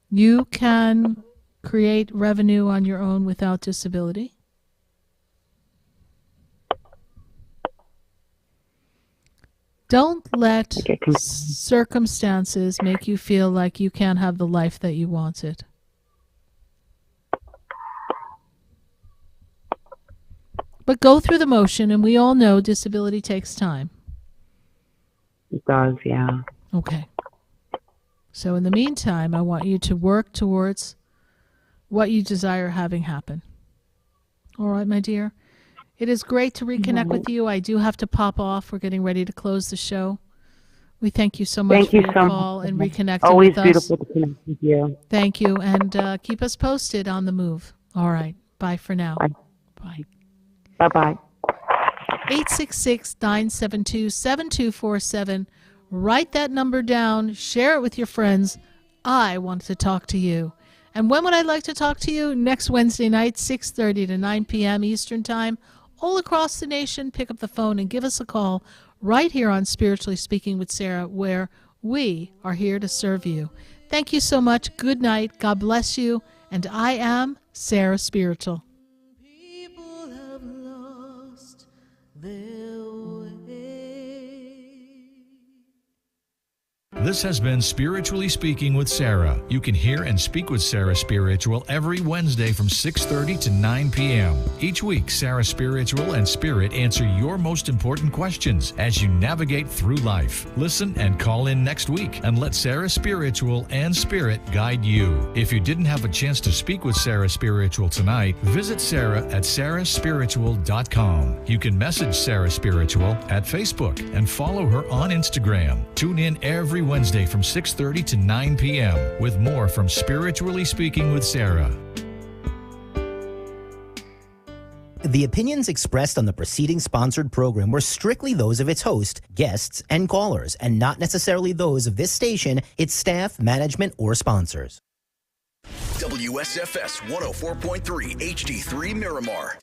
You can create revenue on your own without disability. Don't let circumstances make you feel like you can't have the life that you wanted. But go through the motion, and we all know disability takes time. It does, yeah. Okay. So in the meantime, I want you to work towards what you desire having happen. All right, my dear? It is great to reconnect with you. I do have to pop off. We're getting ready to close the show. We thank you so much for your call and reconnecting Always with us. beautiful to connect with you. Thank you, and keep us posted on the move. All right. Bye for now. Bye. Bye. Bye-bye. 866-972-7247. Write that number down. Share it with your friends. I want to talk to you. And when would I like to talk to you? Next Wednesday night, 6:30 to 9 p.m. Eastern Time. All across the nation, pick up the phone and give us a call right here on Spiritually Speaking with Sarah, where we are here to serve you. Thank you so much. Good night. God bless you. And I am Sarah Spiritual. People have lost their This has been Spiritually Speaking with Sarah. You can hear and speak with Sarah Spiritual every Wednesday from 6:30 to 9 p.m. Each week, Sarah Spiritual and Spirit answer your most important questions as you navigate through life. Listen and call in next week and let Sarah Spiritual and Spirit guide you. If you didn't have a chance to speak with Sarah Spiritual tonight, visit Sarah at sarahspiritual.com. You can message Sarah Spiritual at Facebook and follow her on Instagram. Tune in every Wednesday from 6:30 to 9 p.m. with more from Spiritually Speaking with Sarah. The opinions expressed on the preceding sponsored program were strictly those of its host, guests, and callers, and not necessarily those of this station, its staff, management, or sponsors. WSFS 104.3 HD3 Miramar.